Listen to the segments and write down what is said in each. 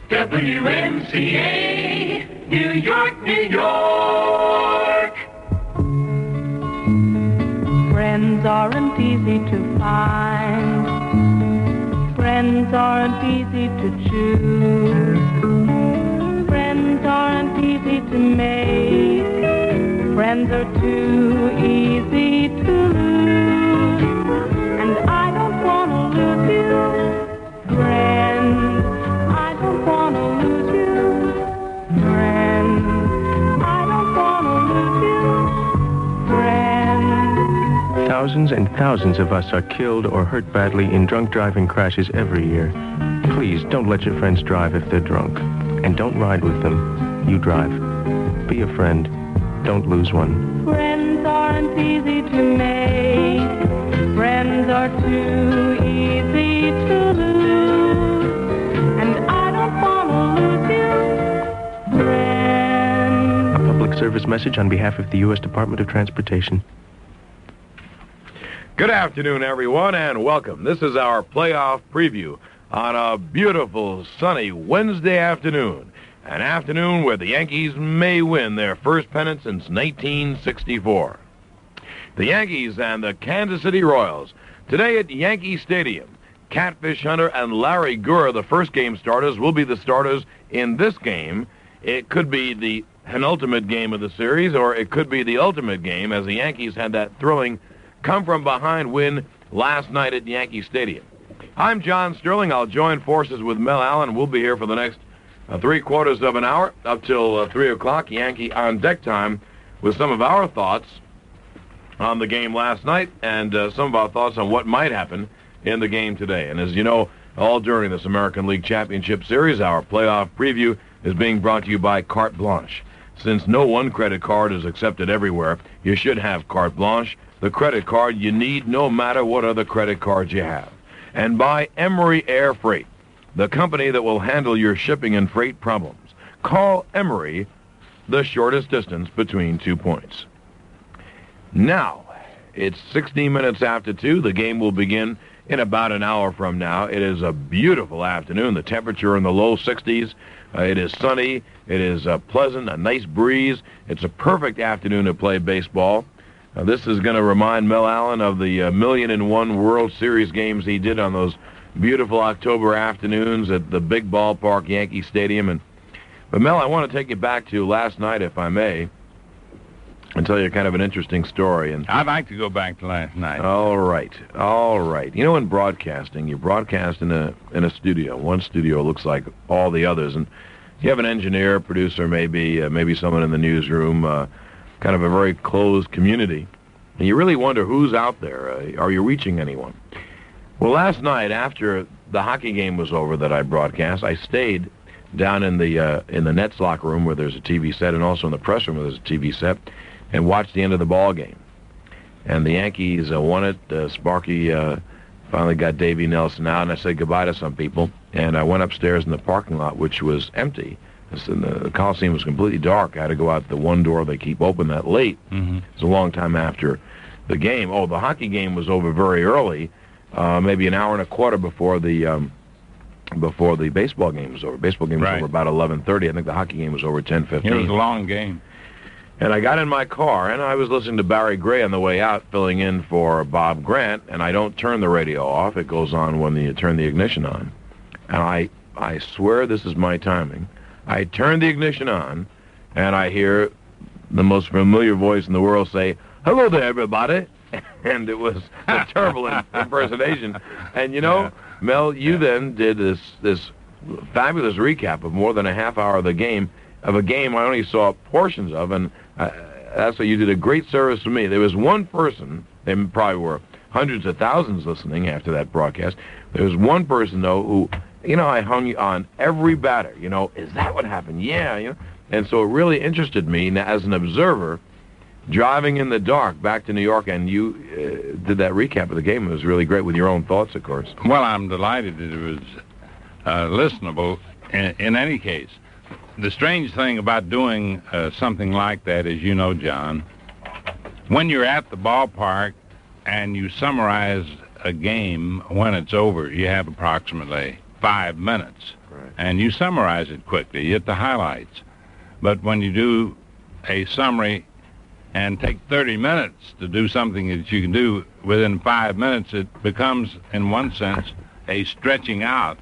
WMCA, New York, New York. Friends aren't easy to find. Friends aren't easy to choose. Friends aren't easy to make. Friends are too easy to lose. And I don't want to lose you, friend. I don't want to lose you, friend. I don't want to lose you, friend. Thousands and thousands of us are killed or hurt badly in drunk driving crashes every year. Please don't let your friends drive if they're drunk. And don't ride with them. You drive. Be a friend. Don't lose one. Friends aren't easy to make. Friends are too easy to lose. And I don't want to lose you, friend. A public service message on behalf of the U.S. Department of Transportation. Good afternoon, everyone, and welcome. This is our playoff preview on a beautiful, sunny Wednesday afternoon. An afternoon where the Yankees may win their first pennant since 1964. The Yankees and the Kansas City Royals. Today at Yankee Stadium, Catfish Hunter and Larry Gurr, the first game starters, will be the starters in this game. It could be the penultimate game of the series, or it could be the ultimate game, as the Yankees had that thrilling come-from-behind win last night at Yankee Stadium. I'm John Sterling. I'll join forces with Mel Allen. We'll be here for the next 3/4 of an hour up till 3 o'clock, Yankee on deck time, with some of our thoughts on the game last night and some of our thoughts on what might happen in the game today. And as you know, all during this American League Championship Series, our playoff preview is being brought to you by Carte Blanche. Since no one credit card is accepted everywhere, you should have Carte Blanche, the credit card you need no matter what other credit cards you have. And by Emery Air Freight, the company that will handle your shipping and freight problems. Call Emery, the shortest distance between 2 points. Now, it's 16 minutes after 2. The game will begin in about an hour from now. It is a beautiful afternoon. The temperature in the low 60s. It is sunny. It is pleasant, a nice breeze. It's a perfect afternoon to play baseball. This is going to remind Mel Allen of the 1,000,001 World Series games he did on those beautiful October afternoons at the big ballpark, Yankee Stadium. But Mel, I want to take you back to last night, if I may, and tell you kind of an interesting story. And I'd like to go back to last night. All right. You know, in broadcasting, you broadcast in a studio. One studio looks like all the others, and you have an engineer, producer, maybe someone in the newsroom, kind of a very closed community, and you really wonder who's out there. Are you reaching anyone? Well, last night, after the hockey game was over that I broadcast, I stayed down in the Nets locker room where there's a TV set, and also in the press room where there's a TV set, and watched the end of the ball game. And the Yankees won it. Sparky finally got Davey Nelson out, and I said goodbye to some people. And I went upstairs in the parking lot, which was empty. The Coliseum was completely dark. I had to go out the one door they keep open that late. Mm-hmm. It's a long time after the game. Oh, the hockey game was over very early. Maybe an hour and a quarter before the baseball game was over. Baseball game was over about 11:30. I think the hockey game was over 10:15. It was a long game. And I got in my car, and I was listening to Barry Gray on the way out, filling in for Bob Grant, and I don't turn the radio off. It goes on when you turn the ignition on. And I swear this is my timing. I turn the ignition on, and I hear the most familiar voice in the world say, "Hello there, everybody." And it was a terrible impersonation. And you know, Mel, you then did this fabulous recap of more than a half hour of a game I only saw portions of, and that's why you did a great service for me. There was one person, there probably were hundreds of thousands listening after that broadcast. There was one person, though, who, I hung on every batter. Is that what happened? Yeah, And so it really interested me as an observer, driving in the dark back to New York, and you did that recap of the game. It was really great with your own thoughts, of course. Well, I'm delighted that it was listenable in any case. The strange thing about doing something like that is, John, when you're at the ballpark and you summarize a game when it's over, you have approximately 5 minutes. Right. and you summarize it quickly. You hit the highlights. But when you do a summary and take 30 minutes to do something that you can do within 5 minutes, it becomes, in one sense, a stretching out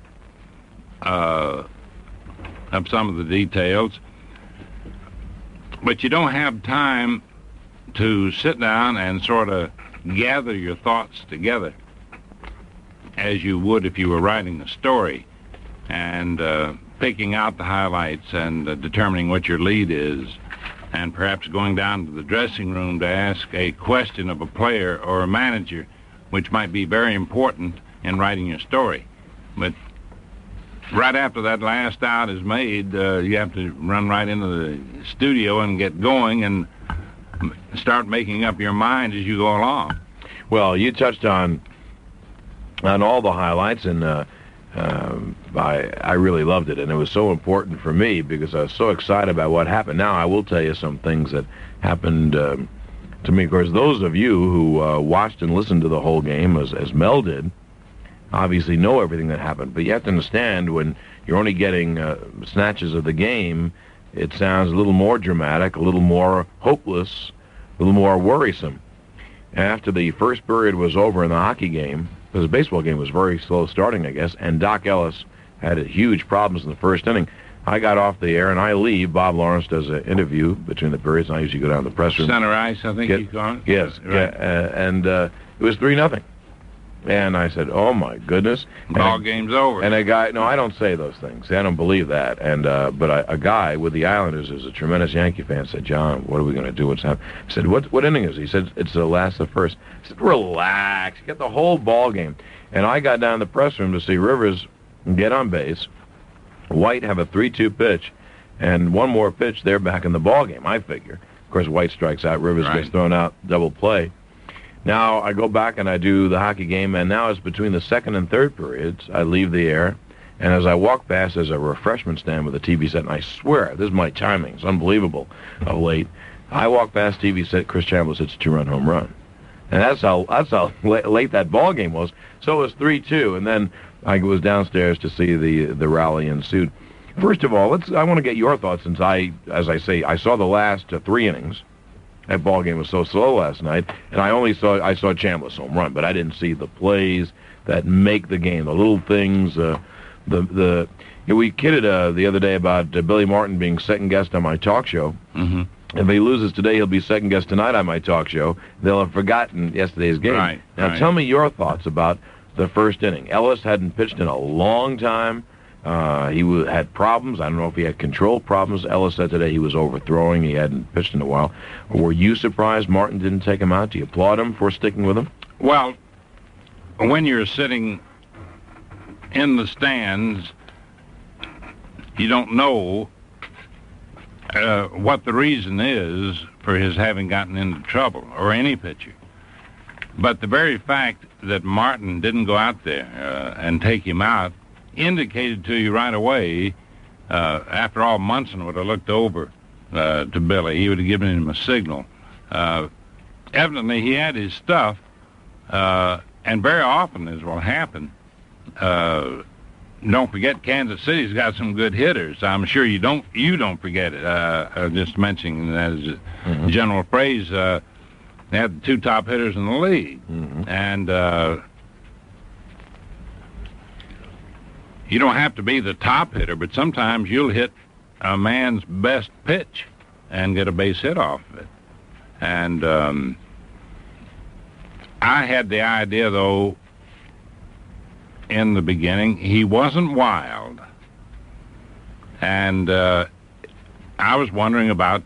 of some of the details. But you don't have time to sit down and sort of gather your thoughts together as you would if you were writing a story and picking out the highlights and determining what your lead is, and perhaps going down to the dressing room to ask a question of a player or a manager, which might be very important in writing your story. But right after that last out is made, you have to run right into the studio and get going and start making up your mind as you go along. Well, you touched on all the highlights, and I really loved it, and it was so important for me because I was so excited about what happened. Now, I will tell you some things that happened to me. Of course, those of you who watched and listened to the whole game, as Mel did, obviously know everything that happened. But you have to understand, when you're only getting snatches of the game, it sounds a little more dramatic, a little more hopeless, a little more worrisome. After the first period was over in the hockey game, because the baseball game was very slow starting, I guess, and Doc Ellis had huge problems in the first inning, I got off the air and I leave. Bob Lawrence does an interview between the periods, and I usually go down to the press room. Center ice, I think you call it? Yes, right. And it was 3-0. And I said, "Oh my goodness!" Ball game's over. And a guy, no, I don't say those things. I don't believe that. And but a guy with the Islanders, who's a tremendous Yankee fan, said, "John, what are we going to do? What's happening?" I said, "What inning is it?" He said, "It's the last of first." I said, "Relax, you get the whole ball game." And I got down to the press room to see Rivers get on base, White have a 3-2 pitch, and one more pitch, they're back in the ball game, I figure. Of course, White strikes out, Rivers gets thrown out, double play. Now I go back and I do the hockey game, and now it's between the second and third periods. I leave the air, and as I walk past, there's a refreshment stand with a TV set, and I swear, this is my timing, it's unbelievable of late. I walk past TV set, Chris Chambliss hits a 2-run home run. And that's how late that ball game was. So it was 3-2, and then I was downstairs to see the rally ensued. First of all, I want to get your thoughts, since as I say, I saw the last 3 innings. That ball game was so slow last night, and I saw Chambliss home run, but I didn't see the plays that make the game, the little things. We kidded the other day about Billy Martin being second guest on my talk show. Mm-hmm. If he loses today, he'll be second guest tonight on my talk show. They'll have forgotten yesterday's game. Right, now, tell me your thoughts about the first inning. Ellis hadn't pitched in a long time. He had problems. I don't know if he had control problems. Ellis said today he was overthrowing. He hadn't pitched in a while. Were you surprised Martin didn't take him out? Do you applaud him for sticking with him? Well, when you're sitting in the stands, you don't know what the reason is for his having gotten into trouble, or any pitcher. But the very fact that Martin didn't go out there and take him out indicated to you right away. After all, Munson would have looked over to Billy. He would have given him a signal. Evidently, he had his stuff, and very often, as will happen, don't forget Kansas City's got some good hitters. I'm sure you don't forget it. Just mentioning that as a general phrase, they had the 2 top hitters in the league, and you don't have to be the top hitter, but sometimes you'll hit a man's best pitch and get a base hit off of it. And I had the idea, though, in the beginning, he wasn't wild. And I was wondering about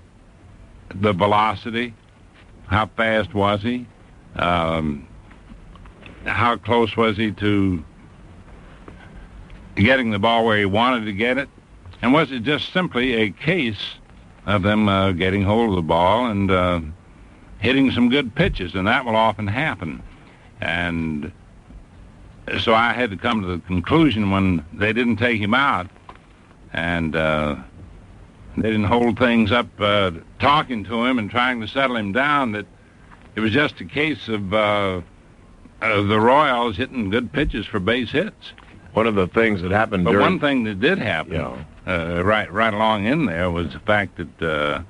the velocity. How fast was he? How close was he to getting the ball where he wanted to get it? And was it just simply a case of them getting hold of the ball and hitting some good pitches? And that will often happen. And so I had to come to the conclusion, when they didn't take him out and they didn't hold things up talking to him and trying to settle him down, that it was just a case of the Royals hitting good pitches for base hits. one of the things that happened But during... one thing that did happen, right along in there, was the fact that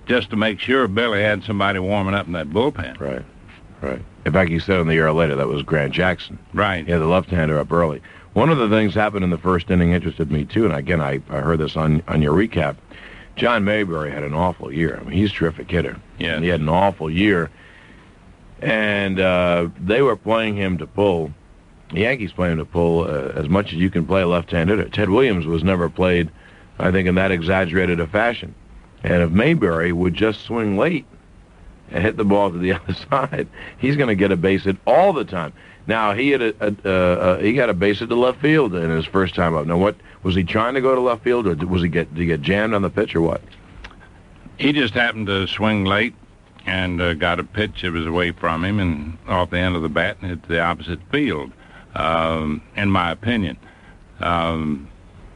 just to make sure, Billy had somebody warming up in that bullpen. Right. In fact, he said in the year later that was Grant Jackson. Right. He had the left-hander up early. One of the things happened in the first inning interested me, too, and again, I heard this on your recap. John Mayberry had an awful year. I mean, he's a terrific hitter. Yeah. And he had an awful year. And they were playing him to pull. The Yankees played him to pull as much as you can play a left-handed hitter. Ted Williams was never played, I think, in that exaggerated a fashion. And if Mayberry would just swing late and hit the ball to the other side, he's going to get a base hit all the time. Now, he had he got a base hit to left field in his first time up. Now, what was he trying to go to left field, or did he get jammed on the pitch, or what? He just happened to swing late and got a pitch that was away from him and off the end of the bat and hit the opposite field. In my opinion, that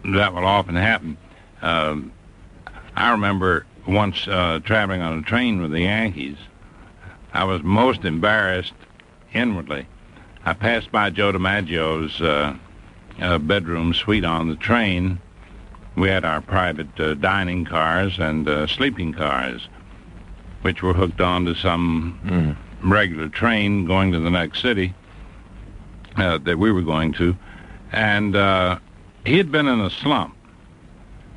will often happen. I remember once traveling on a train with the Yankees. I was most embarrassed inwardly. I passed by Joe DiMaggio's bedroom suite on the train. We had our private dining cars and sleeping cars, which were hooked onto some regular train going to the next city that we were going to. And he had been in a slump.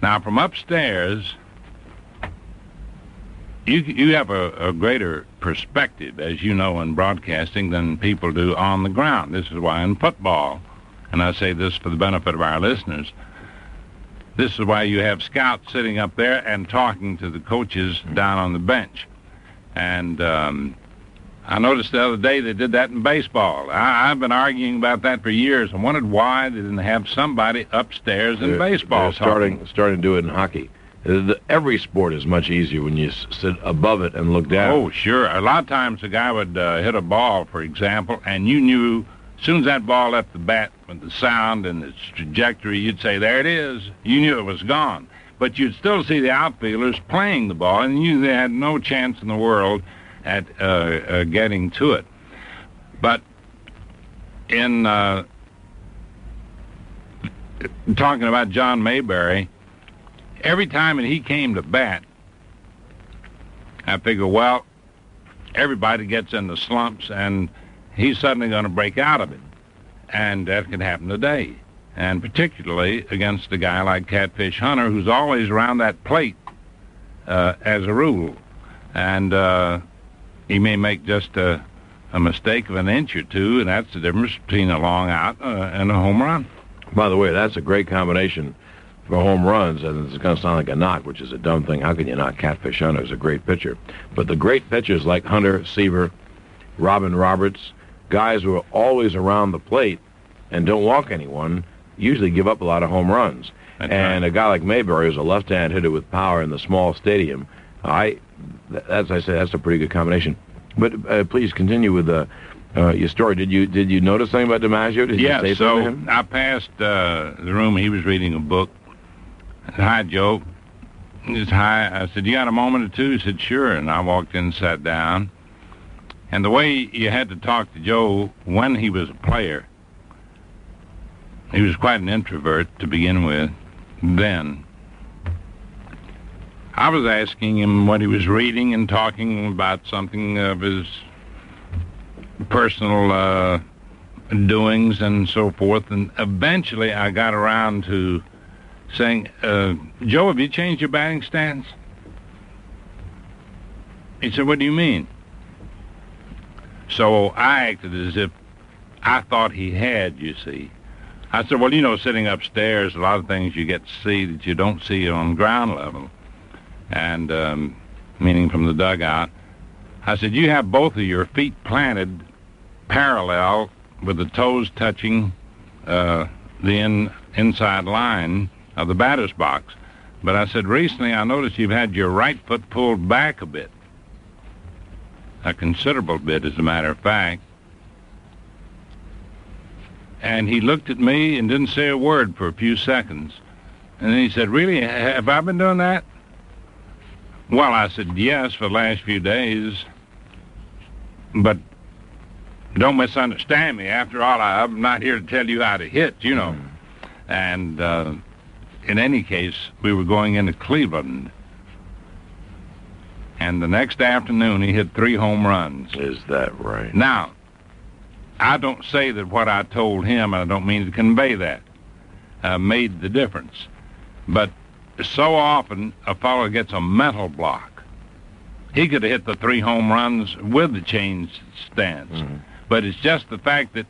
Now, from upstairs, you have a greater perspective, as you know, in broadcasting than people do on the ground. This is why in football, and I say this for the benefit of our listeners, this is why you have scouts sitting up there and talking to the coaches down on the bench. And I noticed the other day they did that in baseball. I've been arguing about that for years and wondered why they didn't have somebody upstairs in baseball. They're starting to do it in hockey. Every sport is much easier when you sit above it and look down. Oh, sure. A lot of times a guy would hit a ball, for example, and you knew as soon as that ball left the bat with the sound and its trajectory, you'd say, there it is. You knew it was gone. But you'd still see the outfielders playing the ball, and you knew they had no chance in the world at getting to it. But in talking about John Mayberry, every time that he came to bat, I figure, well, everybody gets into slumps, and he's suddenly going to break out of it. And that could happen today. And particularly against a guy like Catfish Hunter, who's always around that plate as a rule. And he may make just a mistake of an inch or two, and that's the difference between a long out and a home run. By the way, that's a great combination for home runs, and it's going to sound like a knock, which is a dumb thing. How can you knock Catfish Hunter? He's a great pitcher. But the great pitchers like Hunter, Seaver, Robin Roberts, guys who are always around the plate and don't walk anyone, usually give up a lot of home runs. That's and right. A guy like Mayberry, who's a left-hand hitter with power in the small stadium, as I say, that's a pretty good combination. But please continue with your story. Did you notice something about DiMaggio? Did you say something to him? I passed the room. He was reading a book. I said, hi, Joe. He said, hi. I said, you got a moment or two? He said, sure. And I walked in and sat down. And the way you had to talk to Joe when he was a player, he was quite an introvert to begin with then. I was asking him what he was reading and talking about something of his personal doings and so forth. And eventually I got around to saying, Joe, have you changed your batting stance? He said, what do you mean? So I acted as if I thought he had, you see. I said, well, you know, sitting upstairs, a lot of things you get to see that you don't see on ground level. And, meaning from the dugout. I said, you have both of your feet planted parallel with the toes touching the inside line of the batter's box. But I said, recently I noticed you've had your right foot pulled back a bit. A considerable bit, as a matter of fact. And he looked at me and didn't say a word for a few seconds. And then he said, really, have I been doing that? Well, I said, yes, for the last few days. But don't misunderstand me. After all, I'm not here to tell you how to hit, you know. And in any case, we were going into Cleveland. And the next afternoon, he hit 3 home runs. Is that right? Now, I don't say that what I told him, and I don't mean to convey that, made the difference. But so often, a fellow gets a mental block. He could have hit the 3 home runs with the changed stance. Mm-hmm. But it's just the fact that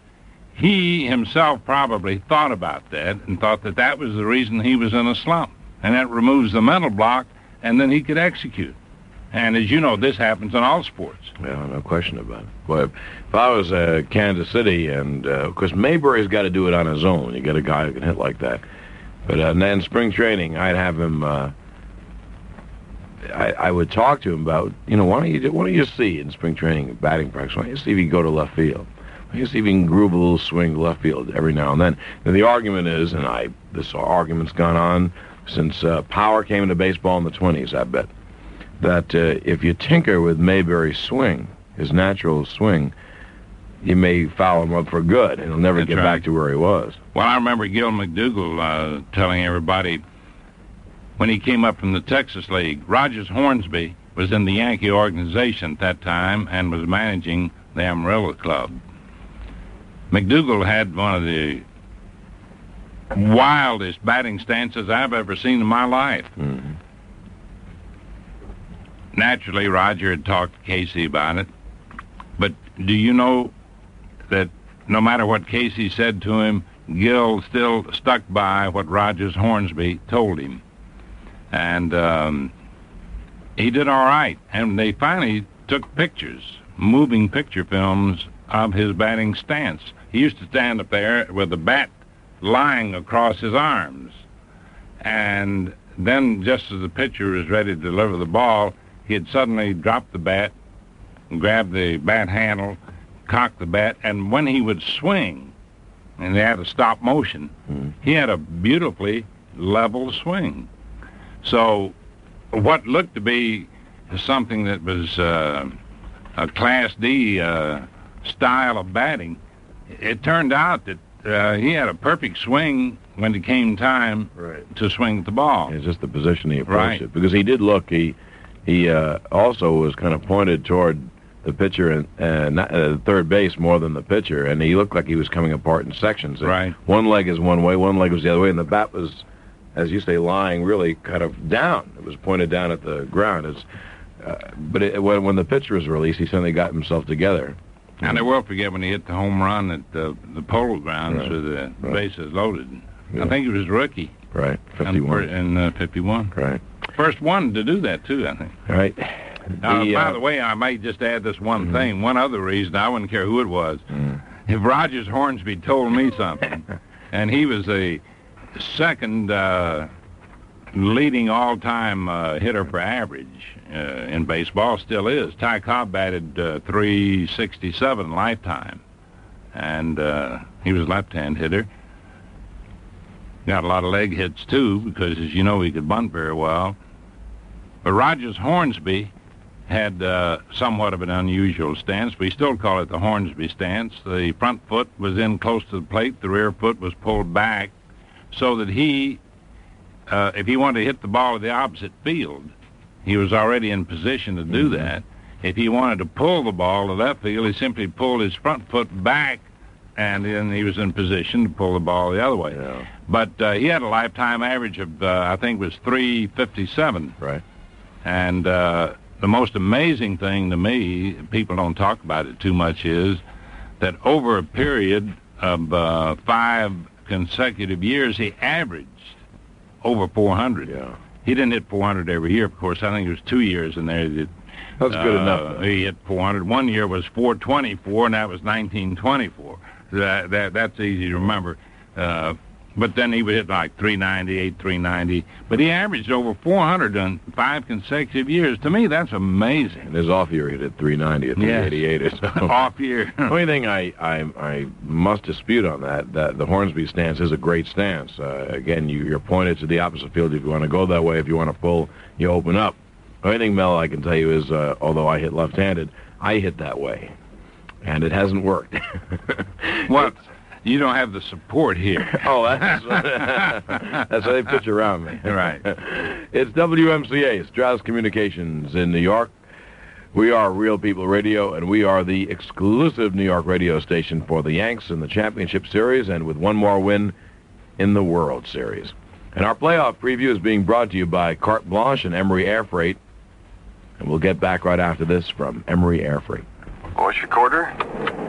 he himself probably thought about that and thought that that was the reason he was in a slump. And that removes the mental block, and then he could execute. And as you know, this happens in all sports. Yeah, no question about it. Well, if I was Kansas City, and of course Mayberry's got to do it on his own. You get a guy who can hit like that. But in spring training, I'd have him. I would talk to him about, why don't you see in spring training batting practice? Why don't you see if he can go to left field? Why don't you see if he can groove a little swing to left field every now and then? And the argument is, and this argument's gone on since power came into baseball in the 20s, I bet, that if you tinker with Mayberry's swing, his natural swing, you may foul him up for good, and he'll never get back to where he was. Well, I remember Gil McDougall telling everybody when he came up from the Texas League, Rogers Hornsby was in the Yankee organization at that time and was managing the Amarillo Club. McDougall had one of the wildest batting stances I've ever seen in my life. Mm-hmm. Naturally, Roger had talked to Casey about it, but do you know that no matter what Casey said to him, Gil still stuck by what Rogers Hornsby told him. And he did all right. And they finally took pictures, moving picture films of his batting stance. He used to stand up there with the bat lying across his arms. And then just as the pitcher was ready to deliver the ball, he'd suddenly drop the bat, grab the bat handle, cock the bat, and when he would swing, and they had a stop motion, he had a beautifully level swing. So what looked to be something that was a Class D style of batting, it turned out that he had a perfect swing when it came time to swing the ball. It's just the position he approached it. Because he did look, he also was kind of pointed toward the pitcher and third base more than the pitcher, and he looked like he was coming apart in sections. Right. One leg is one way, one leg was the other way, and the bat was, as you say, lying really kind of down. It was pointed down at the ground. But when the pitcher was released, he suddenly got himself together. And I will forget when he hit the home run at the Polo Grounds with the bases loaded. Yeah. I think he was rookie. Right, 51. In 51. Right. First one to do that, too, I think. Right. By the way, I might just add this one thing. One other reason, I wouldn't care who it was. If Rogers Hornsby told me something, and he was a second leading all-time hitter for average in baseball, still is. Ty Cobb batted 367 lifetime, and he was a left-hand hitter. Got a lot of leg hits, too, because, as you know, he could bunt very well. But Rogers Hornsby had somewhat of an unusual stance. We still call it the Hornsby stance. The front foot was in close to the plate. The rear foot was pulled back so that he, if he wanted to hit the ball to the opposite field, he was already in position to do that. If he wanted to pull the ball to left field, he simply pulled his front foot back, and then he was in position to pull the ball the other way. Yeah. But he had a lifetime average of, I think it was 357. Right. And the most amazing thing to me, people don't talk about it too much, is that over a period of 5 consecutive years, he averaged over 400. Yeah. He didn't hit 400 every year, of course. I think it was 2 years in there that that's good enough. He hit 400. One year was 424, and that was 1924. That's easy to remember. But then he would hit like 398, 390. But he averaged over 400 in 5 consecutive years. To me, that's amazing. And his off year, he hit 390 at 388 or so. Off year. The only thing I must dispute on that the Hornsby stance is a great stance. Again, you're pointed to the opposite field if you want to go that way. If you want to pull, you open up. The only thing, Mel, I can tell you is, although I hit left-handed, I hit that way. And it hasn't worked. What? You don't have the support here. Oh, that's how they pitch around me. Right. It's WMCA, Strauss Communications in New York. We are Real People Radio, and we are the exclusive New York radio station for the Yanks in the Championship Series and with one more win in the World Series. And our playoff preview is being brought to you by Carte Blanche and Emery Air Freight. And we'll get back right after this from Emery Air Freight. Voice recorder.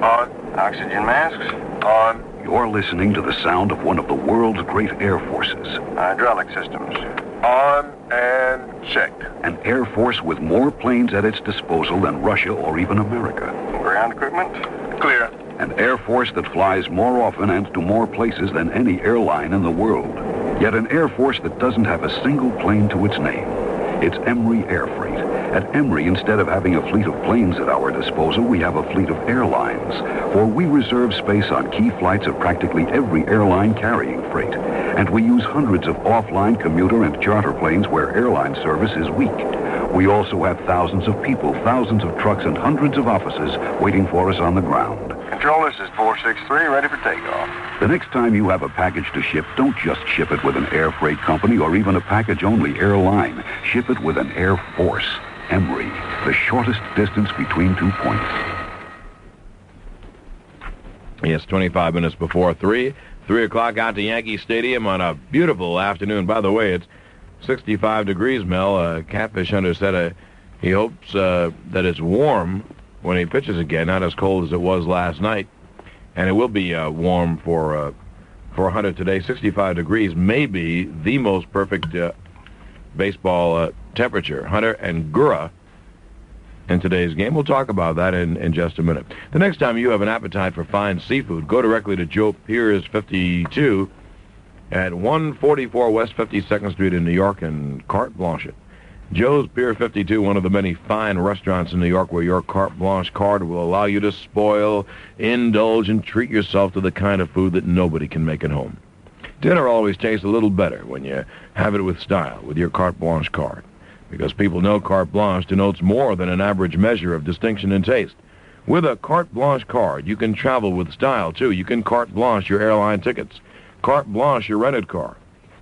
On. Oxygen masks. On. You're listening to the sound of one of the world's great air forces. Hydraulic systems. On and checked. An air force with more planes at its disposal than Russia or even America. Ground equipment. Clear. An air force that flies more often and to more places than any airline in the world. Yet an air force that doesn't have a single plane to its name. It's Emery Air Freight. At Emery, instead of having a fleet of planes at our disposal, we have a fleet of airlines. For we reserve space on key flights of practically every airline carrying freight. And we use hundreds of offline commuter and charter planes where airline service is weak. We also have thousands of people, thousands of trucks, and hundreds of offices waiting for us on the ground. Control, this is 463, ready for takeoff. The next time you have a package to ship, don't just ship it with an air freight company or even a package-only airline. Ship it with an air force. Emery, the shortest distance between 2 points. Yes, 25 minutes before 3. 3 o'clock out to Yankee Stadium on a beautiful afternoon. By the way, it's 65 degrees, Mel. Catfish Hunter said he hopes that it's warm when he pitches again, not as cold as it was last night. And it will be warm for Hunter today. 65 degrees may be the most perfect baseball temperature. Hunter and Gura in today's game. We'll talk about that in just a minute. The next time you have an appetite for fine seafood, go directly to Joe Piers 52 at 144 West 52nd Street in New York and Carte Blanche it. Joe's Pier 52, one of the many fine restaurants in New York where your Carte Blanche card will allow you to spoil, indulge, and treat yourself to the kind of food that nobody can make at home. Dinner always tastes a little better when you have it with style, with your Carte Blanche card, because people know Carte Blanche denotes more than an average measure of distinction and taste. With a Carte Blanche card, you can travel with style, too. You can Carte Blanche your airline tickets, Carte Blanche your rented car,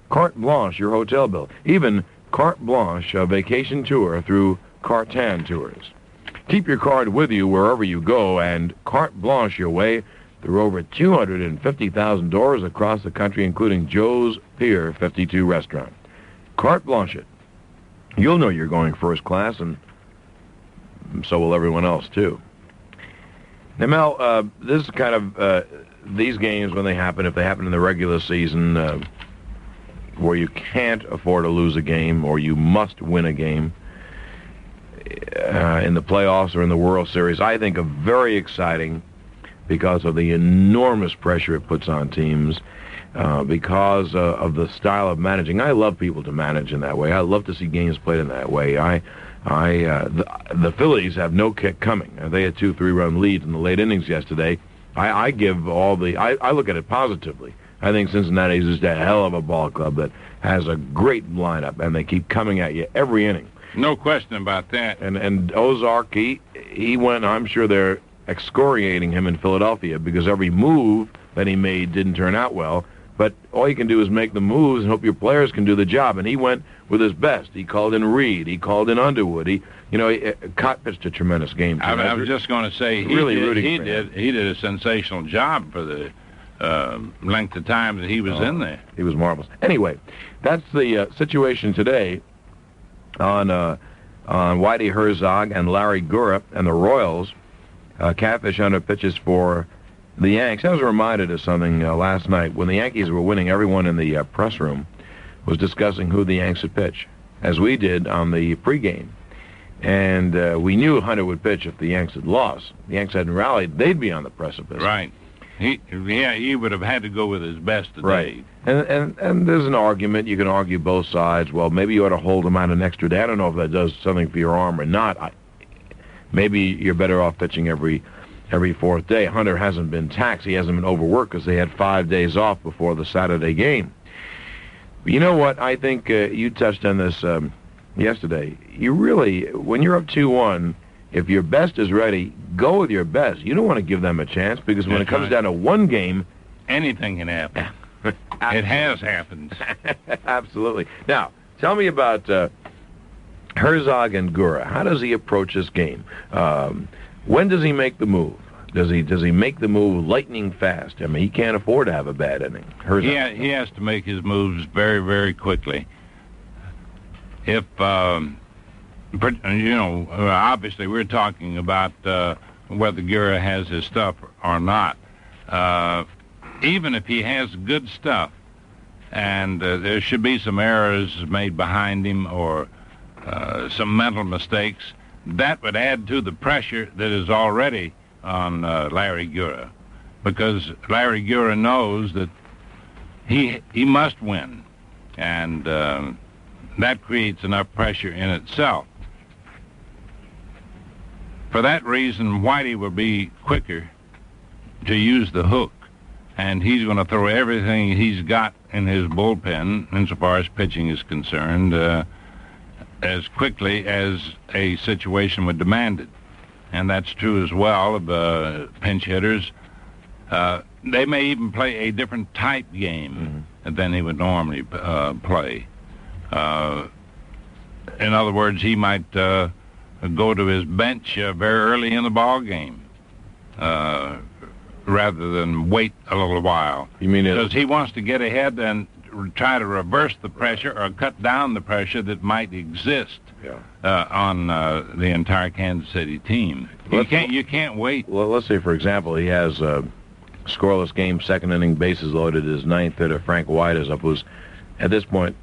Carte Blanche your hotel bill, even Carte Blanche a vacation tour through Cartan Tours. Keep your card with you wherever you go and Carte Blanche your way through over 250,000 doors across the country, including Joe's Pier 52 restaurant. Carte Blanche it. You'll know you're going first class, and so will everyone else, too. Now, Mel, this is kind of these games when they happen, if they happen in the regular season, where you can't afford to lose a game or you must win a game in the playoffs or in the World Series, I think are very exciting because of the enormous pressure it puts on teams, because of the style of managing. I love people to manage in that way. I love to see games played in that way. The Phillies have no kick coming. They had 2 3-run leads in the late innings yesterday. I look at it positively. I think Cincinnati is just a hell of a ball club that has a great lineup, and they keep coming at you every inning. No question about that. And Ozark, he went, I'm sure they're excoriating him in Philadelphia because every move that he made didn't turn out well. But all you can do is make the moves and hope your players can do the job. And he went with his best. He called in Reed. He called in Underwood. Cott pitched a tremendous game. I was just going to say he did a sensational job for the length of time that he was in there. He was marvelous. Anyway, that's the situation today on Whitey Herzog and Larry Gura and the Royals. Catfish Hunter pitches for the Yanks. I was reminded of something last night. When the Yankees were winning, everyone in the press room was discussing who the Yanks would pitch, as we did on the pregame. And we knew Hunter would pitch if the Yanks had lost. The Yanks hadn't rallied, they'd be on the precipice. Right. He would have had to go with his best today. Right. And there's an argument. You can argue both sides. Well, maybe you ought to hold him out an extra day. I don't know if that does something for your arm or not. Maybe you're better off pitching every 4th day. Hunter hasn't been taxed. He hasn't been overworked because they had 5 days off before the Saturday game. But you know what? I think you touched on this yesterday. You really, when you're up 2-1, if your best is ready, go with your best. You don't want to give them a chance because when it comes down to one game, anything can happen. It has happened. Absolutely. Now, tell me about Herzog and Gura. How does he approach this game? When does he make the move? Does he make the move lightning fast? I mean, he can't afford to have a bad inning. Herzog. Yeah, he has to make his moves very, very quickly. If obviously we're talking about whether Gura has his stuff or not. Even if he has good stuff, and there should be some errors made behind him or some mental mistakes, that would add to the pressure that is already on Larry Gura, because Larry Gura knows that he must win, and that creates enough pressure in itself. For that reason, Whitey will be quicker to use the hook, and he's going to throw everything he's got in his bullpen, insofar as pitching is concerned, as quickly as a situation would demand it. And that's true as well of pinch hitters. They may even play a different type game than he would normally play. In other words, he might go to his bench very early in the ball game, rather than wait a little while. You mean because he wants to get ahead and try to reverse the pressure or cut down the pressure that might exist on the entire Kansas City team. You can't wait. Well, let's say, for example, he has a scoreless game, second inning, bases loaded, his ninth hitter, Frank White, is up, who's at this point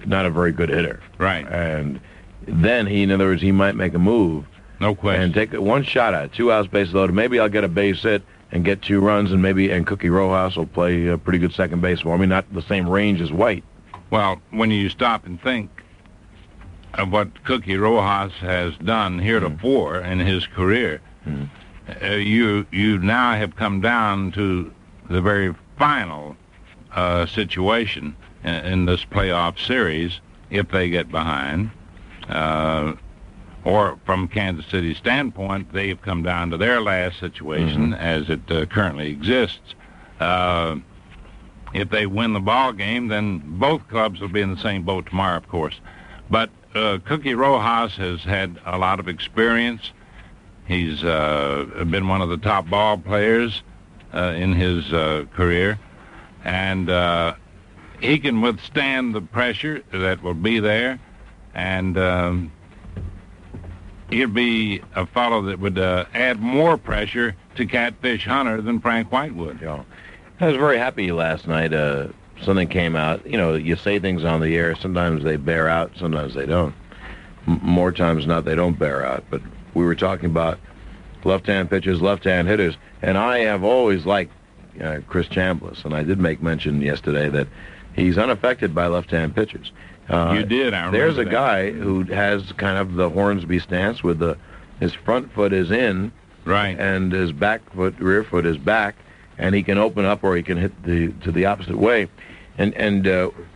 not a very good hitter. Right. And then in other words, he might make a move. No question. And take one shot at it, 2 outs, bases loaded. Maybe I'll get a base hit and get 2 runs, and Cookie Rojas will play a pretty good second base for me, not the same range as White. Well, when you stop and think of what Cookie Rojas has done heretofore in his career, you now have come down to the very final situation in this playoff series, if they get behind, or from Kansas City's standpoint, they have come down to their last situation as it currently exists. If they win the ball game, then both clubs will be in the same boat tomorrow, of course. But Cookie Rojas has had a lot of experience. He's been one of the top ball players in his career, and he can withstand the pressure that will be there, and he'll be a fellow that would add more pressure to Catfish Hunter than Frank White would. Yeah. I was very happy last night. Something came out. You know, you say things on the air. Sometimes they bear out. Sometimes they don't. More times than not, they don't bear out. But we were talking about left-hand pitchers, left-hand hitters, and I have always liked Chris Chambliss, and I did make mention yesterday that he's unaffected by left-hand pitchers. You did, I remember There's a that. guy who has kind of the Hornsby stance with his front foot is in, right, and his rear foot is back, and he can open up or he can hit to the opposite way. And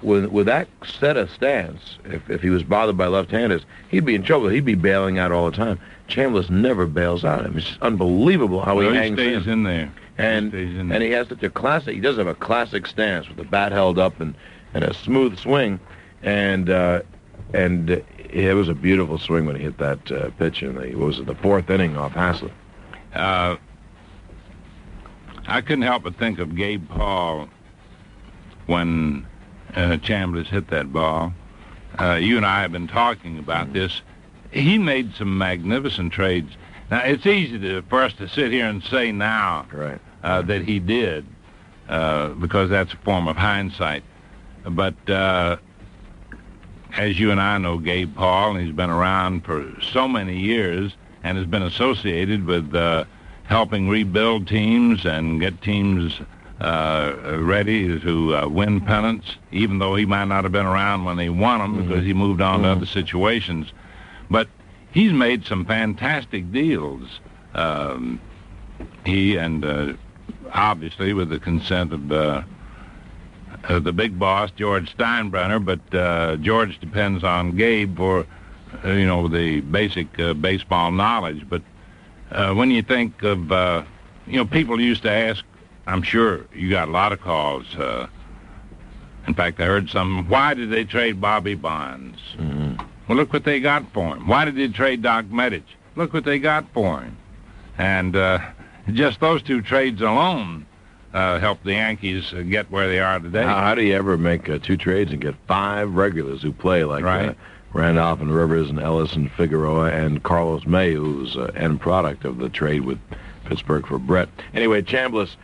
with that set of stance, if he was bothered by left-handers, he'd be in trouble. He'd be bailing out all the time. Chambliss never bails out. I mean, it's just unbelievable how he hangs stays in there. And he has such a classic. He does have a classic stance with the bat held up and a smooth swing. And it was a beautiful swing when he hit that pitch in the 4th inning off Haslett. I couldn't help but think of Gabe Paul when Chambliss hit that ball. You and I have been talking about this. He made some magnificent trades. Now, it's easy for us to sit here and say now that he did, because that's a form of hindsight. But as you and I know Gabe Paul, and he's been around for so many years and has been associated with helping rebuild teams and get teams ready to win pennants, even though he might not have been around when they won them because he moved on to other situations. But he's made some fantastic deals. He and obviously with the consent of the big boss, George Steinbrenner, but George depends on Gabe for, the basic baseball knowledge. But when you think of, people used to ask I'm sure you got a lot of calls. In fact, I heard some, why did they trade Bobby Bonds? Mm-hmm. Well, look what they got for him. Why did they trade Doc Medich? Look what they got for him. And just those two trades alone helped the Yankees get where they are today. How do you ever make 2 trades and get 5 regulars who play like Right. Randolph and Rivers and Ellis and Figueroa and Carlos May, who's end product of the trade with Pittsburgh for Brett? Anyway, Chambliss,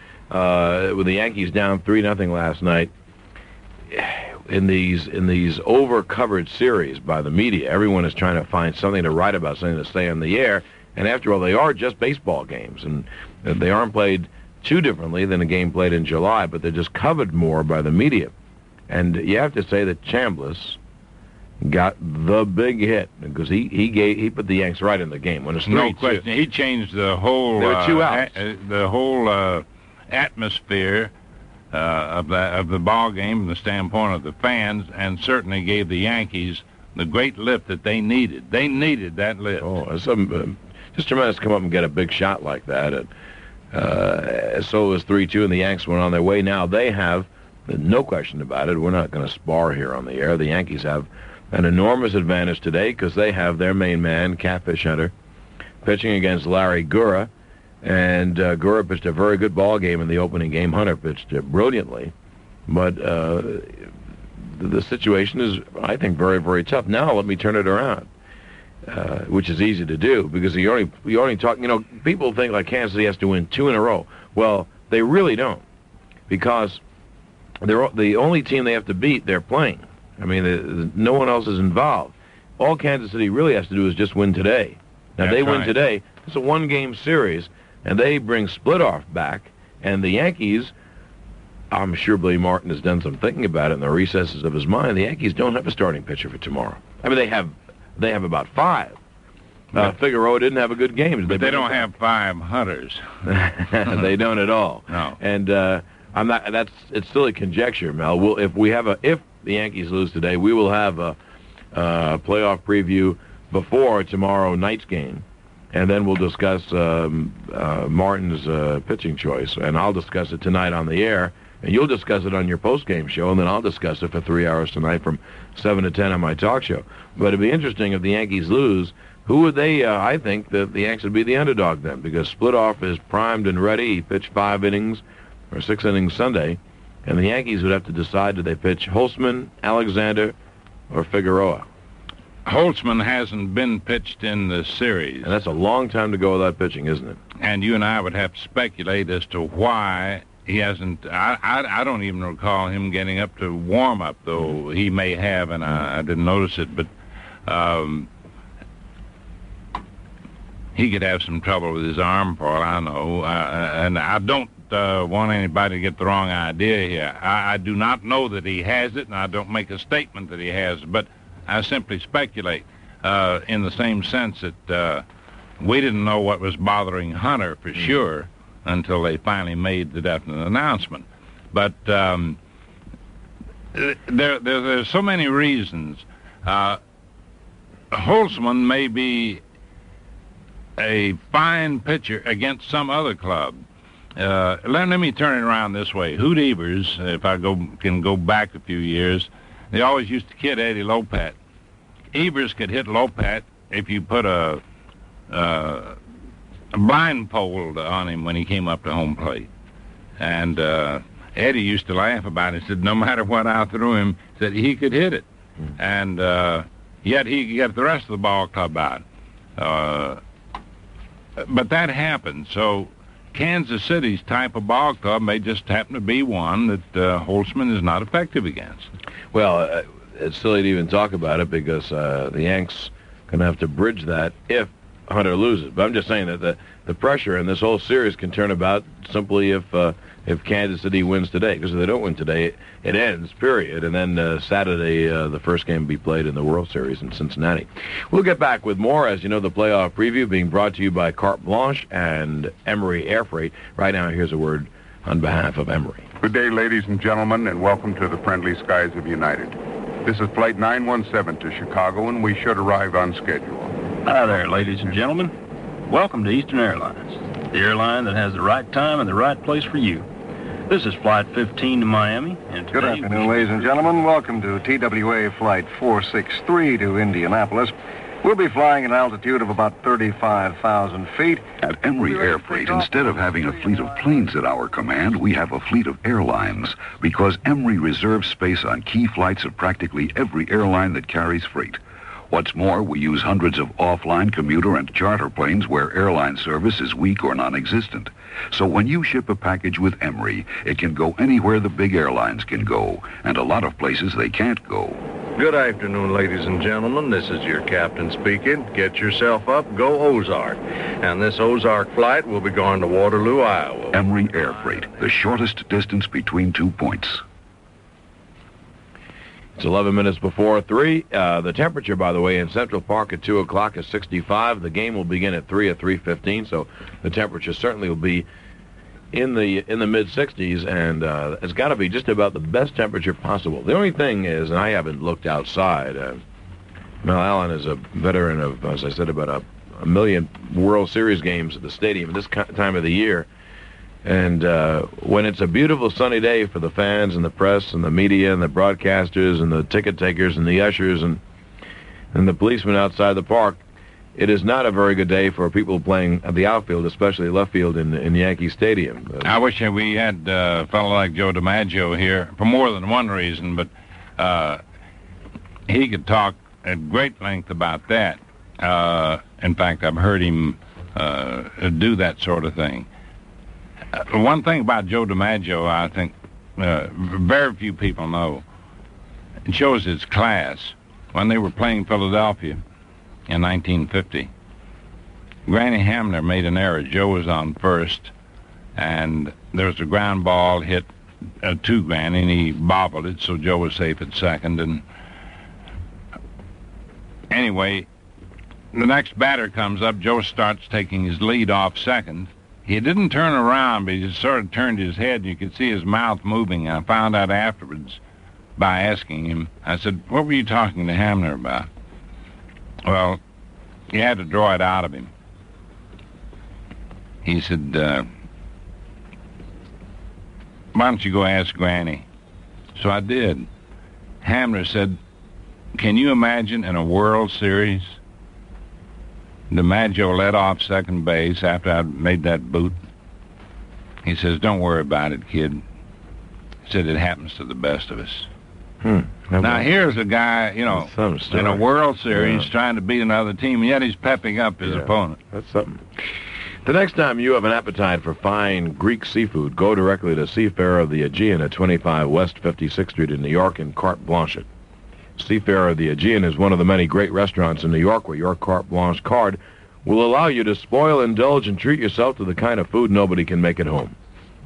with the Yankees down 3-0 last night, in these over-covered series by the media, everyone is trying to find something to write about, something to stay on the air. And after all, they are just baseball games, and they aren't played too differently than a game played in July, but they're just covered more by the media. And you have to say that Chambliss got the big hit because he put the Yanks right in the game. When it's 3-2, no question, he changed the whole there were 2 outs. The whole atmosphere of the ball game from the standpoint of the fans, and certainly gave the Yankees the great lift that they needed. They needed that lift. Oh, it's just tremendous to come up and get a big shot like that. And so it was 3-2, and the Yanks went on their way. Now they have, no question about it, we're not going to spar here on the air. The Yankees have an enormous advantage today because they have their main man, Catfish Hunter, pitching against Larry Gura. And Gura pitched a very good ball game in the opening game. Hunter pitched brilliantly. But the situation is, I think, very, very tough. Now let me turn it around, which is easy to do because you only talk, people think like Kansas City has to win 2 in a row. Well, they really don't, because they're the only team they have to beat, they're playing. I mean, no one else is involved. All Kansas City really has to do is just win today. Now, That's they win right. today. It's a 1-game series, and they bring Splitoff back. And the Yankees, I'm sure Billy Martin has done some thinking about it in the recesses of his mind. The Yankees don't have a starting pitcher for tomorrow. I mean, they have about 5. Figueroa didn't have a good game. But they don't have 5 Hunters. They don't at all. No. And it's still a conjecture, Mel. If the Yankees lose today, we will have a playoff preview before tomorrow night's game, and then we'll discuss Martin's pitching choice, and I'll discuss it tonight on the air, and you'll discuss it on your post-game show, and then I'll discuss it for 3 hours tonight from 7 to 10 on my talk show. But it'd be interesting if the Yankees lose. Who would they? I think that the Yanks would be the underdog then, because Splitoff is primed and ready. He pitched 5 innings or 6 innings Sunday, and the Yankees would have to decide, do they pitch Holtzman, Alexander, or Figueroa? Holtzman hasn't been pitched in the series. And that's a long time to go without pitching, isn't it? And you and I would have to speculate as to why he hasn't. I don't even recall him getting up to warm up, though he may have, and I didn't notice it. But he could have some trouble with his arm, for all I know. And I don't want anybody to get the wrong idea here. I do not know that he has it, and I don't make a statement that he has, but I simply speculate in the same sense that we didn't know what was bothering Hunter for sure until they finally made the definite announcement. But there's so many reasons. Holtzman may be a fine pitcher against some other club. Let me turn it around this way. Hoot Evers, if I can go back a few years, they always used to kid Eddie Lopat. Evers could hit Lopat if you put a blindfold on him when he came up to home plate. And Eddie used to laugh about it. He said no matter what I threw him, said he could hit it. And yet he could get the rest of the ball club out. But that happened. So Kansas City's type of ball club may just happen to be one that Holtzman is not effective against. Well, it's silly to even talk about it because the Yanks going to have to bridge that if Hunter loses. But I'm just saying that the pressure in this whole series can turn about simply if Kansas City wins today. Because if they don't win today, it ends, period. And then Saturday, the first game will be played in the World Series in Cincinnati. We'll get back with more. As you know, the playoff preview being brought to you by Carte Blanche and Emery Air Freight. Right now, here's a word on behalf of Emery. Good day, ladies and gentlemen, and welcome to the friendly skies of United. This is Flight 917 to Chicago, and we should arrive on schedule. Hi there, ladies and gentlemen. Welcome to Eastern Airlines, the airline that has the right time and the right place for you. This is Flight 15 to Miami. And Good today afternoon, ladies and gentlemen. Welcome to TWA Flight 463 to Indianapolis. We'll be flying at an altitude of about 35,000 feet. At Emory Air Freight, instead of having a fleet of planes at our command, we have a fleet of airlines because Emory reserves space on key flights of practically every airline that carries freight. What's more, we use hundreds of offline commuter and charter planes where airline service is weak or non-existent. So when you ship a package with Emory, it can go anywhere the big airlines can go, and a lot of places they can't go. Good afternoon, ladies and gentlemen. This is your captain speaking. Get yourself up, go Ozark. And this Ozark flight will be going to Waterloo, Iowa. Emory Air Freight, the shortest distance between 2 points. It's 11 minutes before 3. The temperature, by the way, in Central Park at 2 o'clock is 65. The game will begin at 3:15, so the temperature certainly will be in the mid-60s, and it's got to be just about the best temperature possible. The only thing is, and I haven't looked outside, Mel Allen is a veteran of, as I said, about a million World Series games at the stadium at this time of the year. And when it's a beautiful sunny day for the fans and the press and the media and the broadcasters and the ticket takers and the ushers and the policemen outside the park, it is not a very good day for people playing at the outfield, especially left field in Yankee Stadium. I wish we had a fellow like Joe DiMaggio here for more than one reason, but he could talk at great length about that. In fact, I've heard him do that sort of thing. One thing about Joe DiMaggio, I think very few people know, it shows his class. When they were playing Philadelphia in 1950, Granny Hamner made an error. Joe was on first, and there was a ground ball hit to Granny, and he bobbled it, so Joe was safe at second. And anyway, the next batter comes up. Joe starts taking his lead off second. He didn't turn around, but he just sort of turned his head, and you could see his mouth moving. And I found out afterwards by asking him. I said, "What were you talking to Hamner about?" Well, you had to draw it out of him. He said, "Why don't you go ask Granny?" So I did. Hamner said, "Can you imagine in a World Series, DiMaggio led off second base after I made that boot?" He says, "Don't worry about it, kid." He said, "It happens to the best of us." Now, here's a guy, you know, in a World Series trying to beat another team, and yet he's pepping up his opponent. That's something. The next time you have an appetite for fine Greek seafood, go directly to Seafarer of the Aegean at 25 West 56th Street in New York and carte blanche it. Seafarer of the Aegean is one of the many great restaurants in New York where your carte blanche card will allow you to spoil, indulge, and treat yourself to the kind of food nobody can make at home.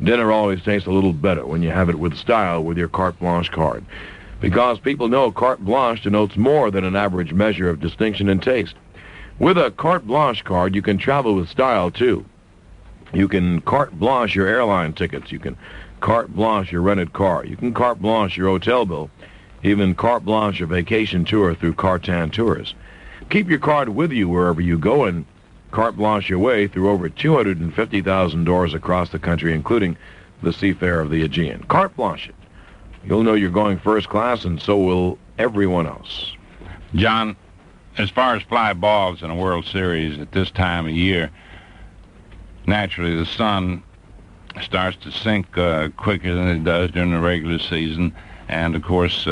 Dinner always tastes a little better when you have it with style with your carte blanche card, because people know carte blanche denotes more than an average measure of distinction and taste. With a carte blanche card, you can travel with style, too. You can carte blanche your airline tickets. You can carte blanche your rented car. You can carte blanche your hotel bill. Even carte blanche your vacation tour through Cartan Tours. Keep your card with you wherever you go and carte blanche your way through over 250,000 doors across the country, including the Seafarer of the Aegean. Carte blanche it. You'll know you're going first class, and so will everyone else. John, as far as fly balls in a World Series at this time of year, naturally the sun starts to sink quicker than it does during the regular season. And, of course,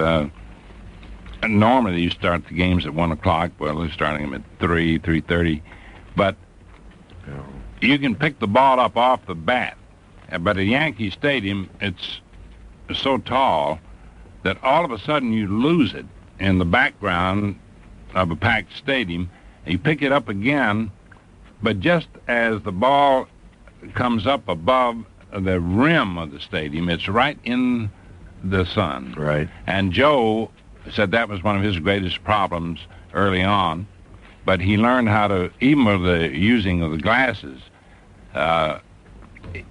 normally you start the games at 1 o'clock. Well, they're starting them at 3:30. But you can pick the ball up off the bat. But at Yankee Stadium, it's so tall that all of a sudden you lose it in the background of a packed stadium. You pick it up again, but just as the ball comes up above the rim of the stadium, it's right in the sun. Right. And Joe said that was one of his greatest problems early on, but he learned how to, even with the using of the glasses,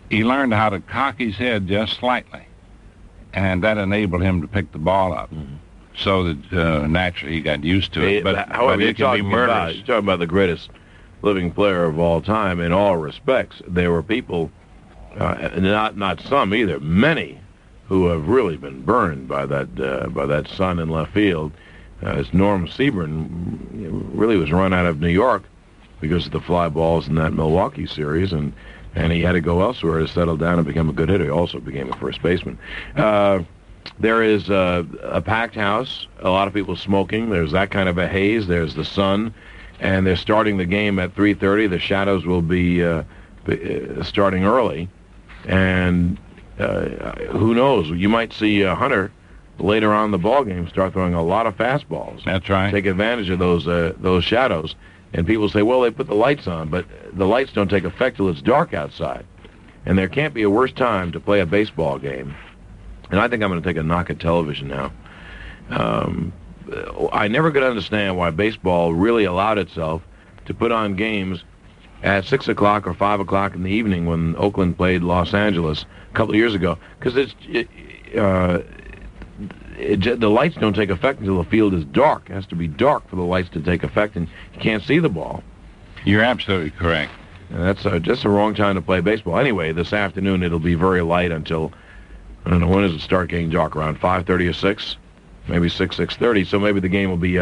he learned how to cock his head just slightly, and that enabled him to pick the ball up. So that naturally he got used to it. But however, it can be murderous. You're talking about the greatest living player of all time in all respects. There were people not some either, many who have really been burned by that sun in left field. As Norm Seaburn really was run out of New York because of the fly balls in that Milwaukee series, and he had to go elsewhere to settle down and become a good hitter. He also became a first baseman. There is a packed house, a lot of people smoking. There's that kind of a haze. There's the sun, and they're starting the game at 3:30. The shadows will be starting early, and who knows? You might see Hunter later on in the ball game start throwing a lot of fastballs. That's right. Take advantage of those shadows. And people say, well, they put the lights on, but the lights don't take effect till it's dark outside. And there can't be a worse time to play a baseball game. And I think I'm going to take a knock at television now. I never could understand why baseball really allowed itself to put on games at 6 o'clock or 5 o'clock in the evening when Oakland played Los Angeles a couple of years ago. Because the lights don't take effect until the field is dark. It has to be dark for the lights to take effect, and you can't see the ball. You're absolutely correct. And that's just the wrong time to play baseball. Anyway, this afternoon it'll be very light until, I don't know, when does it start getting dark? Around 5:30 or 6? Maybe 6:30. So maybe the game will be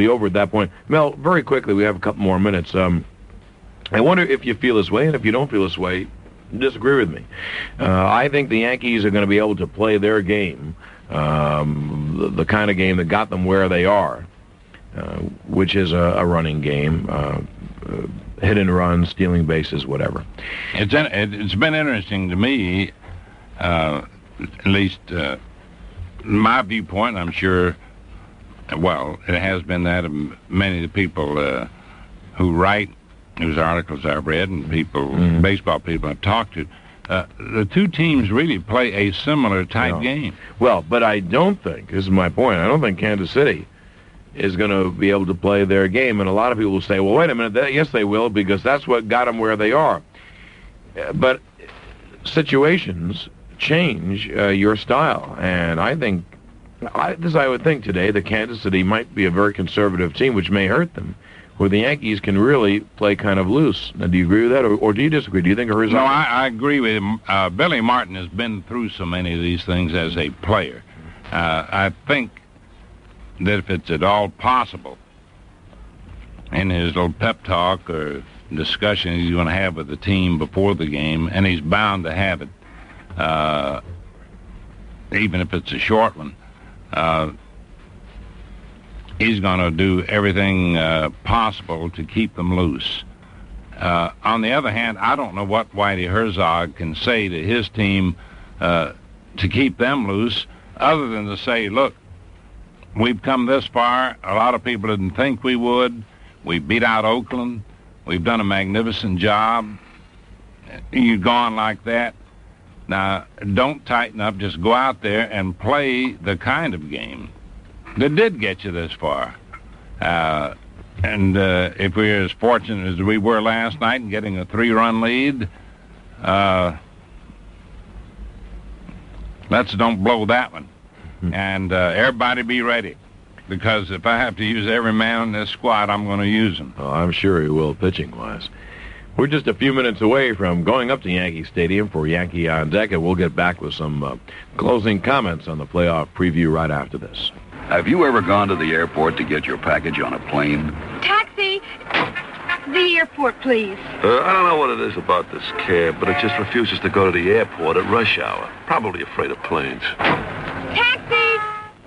over at that point. Mel, very quickly, we have a couple more minutes. I wonder if you feel this way, and if you don't feel this way, disagree with me. I think the Yankees are going to be able to play their game, the kind of game that got them where they are, which is a running game, hit and run, stealing bases, whatever. It's been interesting to me, at least my viewpoint. I'm sure, well, it has been that of many of the people who write, whose articles I've read, and people, baseball people I've talked to. The two teams really play a similar type game. Well, but I don't think, this is my point, I don't think Kansas City is going to be able to play their game. And a lot of people will say, well, wait a minute, yes, they will, because that's what got them where they are. But situations change your style. And I think, I would think today, that Kansas City might be a very conservative team, which may hurt them, where the Yankees can really play kind of loose. Now, do you agree with that, or do you disagree? Do you think Rizzuto? No, I agree with him. Billy Martin has been through so many of these things as a player. I think that if it's at all possible, in his little pep talk or discussion he's going to have with the team before the game, and he's bound to have it, even if it's a short one, he's going to do everything possible to keep them loose. On the other hand, I don't know what Whitey Herzog can say to his team to keep them loose, other than to say, look, we've come this far. A lot of people didn't think we would. We beat out Oakland. We've done a magnificent job. You've gone like that. Now, don't tighten up. Just go out there and play the kind of game that did get you this far. And if we're as fortunate as we were last night in getting a 3-run lead, let's don't blow that one. And everybody be ready, because if I have to use every man in this squad, I'm going to use them. Oh, I'm sure he will, pitching-wise. We're just a few minutes away from going up to Yankee Stadium for Yankee on Deck, and we'll get back with some closing comments on the playoff preview right after this. Have you ever gone to the airport to get your package on a plane? Taxi! The airport, please. I don't know what it is about this cab, but it just refuses to go to the airport at rush hour. Probably afraid of planes. Taxi!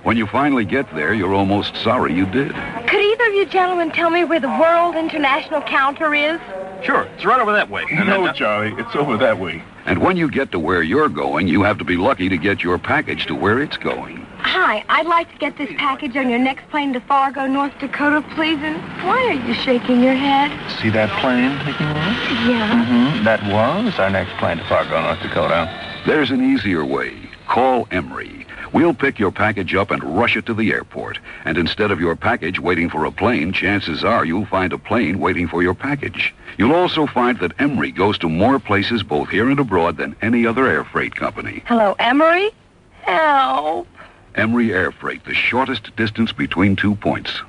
When you finally get there, you're almost sorry you did. Could either of you gentlemen tell me where the World International counter is? Sure, it's right over that way. No, Charlie, it's over that way. And when you get to where you're going, you have to be lucky to get your package to where it's going. Hi, I'd like to get this package on your next plane to Fargo, North Dakota, please. And why are you shaking your head? See that plane taking off? Yeah. That was our next plane to Fargo, North Dakota. There's an easier way. Call Emery. We'll pick your package up and rush it to the airport. And instead of your package waiting for a plane, chances are you'll find a plane waiting for your package. You'll also find that Emery goes to more places both here and abroad than any other air freight company. Hello, Emery? Help. Emery Air Freight, the shortest distance between 2 points.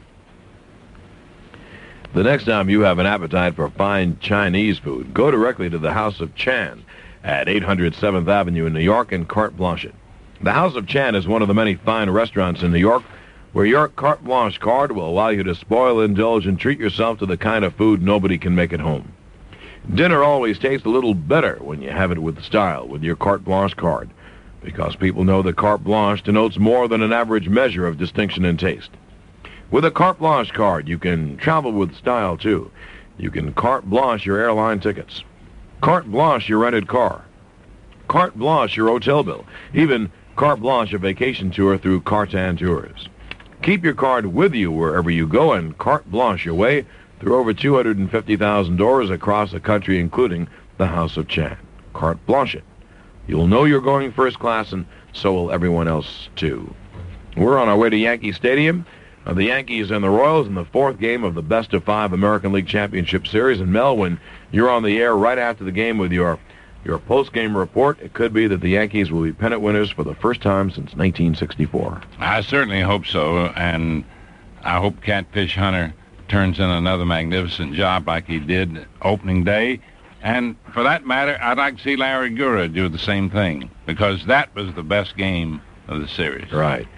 The next time you have an appetite for fine Chinese food, go directly to the House of Chan at 800 7th Avenue in New York and Carte Blanche. The House of Chan is one of the many fine restaurants in New York where your Carte Blanche card will allow you to spoil, indulge, and treat yourself to the kind of food nobody can make at home. Dinner always tastes a little better when you have it with style with your Carte Blanche card, because people know that Carte Blanche denotes more than an average measure of distinction and taste. With a Carte Blanche card, you can travel with style, too. You can Carte Blanche your airline tickets, Carte Blanche your rented car, Carte Blanche your hotel bill, even Carte Blanche a vacation tour through Cartan Tours. Keep your card with you wherever you go and Carte Blanche your way through over 250,000 doors across the country, including the House of Chan. Carte Blanche it. You'll know you're going first class, and so will everyone else, too. We're on our way to Yankee Stadium. The Yankees and the Royals in the fourth game of the best-of-5 American League Championship Series. And, Mel, when you're on the air right after the game with your post-game report, it could be that the Yankees will be pennant winners for the first time since 1964. I certainly hope so, and I hope Catfish Hunter turns in another magnificent job like he did opening day. And for that matter, I'd like to see Larry Gura do the same thing, because that was the best game of the series. Right.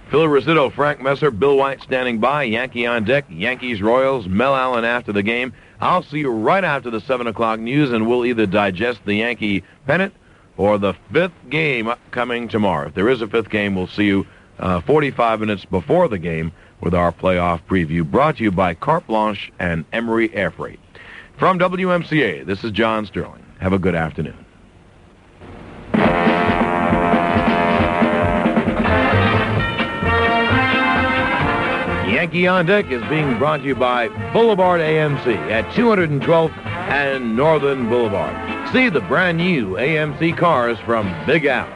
Phil Rizzuto, Frank Messer, Bill White standing by, Yankee on deck, Yankees, Royals, Mel Allen after the game. I'll see you right after the 7 o'clock news, and we'll either digest the Yankee pennant or the fifth game coming tomorrow. If there is a fifth game, we'll see you 45 minutes before the game with our playoff preview, brought to you by Carte Blanche and Emery Air Freight. From WMCA, this is John Sterling. Have a good afternoon. Yankee on Deck is being brought to you by Boulevard AMC at 212th and Northern Boulevard. See the brand new AMC cars from Big Al.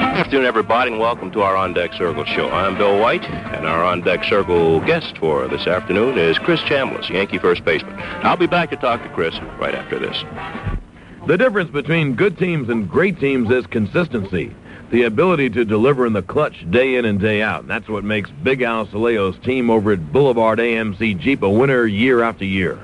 Good afternoon, everybody, and welcome to our On Deck Circle show. I'm Bill White, and our On Deck Circle guest for this afternoon is Chris Chambliss, Yankee first baseman. I'll be back to talk to Chris right after this. The difference between good teams and great teams is consistency, the ability to deliver in the clutch day in and day out. And that's what makes Big Al Saleo's team over at Boulevard AMC Jeep a winner year after year.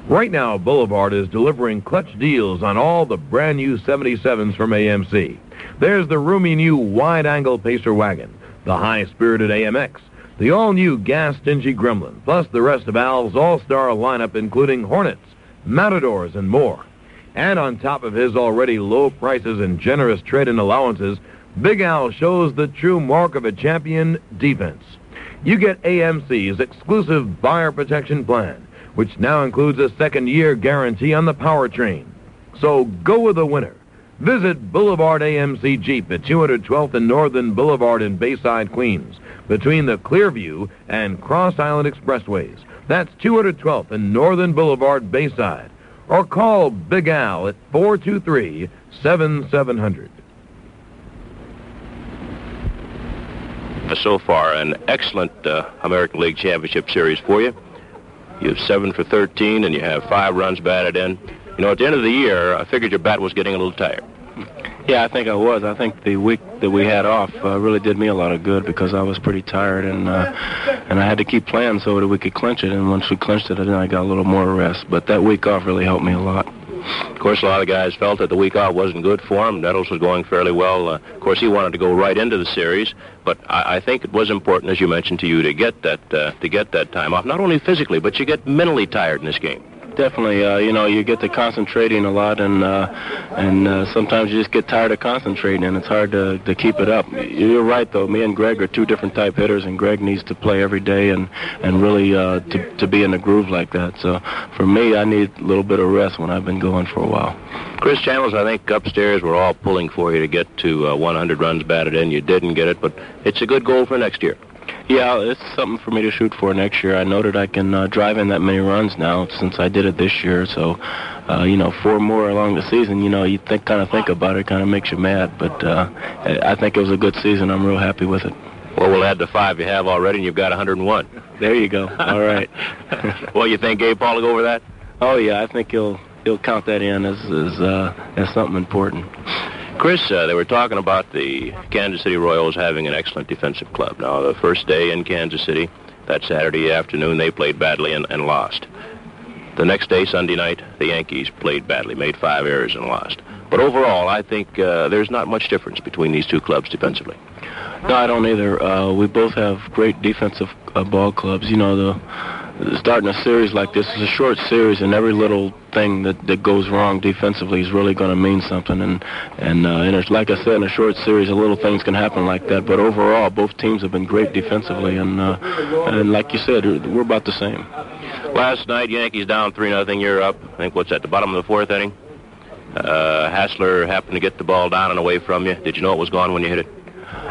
Right now, Boulevard is delivering clutch deals on all the brand new 77s from AMC. There's the roomy new wide-angle Pacer wagon, the high-spirited AMX, the all-new gas-stingy Gremlin, plus the rest of Al's all-star lineup, including Hornets, Matadors, and more. And on top of his already low prices and generous trade-in allowances, Big Al shows the true mark of a champion: defense. You get AMC's exclusive buyer protection plan, which now includes a second-year guarantee on the powertrain. So go with the winner. Visit Boulevard AMC Jeep at 212th and Northern Boulevard in Bayside, Queens, between the Clearview and Cross Island Expressways. That's 212th and Northern Boulevard, Bayside. Or call Big Al at 423-7700. So far, an excellent American League Championship Series for you. You have 7 for 13, and you have 5 runs batted in. You know, at the end of the year, I figured your bat was getting a little tired. Yeah, I think I was. I think the week that we had off really did me a lot of good, because I was pretty tired, and I had to keep playing so that we could clinch it. And once we clinched it, then I got a little more rest. But that week off really helped me a lot. Of course, a lot of guys felt that the week off wasn't good for him. Nettles was going fairly well. Of course, he wanted to go right into the series, but I think it was important, as you mentioned to you, to get that time off. Not only physically, but you get mentally tired in this game. Definitely, you know, you get to concentrating a lot, and sometimes you just get tired of concentrating, and it's hard to keep it up. You're right, though. Me and Graig are two different type hitters, and Graig needs to play every day and really to be in the groove like that. So for me, I need a little bit of rest when I've been going for a while. Chris Chambliss, I think upstairs we're all pulling for you to get to 100 runs batted in. You didn't get it, but it's a good goal for next year. Yeah, it's something for me to shoot for next year. I know that I can drive in that many runs now since I did it this year. So, 4 more along the season, you kind of think about it, kind of makes you mad. But I think it was a good season. I'm real happy with it. Well, we'll add the 5 you have already, and you've got 101. There you go. All right. Well, you think Gabe Paul will go over that? Oh, yeah, I think he'll count that in as something important. Chris, they were talking about the Kansas City Royals having an excellent defensive club. Now, the first day in Kansas City, that Saturday afternoon, they played badly and lost. The next day, Sunday night, the Yankees played badly, made 5 errors and lost. But overall, I think there's not much difference between these two clubs defensively. No, I don't either. We both have great defensive ball clubs. You know, starting a series like this is a short series, and every little thing that goes wrong defensively is really going to mean something. And like I said, in a short series, little things can happen like that. But overall, both teams have been great defensively, and like you said, we're about the same. Last night, Yankees down 3-0. You're up. I think what's at the bottom of the 4th inning. Hassler happened to get the ball down and away from you. Did you know it was gone when you hit it?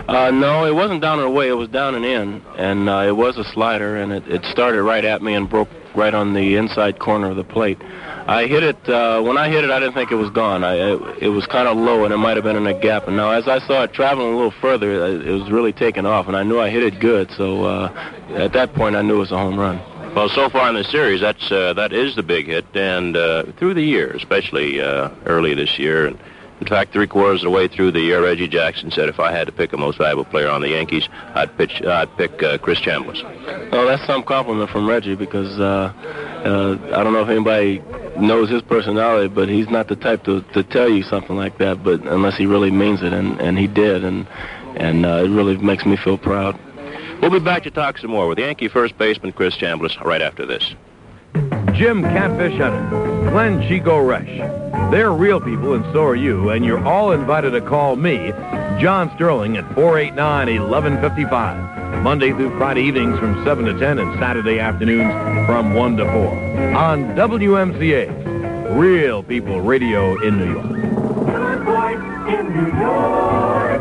No, it wasn't down and away. It was down and in, and it was a slider, and it started right at me and broke right on the inside corner of the plate. I hit it. When I hit it, I didn't think it was gone. It was kind of low, and it might have been in a gap. And now, as I saw it traveling a little further, it was really taking off, and I knew I hit it good. So at that point, I knew it was a home run. Well, so far in the series, that is the big hit, and through the year, especially early this year. And in fact, 3/4 of the way through the year, Reggie Jackson said, if I had to pick a most valuable player on the Yankees, I'd pick Chris Chambliss. Oh, that's some compliment from Reggie, because I don't know if anybody knows his personality, but he's not the type to tell you something like that, but unless he really means it, and he did, and it really makes me feel proud. We'll be back to talk some more with Yankee first baseman Chris Chambliss right after this. Jim Catfish Hunter, Glenn Chico Resch. They're real people, and so are you, and you're all invited to call me, John Sterling, at 489-1155, Monday through Friday evenings from 7 to 10 and Saturday afternoons from 1 to 4 on WMCA, Real People Radio in New York. Good voice in New York,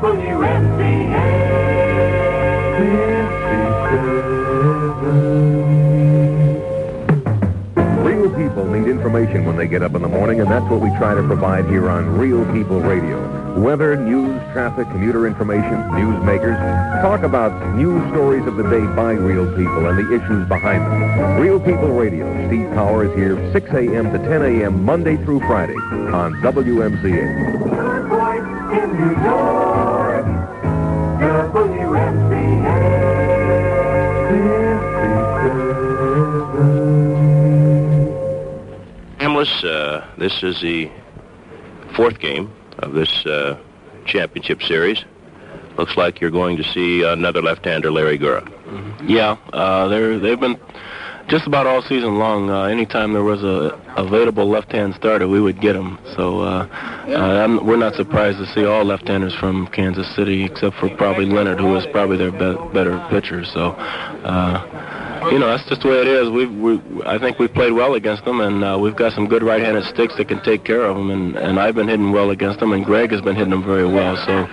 WMCA. Real people need information when they get up in the morning, and that's what we try to provide here on Real People Radio. Weather, news, traffic, commuter information, newsmakers. Talk about news stories of the day by real people and the issues behind them. Real People Radio. Steve Power is here 6 a.m. to 10 a.m. Monday through Friday on WMCA. Good voice in New York, WMCA. This is the 4th game of this championship series. Looks like you're going to see another left-hander, Larry Gura. Mm-hmm. Yeah, they've been just about all season long. Anytime there was a available left-hand starter, we would get them. So we're not surprised to see all left-handers from Kansas City, except for probably Leonard, who is probably their better pitcher. So. That's just the way it is. I think we played well against them, and we've got some good right-handed sticks that can take care of them, and I've been hitting well against them, and Graig has been hitting them very well, so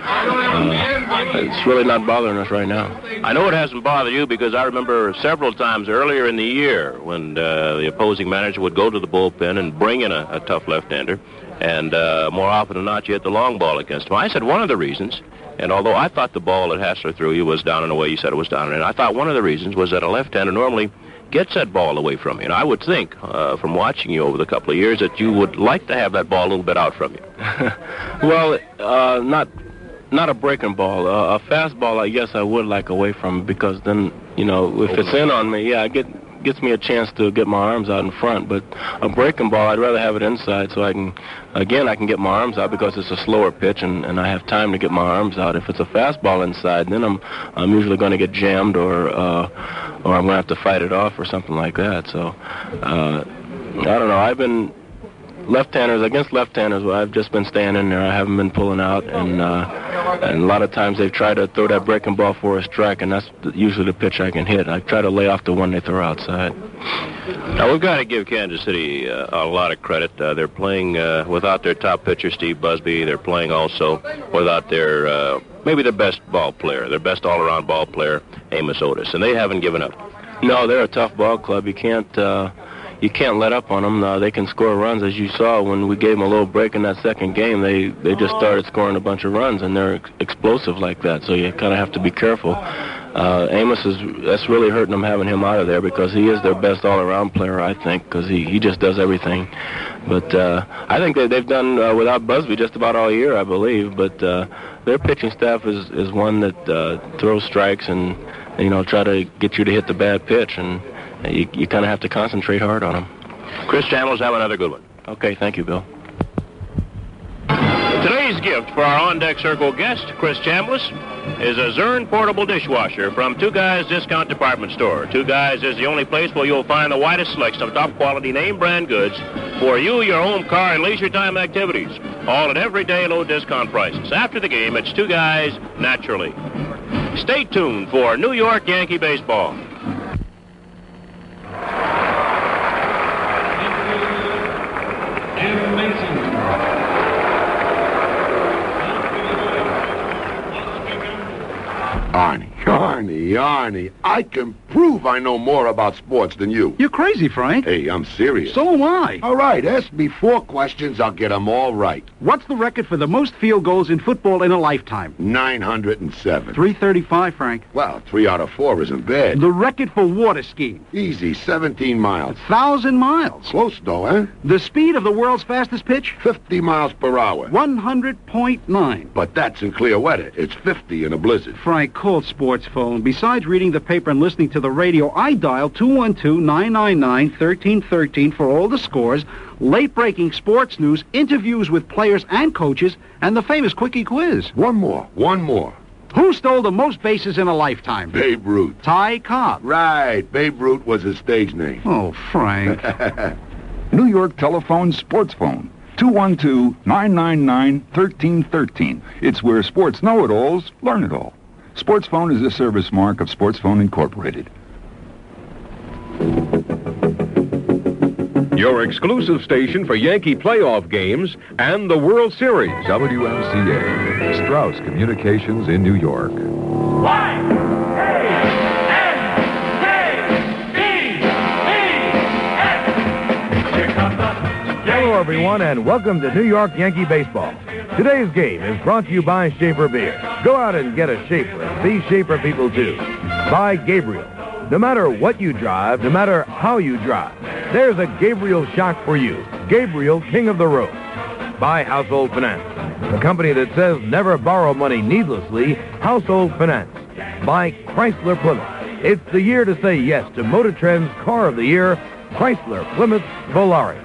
it's really not bothering us right now. I know it hasn't bothered you, because I remember several times earlier in the year when the opposing manager would go to the bullpen and bring in a tough left-hander, and more often than not, you hit the long ball against him. I said one of the reasons, and although I thought the ball that Hassler threw you was down and away, you said it was down and in, I thought one of the reasons was that a left-hander normally gets that ball away from you. And I would think, from watching you over the couple of years, that you would like to have that ball a little bit out from you. Well, not a breaking ball. A fastball, I guess I would like away from, because then, if it's in on me, yeah, gets me a chance to get my arms out in front. But a breaking ball, I'd rather have it inside, so I can get my arms out, because it's a slower pitch, and I have time to get my arms out. If it's a fastball inside, then I'm usually going to get jammed, or I'm going to have to fight it off or something like that. So I don't know. I've been against left-handers, I've just been staying in there. I haven't been pulling out, and a lot of times they've tried to throw that breaking ball for a strike, and that's usually the pitch I can hit. I try to lay off the one they throw outside. Now, we've got to give Kansas City a lot of credit. They're playing without their top pitcher, Steve Busby. They're playing also without their maybe their best ball player, their best all-around ball player, Amos Otis, and they haven't given up. No, they're a tough ball club. You can't let up on them. They can score runs, as you saw when we gave them a little break in that second game. They just started scoring a bunch of runs, and they're explosive like that. So you kind of have to be careful. Amos that's really hurting them, having him out of there, because he is their best all-around player, I think, because he just does everything. But I think they've done without Busby just about all year, I believe. But their pitching staff is one that throws strikes and try to get you to hit the bad pitch, and you kind of have to concentrate hard on them. Chris Chambliss, have another good one. Okay, thank you, Bill. Today's gift for our on-deck circle guest, Chris Chambliss, is a Zern portable dishwasher from Two Guys Discount Department Store. Two Guys is the only place where you'll find the widest selection of top-quality name-brand goods for you, your home, car, and leisure time activities, all at everyday low discount prices. After the game, it's Two Guys naturally. Stay tuned for New York Yankee baseball. Arnie, I can prove I know more about sports than you. You're crazy, Frank. Hey, I'm serious. So am I. All right, ask me 4 questions, I'll get them all right. What's the record for the most field goals in football in a lifetime? 907. 335, Frank. Well, 3 out of 4 isn't bad. The record for water skiing? Easy, 17 miles. 1,000 miles. Close, though, eh? The speed of the world's fastest pitch? 50 miles per hour. 100.9. But that's in clear weather. It's 50 in a blizzard. Frank, call Sports Phone. Besides reading the paper and listening to the radio, I dial 212-999-1313 for all the scores, late-breaking sports news, interviews with players and coaches, and the famous Quickie Quiz. One more. Who stole the most bases in a lifetime? Babe Ruth. Ty Cobb. Right. Babe Ruth was his stage name. Oh, Frank. New York telephone sports phone. 212-999-1313. It's where sports know-it-alls learn it all. Sports Phone is a service mark of Sports Phone Incorporated. Your exclusive station for Yankee playoff games and the World Series. WMCA, Strauss Communications in New York. Hello, everyone, and welcome to New York Yankee Baseball. Today's game is brought to you by Schaefer Beer. Go out and get a Schaefer, and be Schaefer people too. By Gabriel. No matter what you drive, no matter how you drive, there's a Gabriel shock for you. Gabriel, King of the Road. By Household Finance, the company that says never borrow money needlessly. Household Finance. By Chrysler Plymouth. It's the year to say yes to Motor Trend's Car of the Year, Chrysler Plymouth Volare.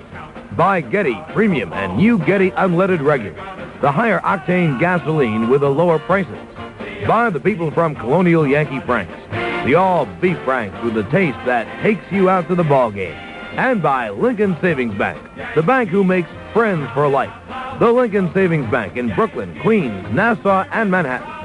By Getty Premium and new Getty Unleaded Regular, the higher octane gasoline with the lower prices. By the people from Colonial Yankee Franks, the all-beef Franks with the taste that takes you out to the ball game. And by Lincoln Savings Bank, the bank who makes friends for life. The Lincoln Savings Bank in Brooklyn, Queens, Nassau, and Manhattan.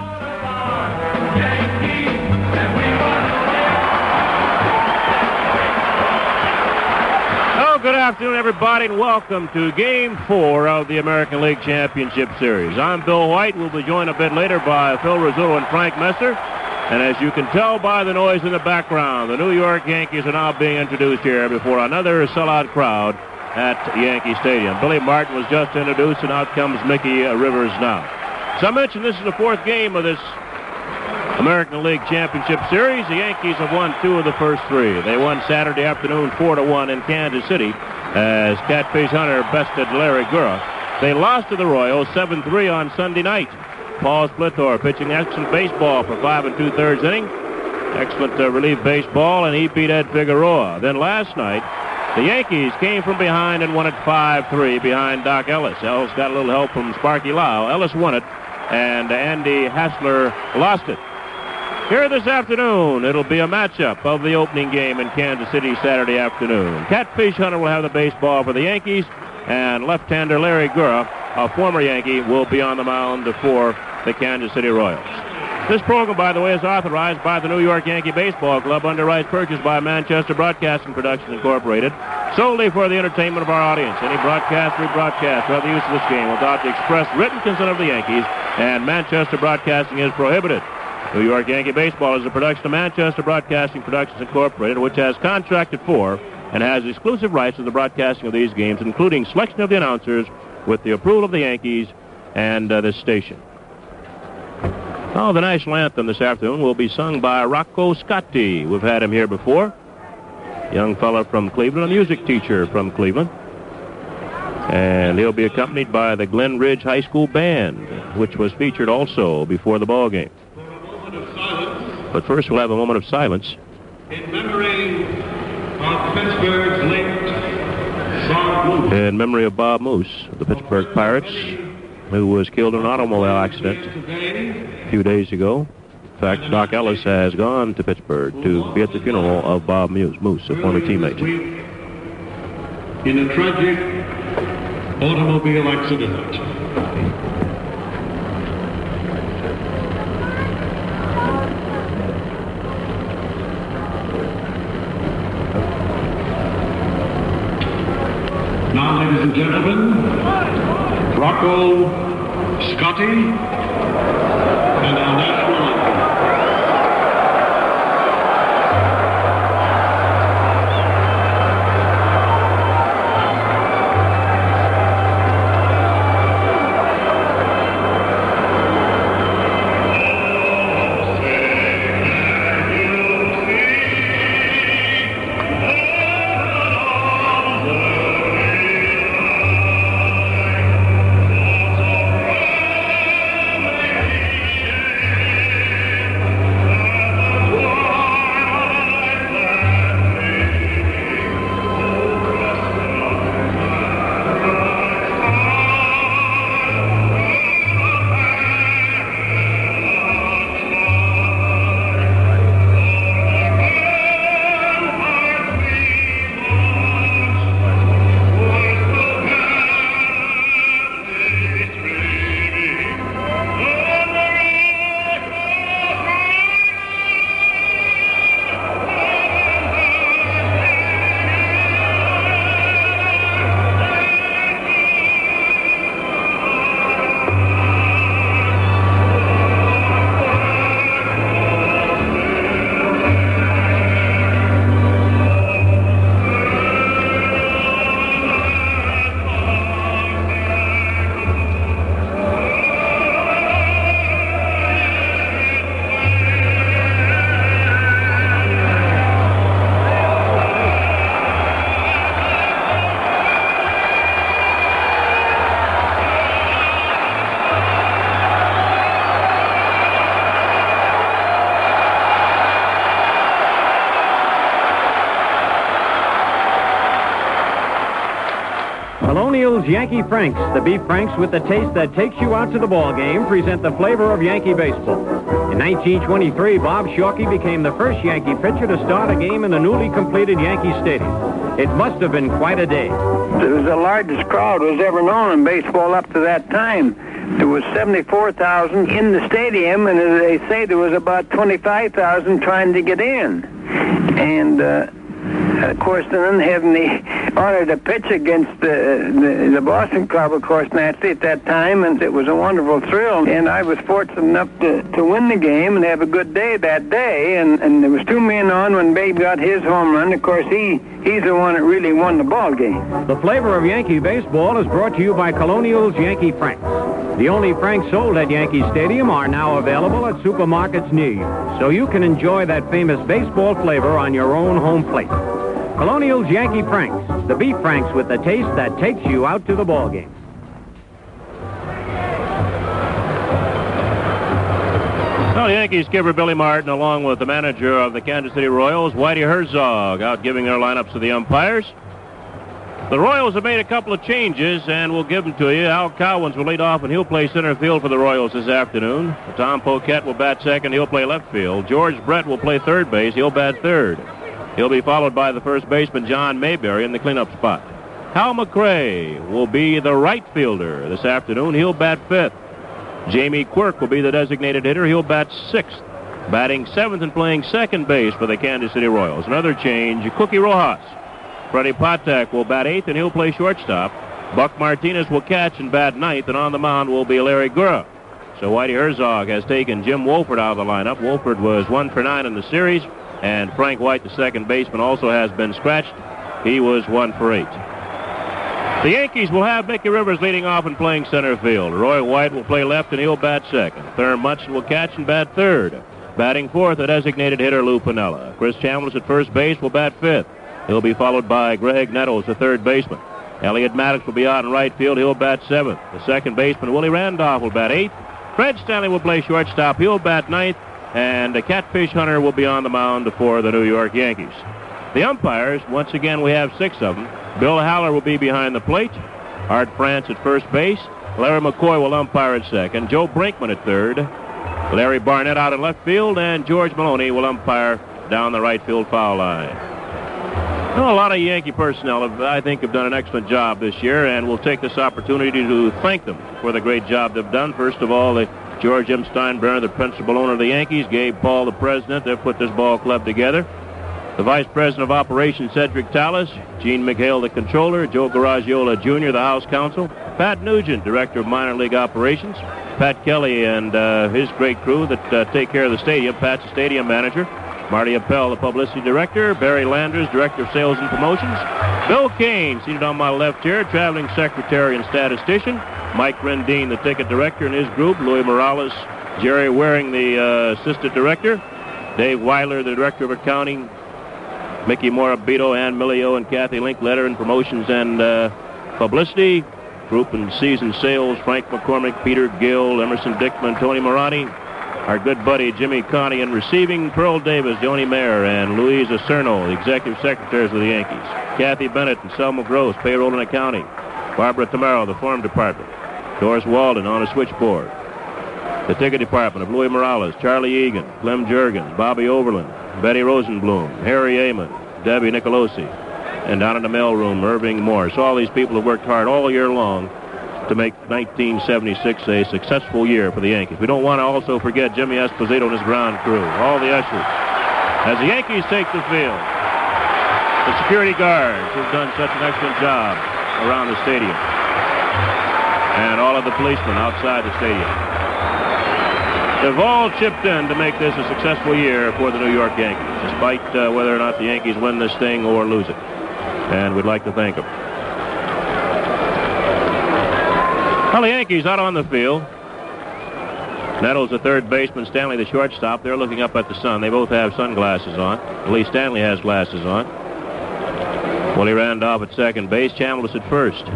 Good afternoon, everybody, and welcome to Game 4 of the American League Championship Series. I'm Bill White. We'll be joined a bit later by Phil Rizzuto and Frank Messer. And as you can tell by the noise in the background, the New York Yankees are now being introduced here before another sellout crowd at Yankee Stadium. Billy Martin was just introduced, and out comes Mickey Rivers now. So I mentioned this is the 4th game of this American League Championship Series. The Yankees have won 2 of the first 3. They won Saturday afternoon 4-1 in Kansas City as Catfish Hunter bested Larry Gura. They lost to the Royals 7-3 on Sunday night. Paul Splittor pitching excellent baseball for 5 2/3 innings. Excellent relief baseball, and he beat Ed Figueroa. Then last night, the Yankees came from behind and won it 5-3 behind Doc Ellis. Ellis got a little help from Sparky Lau. Ellis won it, and Andy Hassler lost it. Here this afternoon, it'll be a matchup of the opening game in Kansas City Saturday afternoon. Catfish Hunter will have the baseball for the Yankees, and left-hander Larry Gura, a former Yankee, will be on the mound for the Kansas City Royals. This program, by the way, is authorized by the New York Yankee Baseball Club under rights purchased by Manchester Broadcasting Productions Incorporated, solely for the entertainment of our audience. Any broadcast, rebroadcast, or other use of this game without the express written consent of the Yankees, and Manchester Broadcasting is prohibited. New York Yankee Baseball is a production of Manchester Broadcasting Productions Incorporated, which has contracted for and has exclusive rights to the broadcasting of these games, including selection of the announcers with the approval of the Yankees and this station. Oh, the national anthem this afternoon will be sung by Rocco Scotti. We've had him here before. Young fellow from Cleveland, a music teacher from Cleveland. And he'll be accompanied by the Glen Ridge High School Band, which was featured also before the ball game. But first we'll have a moment of silence in memory of Pittsburgh's late Bob Moose. In memory of Bob Moose of the Pittsburgh Pirates, who was killed in an automobile accident a few days ago. In fact, Doc Ellis has gone to Pittsburgh to be at the funeral of Bob Moose, a former teammate. In a tragic automobile accident. Now, ladies and gentlemen, Rocco Scotty and our national anthem. Colonial's Yankee Franks, the beef franks with the taste that takes you out to the ball game, present the flavor of Yankee baseball. In 1923, Bob Shawkey became the first Yankee pitcher to start a game in the newly completed Yankee Stadium. It must have been quite a day. It was the largest crowd was ever known in baseball up to that time. There was 74,000 in the stadium, and as they say, there was about 25,000 trying to get in. And, of course, then having the honor to pitch against the Boston Club, of course, naturally, at that time, and it was a wonderful thrill. And I was fortunate enough to win the game and have a good day that day. And there was 2 men on when Babe got his home run. Of course, he's the one that really won the ball game. The flavor of Yankee baseball is brought to you by Colonial's Yankee Franks. The only Franks sold at Yankee Stadium are now available at supermarkets near you, so you can enjoy that famous baseball flavor on your own home plate. Colonial's Yankee Franks, the beef franks with the taste that takes you out to the ball game. Well, Yankees skipper Billy Martin, along with the manager of the Kansas City Royals, Whitey Herzog, out giving their lineups to the umpires. The Royals have made a couple of changes, and we'll give them to you. Al Cowens will lead off, and he'll play center field for the Royals this afternoon. Tom Poquette will bat second. He'll play left field. George Brett will play third base. He'll bat third. He'll be followed by the first baseman, John Mayberry, in the cleanup spot. Hal McRae will be the right fielder this afternoon. He'll bat fifth. Jamie Quirk will be the designated hitter. He'll bat sixth. Batting seventh and playing second base for the Kansas City Royals. Another change, Cookie Rojas. Freddie Patek will bat eighth, and he'll play shortstop. Buck Martinez will catch and bat ninth, and on the mound will be Larry Gura. So Whitey Herzog has taken Jim Wolford out of the lineup. Wolford was 1 for 9 in the series. And Frank White, the second baseman, also has been scratched. He was 1 for 8. The Yankees will have Mickey Rivers leading off and playing center field. Roy White will play left, and he'll bat second. Thurman Munson will catch and bat third. Batting fourth, the designated hitter Lou Piniella. Chris Chambliss at first base will bat fifth. He'll be followed by Graig Nettles, the third baseman. Elliot Maddox will be out in right field. He'll bat seventh. The second baseman, Willie Randolph, will bat eighth. Fred Stanley will play shortstop. He'll bat ninth. And the Catfish Hunter will be on the mound for the New York Yankees. The umpires, once again, we have 6 of them. Bill Haller will be behind the plate. Art France at first base. Larry McCoy will umpire at second. Joe Brinkman at third. Larry Barnett out in left field. And George Maloney will umpire down the right field foul line. Well, a lot of Yankee personnel, I think, have done an excellent job this year, and we'll take this opportunity to thank them for the great job they've done. First of all, George M. Steinbrenner, the principal owner of the Yankees, Gabe Paul, the president. They've put this ball club together. The Vice President of Operations, Cedric Tallis, Gene McHale, the Controller, Joe Garagiola, Jr., the House Counsel, Pat Nugent, Director of Minor League Operations, Pat Kelly and his great crew that take care of the stadium. Pat's the stadium manager, Marty Appel, the Publicity Director, Barry Landers, Director of Sales and Promotions, Bill Kane, seated on my left here, Traveling Secretary and Statistician, Mike Rendine, the Ticket Director, and his group, Louis Morales, Jerry Waring, the Assistant Director, Dave Weiler, the Director of Accounting, Mickey Morabito, Ann Millio, and Kathy Linkletter in Promotions and Publicity. Group and Season Sales, Frank McCormick, Peter Gill, Emerson Dickman, Tony Morani. Our good buddy Jimmy Connie in Receiving, Pearl Davis, Joni Mayer, and Louise Acerno, the Executive Secretaries of the Yankees. Kathy Bennett and Selma Gross, Payroll and Accounting. Barbara Tamaro, the Farm Department. Doris Walden on a switchboard. The Ticket Department of Louis Morales, Charlie Egan, Clem Jurgens, Bobby Overland, Betty Rosenblum, Harry Amon, Debbie Nicolosi, and down in the mailroom, Irving Morse. All these people have worked hard all year long to make 1976 a successful year for the Yankees. We don't want to also forget Jimmy Esposito and his ground crew, all the ushers. As the Yankees take the field, the security guards who've done such an excellent job around the stadium, and all of the policemen outside the stadium. They've all chipped in to make this a successful year for the New York Yankees, despite whether or not the Yankees win this thing or lose it. And we'd like to thank them. Well, the Yankees out on the field. Nettles, the third baseman, Stanley, the shortstop. They're looking up at the sun. They both have sunglasses on. At least Stanley has glasses on. Willie Randolph at second base. Chambliss at first.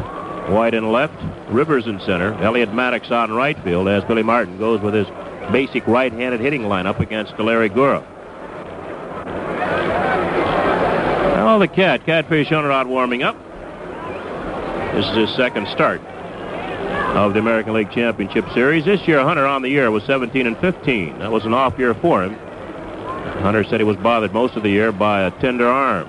White in left. Rivers in center. Elliott Maddox out in right field as Billy Martin goes with his basic right-handed hitting lineup against Larry Gura. Well, the Catfish Hunter out warming up. This is his second start of the American League Championship Series. This year, Hunter on the year was 17-15. That was an off year for him. Hunter said he was bothered most of the year by a tender arm.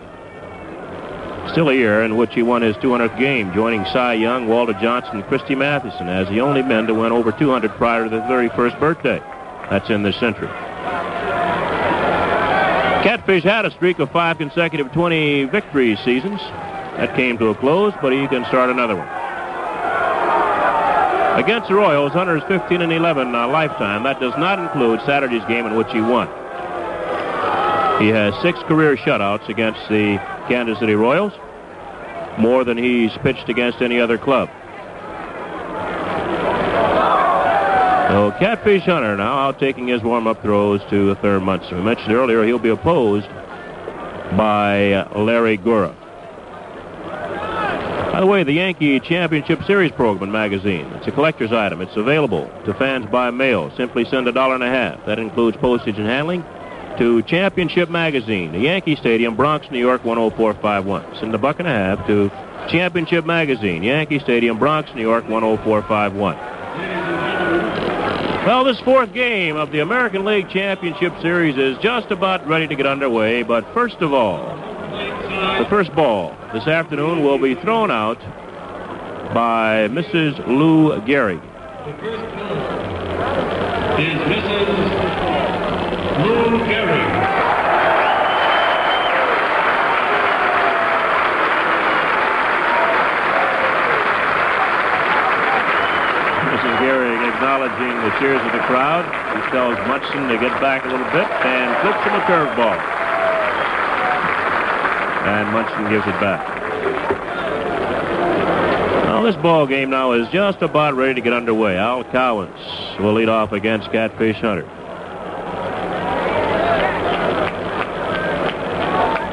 Still a year in which he won his 200th game, joining Cy Young, Walter Johnson, and Christy Mathewson as the only men to win over 200 prior to their 31st birthday. That's in this century. Catfish had a streak of 5 consecutive 20 victory seasons. That came to a close, but he can start another one. Against the Royals, Hunter is 15-11 lifetime. That does not include Saturday's game in which he won. He has 6 career shutouts against the Kansas City Royals, more than he's pitched against any other club. So Catfish Hunter now out taking his warm-up throws to Thurman Munson. We mentioned earlier he'll be opposed by Larry Gura. By the way, the Yankee Championship Series program and magazine, it's a collector's item. It's available to fans by mail. Simply send $1.50. That includes postage and handling to Championship Magazine, the Yankee Stadium, Bronx, New York, 10451. Send $1.50 to Championship Magazine, Yankee Stadium, Bronx, New York, 10451. Well, this fourth game of the American League Championship Series is just about ready to get underway, but first of all, the first ball this afternoon will be thrown out by Mrs. Lou Gehrig. The first ball is Mrs. Lou Gehrig. Mrs. Gehrig acknowledging the cheers of the crowd. He tells Munson to get back a little bit and flips him a curveball. And Munson gives it back. Well, this ball game now is just about ready to get underway. Al Cowens will lead off against Catfish Hunter.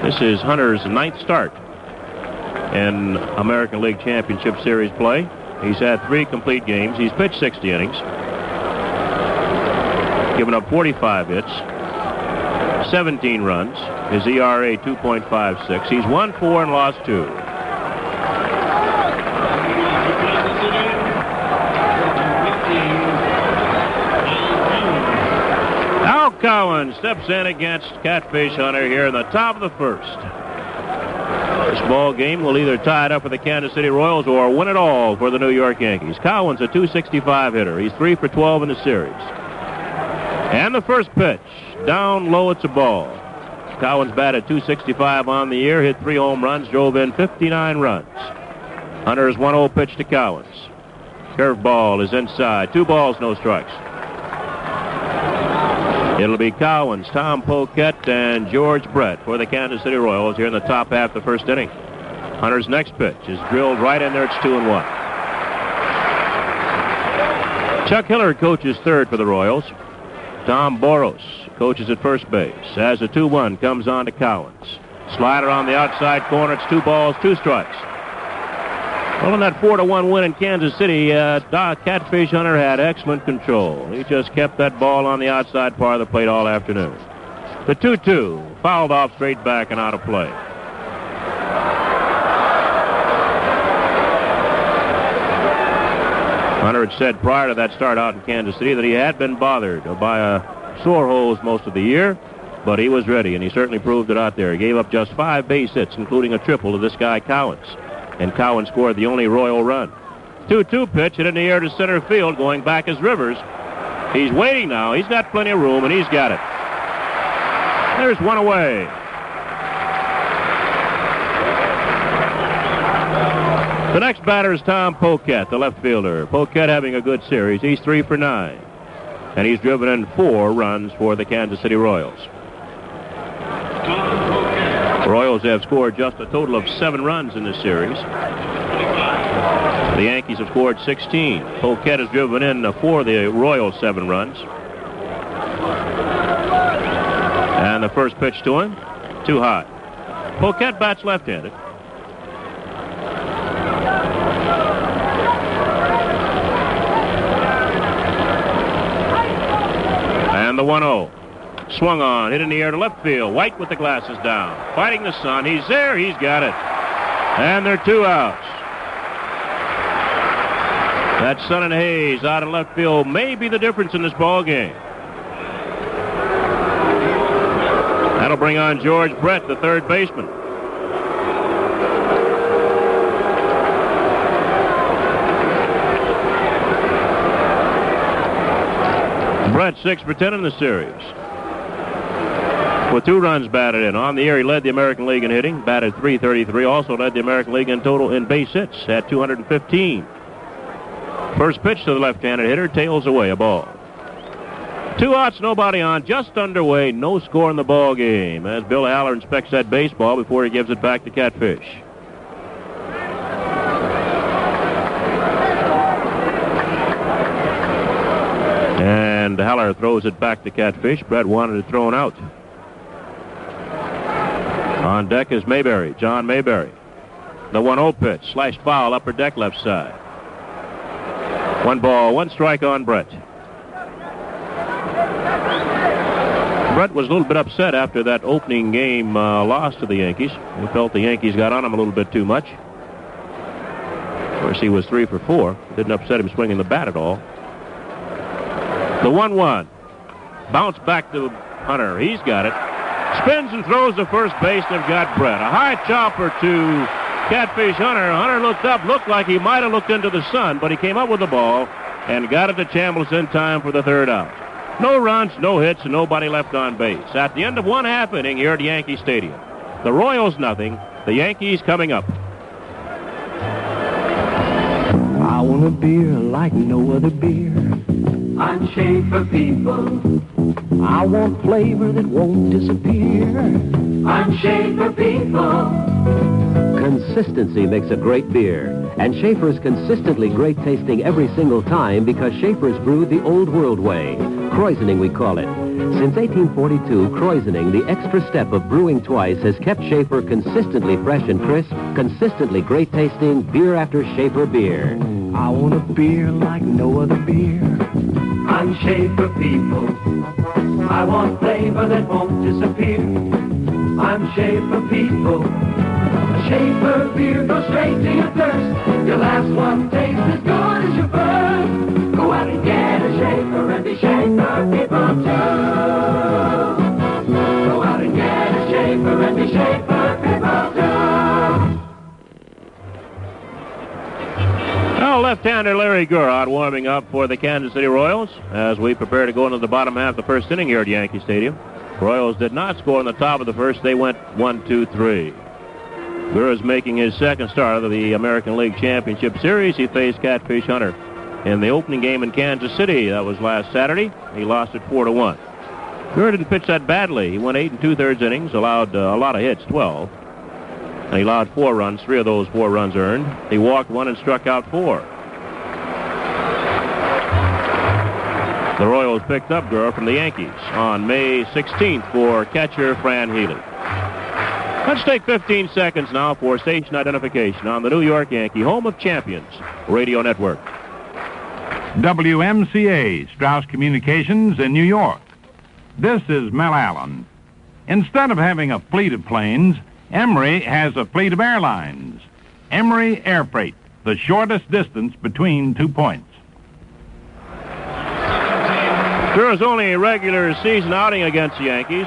This is Hunter's 9th start in American League Championship Series play. He's had 3 complete games. He's pitched 60 innings, given up 45 hits, 17 runs. His ERA 2.56. He's won 4 and lost 2. Al Cowan steps in against Catfish Hunter here in the top of the first. This ball game will either tie it up for the Kansas City Royals or win it all for the New York Yankees. Cowan's a .265 hitter. He's 3 for 12 in the series. And the first pitch, down low, it's a ball. Cowan's batted .265 on the year, hit 3 home runs, drove in 59 runs. Hunter's 1-0 pitch to Cowens. Curveball is inside. 2 balls, no strikes. It'll be Cowens, Tom Poquette, and George Brett for the Kansas City Royals here in the top half of the first inning. Hunter's next pitch is drilled right in there. It's 2-1. Chuck Hiller coaches third for the Royals. Tom Boros coaches at first base. As the 2-1 comes on to Cowens. Slider on the outside corner. It's 2 balls, 2 strikes. Well, in that 4-1 win in Kansas City, Catfish Hunter had excellent control. He just kept that ball on the outside part of the plate all afternoon. The 2-2 fouled off straight back and out of play. Hunter had said prior to that start out in Kansas City that he had been bothered by sore hose most of the year, but he was ready, and he certainly proved it out there. He gave up just 5 base hits, including a triple to this guy Cowens. And Cowan scored the only Royal run. 2-2 pitch hit in the air to center field, going back as Rivers. He's waiting now. He's got plenty of room, and he's got it. There's one away. The next batter is Tom Poquette, the left fielder. Poquette having a good series. He's 3 for 9. And he's driven in 4 runs for the Kansas City Royals. The Royals have scored just a total of 7 runs in this series. The Yankees have scored 16. Poquette has driven in for the Royals 7 runs. And the first pitch to him, too high. Poquette bats left-handed. And the 1-0. Swung on, hit in the air to left field. White with the glasses down. Fighting the sun. He's there. He's got it. And there are 2 outs. That Sun and Hayes out of left field may be the difference in this ball game. That'll bring on George Brett, the third baseman. Brett 6 for 10 in the series, with 2 runs batted in. On the year, he led the American League in hitting, batted .333. Also led the American League in total in base hits at 215. First pitch to the left-handed hitter, tails away, a ball. 2 outs, nobody on, just underway, no score in the ball game, as Bill Haller inspects that baseball before he gives it back to Catfish. And Haller throws it back to Catfish. Brett wanted it thrown out. On deck is Mayberry, John Mayberry. The 1-0 pitch, slashed foul, upper deck left side. 1 ball, 1 strike on Brett. Brett was a little bit upset after that opening game loss to the Yankees. He felt the Yankees got on him a little bit too much. Of course, he was 3 for 4. Didn't upset him swinging the bat at all. The 1-1. Bounce back to Hunter. He's got it. Spins and throws to first base. They've got Brett. A high chopper to Catfish Hunter. Hunter looked up, looked like he might have looked into the sun, but he came up with the ball and got it to Chambliss in time for the 3rd out. No runs, no hits, and nobody left on base. At the end of 1/2 inning here at Yankee Stadium. The Royals nothing, the Yankees coming up. I want a beer like no other beer. I'm Schaefer people. I want flavor that won't disappear. I'm Schaefer people. Consistency makes a great beer. And Schaefer's consistently great tasting every single time because Schaefer's brewed the old world way. Kreuzening, we call it. Since 1842, Kreuzening, the extra step of brewing twice, has kept Schaefer consistently fresh and crisp, consistently great tasting beer after Schaefer beer. I want a beer like no other beer. I'm Schaefer people. I want flavor that won't disappear. I'm Schaefer people. A Schaefer beer goes straight to your thirst. Your last one tastes as good as your first. Go out and get a Schaefer and be Schaefer people too. Go out and get a Schaefer and be Schaefer people too. Now, left-hander Larry Gurra warming up for the Kansas City Royals as we prepare to go into the bottom half of the first inning here at Yankee Stadium. Royals did not score in the top of the first. They went 1-2-3. Gurra's making his second start of the American League Championship Series. He faced Catfish Hunter in the opening game in Kansas City. That was last Saturday. He lost it 4-1. Gurra didn't pitch that badly. He went 8 2/3 innings, allowed a lot of hits, 12. And he allowed 4 runs. 3 of those 4 runs earned. He walked 1 and struck out 4. The Royals picked up Gurra from the Yankees on May 16th for catcher Fran Healy. Let's take 15 seconds now for station identification on the New York Yankee Home of Champions Radio Network. WMCA, Strauss Communications in New York. This is Mel Allen. Instead of having a fleet of planes, Emory has a fleet of airlines. Emory Air Freight, the shortest distance between 2 points. Gurra's only a regular season outing against the Yankees.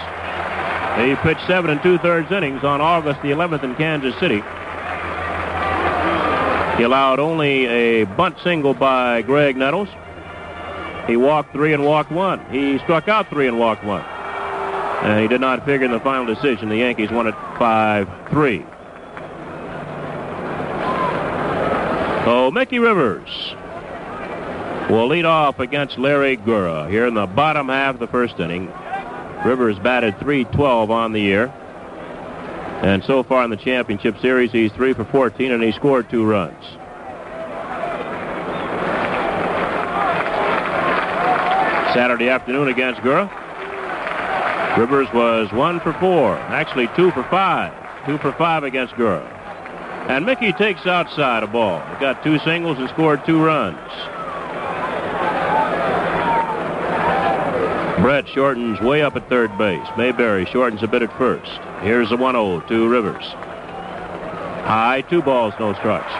He pitched 7 2/3 innings on August the 11th in Kansas City. He allowed only a bunt single by Graig Nettles. He walked 3 and walked 1. He struck out 3 and walked 1. And he did not figure in the final decision. The Yankees won it 5-3. So Mickey Rivers will lead off against Larry Gurra here in the bottom half of the first inning. Rivers batted .312 on the year. And so far in the championship series, he's 3 for 14, and he scored 2 runs. Saturday afternoon against Gurra, Rivers was 1 for 4, actually 2 for 5. 2 for 5 against Gurra. And Mickey takes outside a ball. He got 2 singles and scored 2 runs. Brett shortens way up at third base. Mayberry shortens a bit at first. Here's the 1-0 to Rivers. High, 2 balls, no strikes.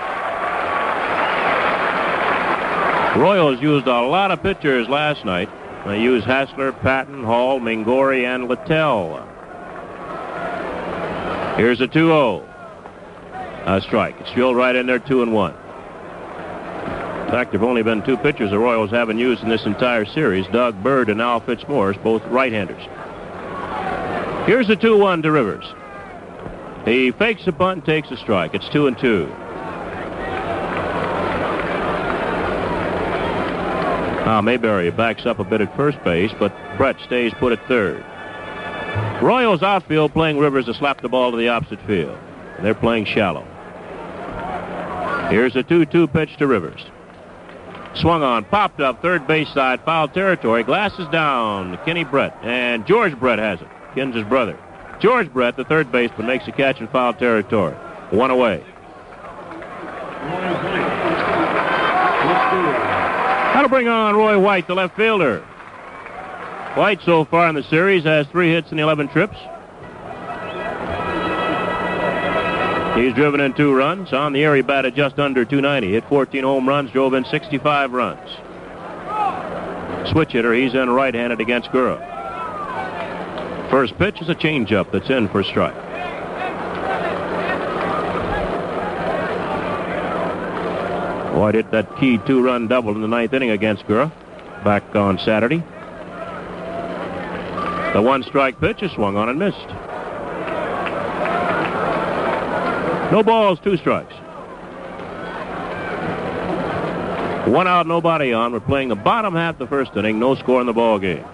Royals used a lot of pitchers last night. They used Hassler, Patton, Hall, Mingori, and Littell. Here's a 2-0. A strike. It's drilled right in there, 2-1. In fact, there have only been 2 pitchers the Royals haven't used in this entire series, Doug Bird and Al Fitzmaurice, both right-handers. Here's the 2-1 to Rivers. He fakes a bunt and takes a strike. It's 2-2. Now Mayberry backs up a bit at first base, but Brett stays put at third. Royals outfield playing Rivers to slap the ball to the opposite field. They're playing shallow. Here's a 2-2 pitch to Rivers. Swung on, popped up, third base side, foul territory. Glasses down, Kenny Brett. And George Brett has it. Ken's his brother. George Brett, the third baseman, makes a catch in foul territory. 1 away. That'll bring on Roy White, the left fielder. White, so far in the series, has 3 hits and 11 trips. He's driven in 2 runs. On the year, he batted just under .290. Hit 14 home runs, drove in 65 runs. Switch hitter, he's in right-handed against Gurra. First pitch is a changeup that's in for strike. White hit that key 2-run double in the 9th inning against Gurra back on Saturday. The 1-strike pitch is swung on and missed. No balls, 2 strikes. 1 out, nobody on. We're playing the bottom half of the first inning. No score in the ball game.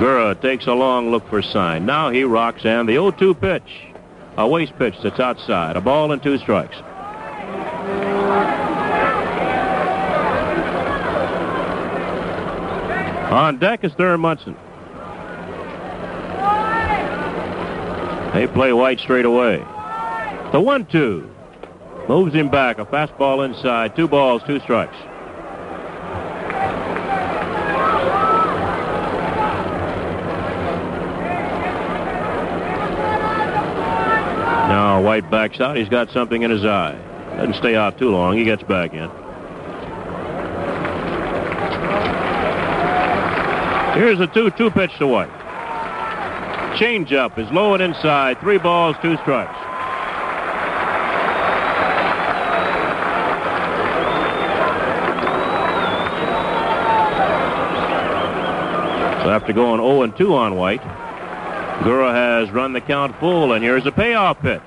Gurra takes a long look for sign. Now he rocks, and the 0-2 pitch. A waste pitch that's outside. A ball and 2 strikes. On deck is Thurman Munson. They play White straight away. The 1-2. Moves him back. A fastball inside. 2 balls, 2 strikes. White backs out. He's got something in his eye. Doesn't stay out too long. He gets back in. Here's a 2-2 pitch to White. Changeup is low and inside. 3 balls, 2 strikes. So after going 0-2 on White, Gura has run the count full, and here's a payoff pitch.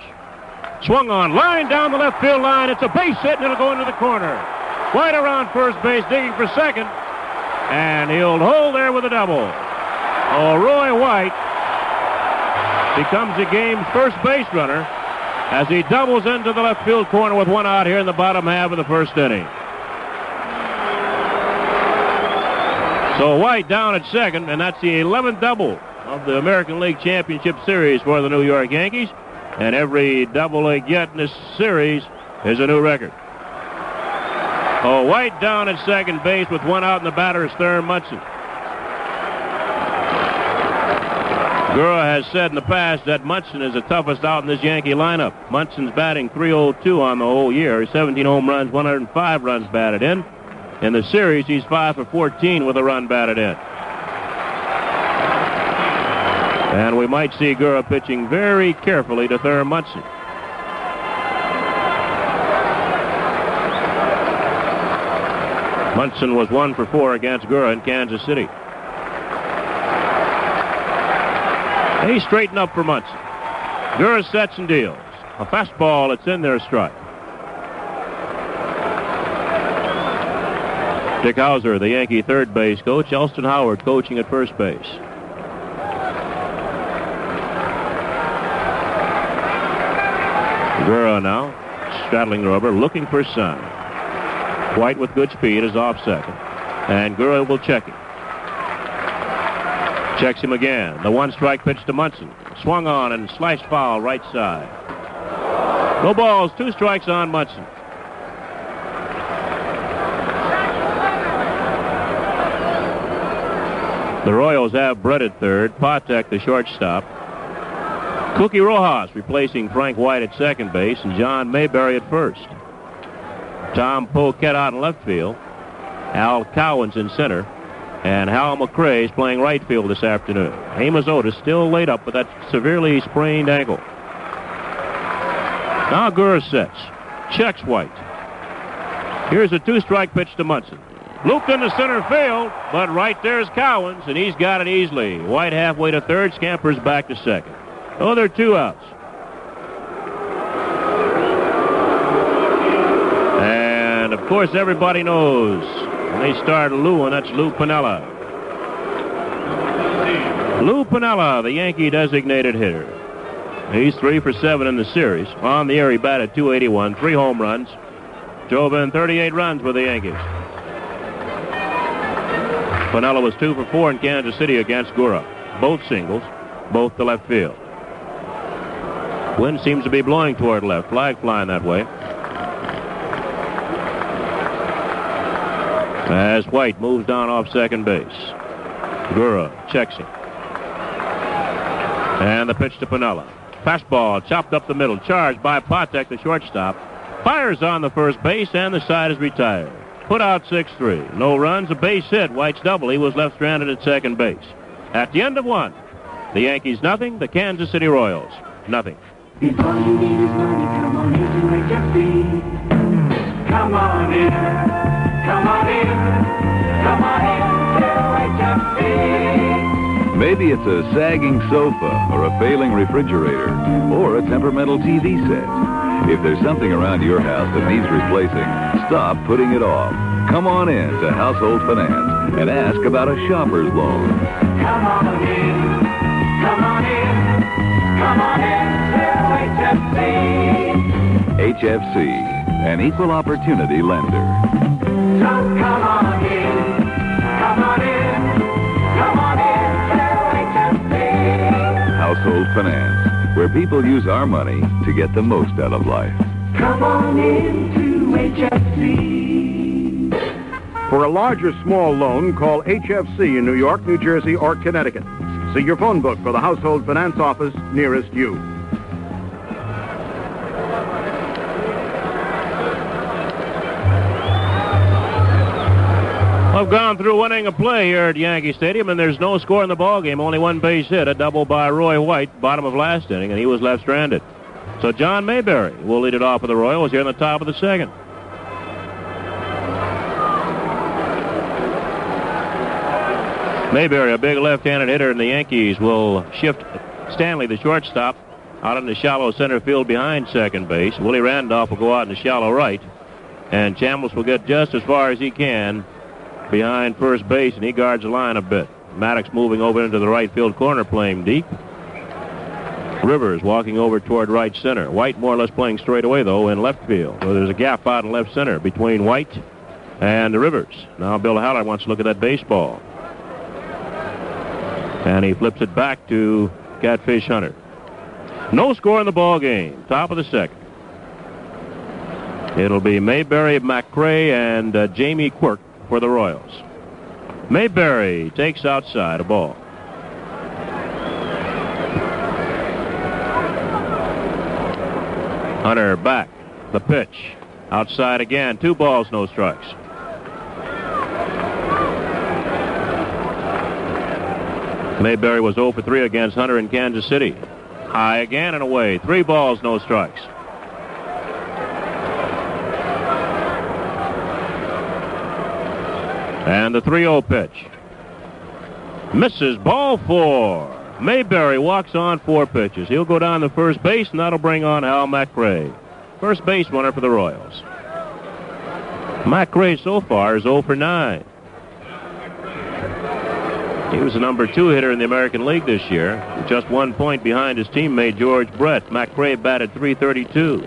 Swung on, line down the left field line. It's a base hit, and it'll go into the corner. White around first base, digging for second, and he'll hold there with a double. Oh, Roy White becomes the game's first base runner as he doubles into the left field corner with 1 out here in the bottom half of the first inning. So White down at second, and that's the 11th double of the American League Championship Series for the New York Yankees. And every double they get in this series is a new record. Oh, White down at second base with 1 out in the batter's third, Munson. Gura has said in the past that Munson is the toughest out in this Yankee lineup. Munson's batting .302 on the whole year. 17 home runs, 105 runs batted in. In the series, he's 5 for 14 with a run batted in. And we might see Gura pitching very carefully to Thurman Munson. Munson was 1 for 4 against Gura in Kansas City. He straightened up for Munson. Gura sets and deals. A fastball, it's in there, strike. Dick Hauser, the Yankee third base coach. Elston Howard coaching at first base. Gura now, straddling the rubber, looking for Sun. White with good speed is off second. And Gura will check him. Checks him again. The 1-strike pitch to Munson. Swung on and sliced foul right side. No balls, 2 strikes on Munson. The Royals have Brett at third, Patek the shortstop, Cookie Rojas replacing Frank White at second base, and John Mayberry at first. Tom Poquette out in left field, Al Cowens in center, and Hal McRae is playing right field this afternoon. Amos Otis still laid up with that severely sprained ankle. Now Gura sets, checks White. Here's a 2-strike pitch to Munson. Looped into center field, but right there's Cowens, and he's got it easily. White halfway to third, scampers back to second. Oh, there are 2 outs. And, of course, everybody knows when they start Lou, and that's Lou Piniella. Lou Piniella, the Yankee designated hitter. He's 3 for 7 in the series. On the air, he batted .281, 3 home runs. Drove in 38 runs with the Yankees. Piniella was 2 for 4 in Kansas City against Gura. Both singles, both to left field. Wind seems to be blowing toward left. Flag flying that way. As White moves down off second base. Gura checks him. And the pitch to Piniella. Fastball chopped up the middle. Charged by Patek, the shortstop. Fires on the first base, and the side is retired. Put out 6-3. No runs, a base hit. White's double. He was left stranded at second base. At the end of 1, the Yankees nothing, the Kansas City Royals nothing. If all you need is money, come on in to HFC. Come on in, come on in, come on in to HFC. Maybe it's a sagging sofa or a failing refrigerator or a temperamental TV set. If there's something around your house that needs replacing, stop putting it off. Come on in to Household Finance and ask about a shopper's loan. Come on in, come on in, come on in to HFC. HFC, an equal opportunity lender. So come on in, come on in, come on in to HFC. Household Finance, where people use our money to get the most out of life. Come on in to HFC. For a large or small loan, call HFC in New York, New Jersey, or Connecticut. See your phone book for the Household Finance office nearest you. I've gone through one inning of play here at Yankee Stadium, and there's no score in the ball game. Only one base hit, a double by Roy White, bottom of last inning, and he was left stranded. So John Mayberry will lead it off for the Royals here in the top of the second. Mayberry, a big left-handed hitter, and the Yankees will shift Stanley, the shortstop, out in the shallow center field behind second base. Willie Randolph will go out in the shallow right, and Chambliss will get just as far as he can behind first base, and he guards the line a bit. Maddox moving over into the right field corner, playing deep. Rivers walking over toward right center. White more or less playing straight away, though, in left field. So there's a gap out in left center between White and Rivers. Now Bill Haller wants to look at that baseball. And he flips it back to Catfish Hunter. No score in the ball game. Top of the second. It'll be Mayberry, McRae, and Jamie Quirk for the Royals. Mayberry takes outside a ball. Hunter back. The pitch. Outside again. 2 balls, no strikes. Mayberry was 0 for 3 against Hunter in Kansas City. High again and away. 3 balls, no strikes. And the 3-0 pitch. Misses, ball 4. Mayberry walks on 4 pitches. He'll go down to first base, and that'll bring on Al McRae. First base runner for the Royals. McRae so far is 0 for 9. He was the number 2 hitter in the American League this year, just 1 point behind his teammate George Brett. McRae batted .332.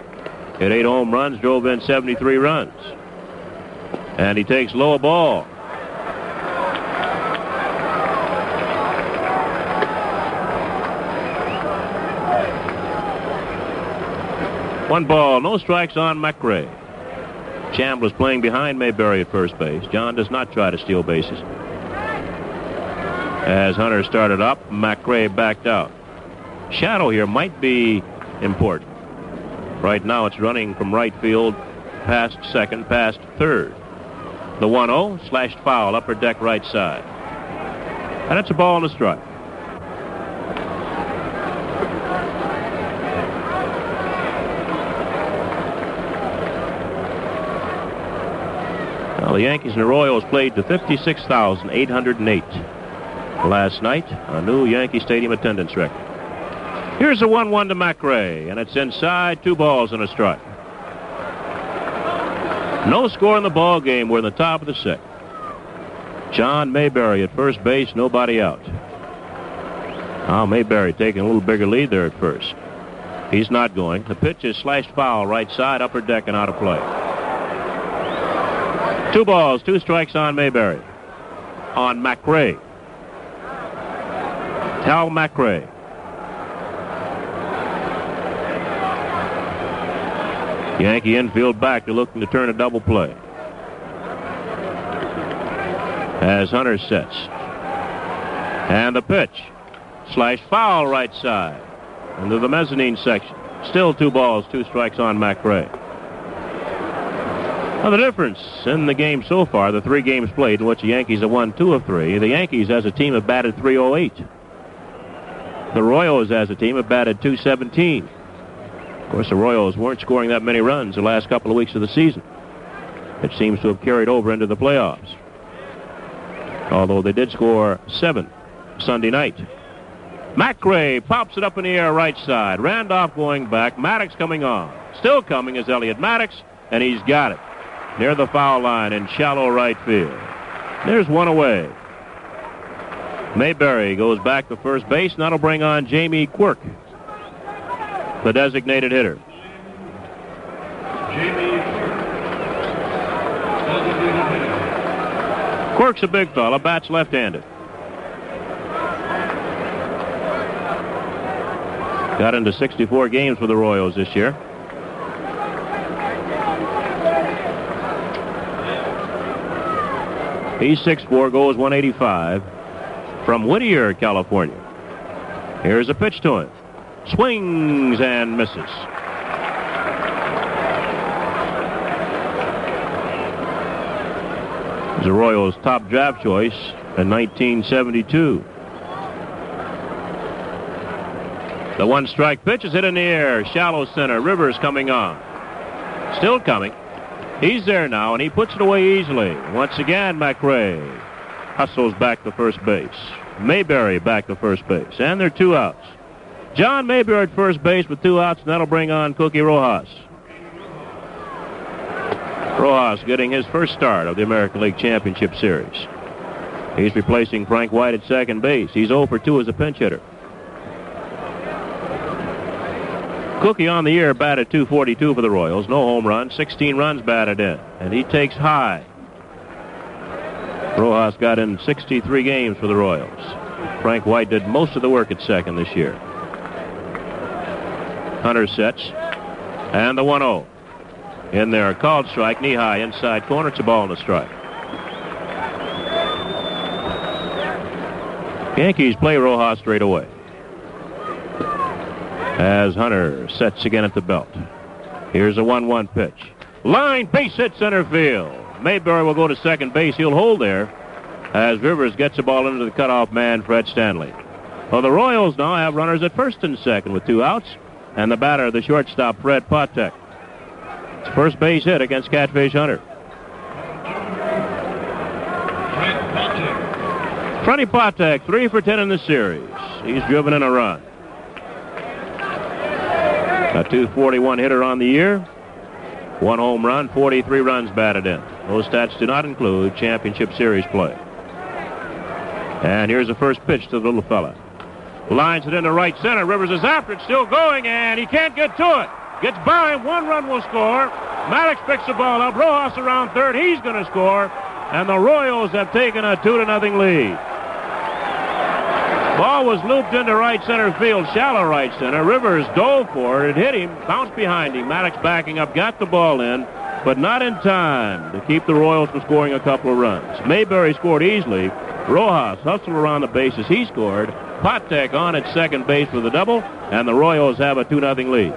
Hit 8 home runs, drove in 73 runs. And he takes low ball. One ball, no strikes on McRae. Chambliss playing behind Mayberry at first base. John does not try to steal bases. As Hunter started up, McRae backed out. Shadow here might be important. Right now it's running from right field past second, past third. The 1-0, slashed foul, upper deck right side. And it's a ball and a strike. Well, the Yankees and the Royals played to 56,808 last night, a new Yankee Stadium attendance record. Here's a 1-1 to McRae, and it's inside, 2 balls and a strike. No score in the ball game. We're in the top of the second. John Mayberry at first base, nobody out. Now Mayberry taking a little bigger lead there at first. He's not going. The pitch is slashed foul, right side, upper deck, and out of play. 2 balls, 2 strikes on Mayberry. On McRae. Al McRae. Yankee infield back, they're looking to turn a double play. As Hunter sets. And the pitch. Slash foul right side. Into the mezzanine section. Still 2 balls, 2 strikes on McRae. Now the difference in the game so far, the 3 games played in which the Yankees have won 2 of 3, the Yankees as a team have batted .308. The Royals as a team have batted .217. Of course, the Royals weren't scoring that many runs the last couple of weeks of the season. It seems to have carried over into the playoffs. Although they did score 7 Sunday night. McRae pops it up in the air right side. Randolph going back. Maddox coming on. Still coming is Elliott Maddox, and he's got it. Near the foul line in shallow right field. There's one away. Mayberry goes back to first base, and that'll bring on Jamie Quirk, the designated hitter. Quirk's a big fella, bats left-handed. Got into 64 games for the Royals this year. He's 6'4", goes 185 from Whittier, California. Here's a pitch to him. Swings and misses. The Royals' top draft choice in 1972. The one-strike pitch is hit in the air. Shallow center. Rivers coming on. Still coming. He's there now, and he puts it away easily. Once again, McRae hustles back to first base. Mayberry back to first base. And there are 2 outs. John Mayberry at first base with 2 outs, and that'll bring on Cookie Rojas. Rojas getting his first start of the American League Championship Series. He's replacing Frank White at second base. He's 0 for 2 as a pinch hitter. Cookie on the year batted .242 for the Royals. No home runs, 16 runs batted in. And he takes high. Rojas got in 63 games for the Royals. Frank White did most of the work at second this year. Hunter sets. And the 1-0. In there, called strike, knee high, inside corner. It's a ball and a strike. Yankees play Rojas straight away. As Hunter sets again at the belt. Here's a 1-1 pitch. Line, base hit center field. Mayberry will go to second base. He'll hold there as Rivers gets the ball into the cutoff man, Fred Stanley. Well, the Royals now have runners at first and second with 2 outs. And the batter, the shortstop, Fred Patek. It's first base hit against Catfish Hunter. Freddie Patek, 3 for 10 in the series. He's driven in a run. A .241 hitter on the year. 1 home run, 43 runs batted in. Those stats do not include championship series play. And here's the first pitch to the little fella. Lines it into right center. Rivers is after it, still going, and he can't get to it. Gets by, 1 run will score. Maddox picks the ball up. Rojas around third. He's going to score. And the Royals have taken a 2-0 lead. Ball was looped into right center field, shallow right center. Rivers dove for it. It hit him, bounced behind him. Maddox backing up, got the ball in, but not in time to keep the Royals from scoring a couple of runs. Mayberry scored easily. Rojas hustled around the bases. He scored. Patek on at second base with a double, and the Royals have a 2-0 lead.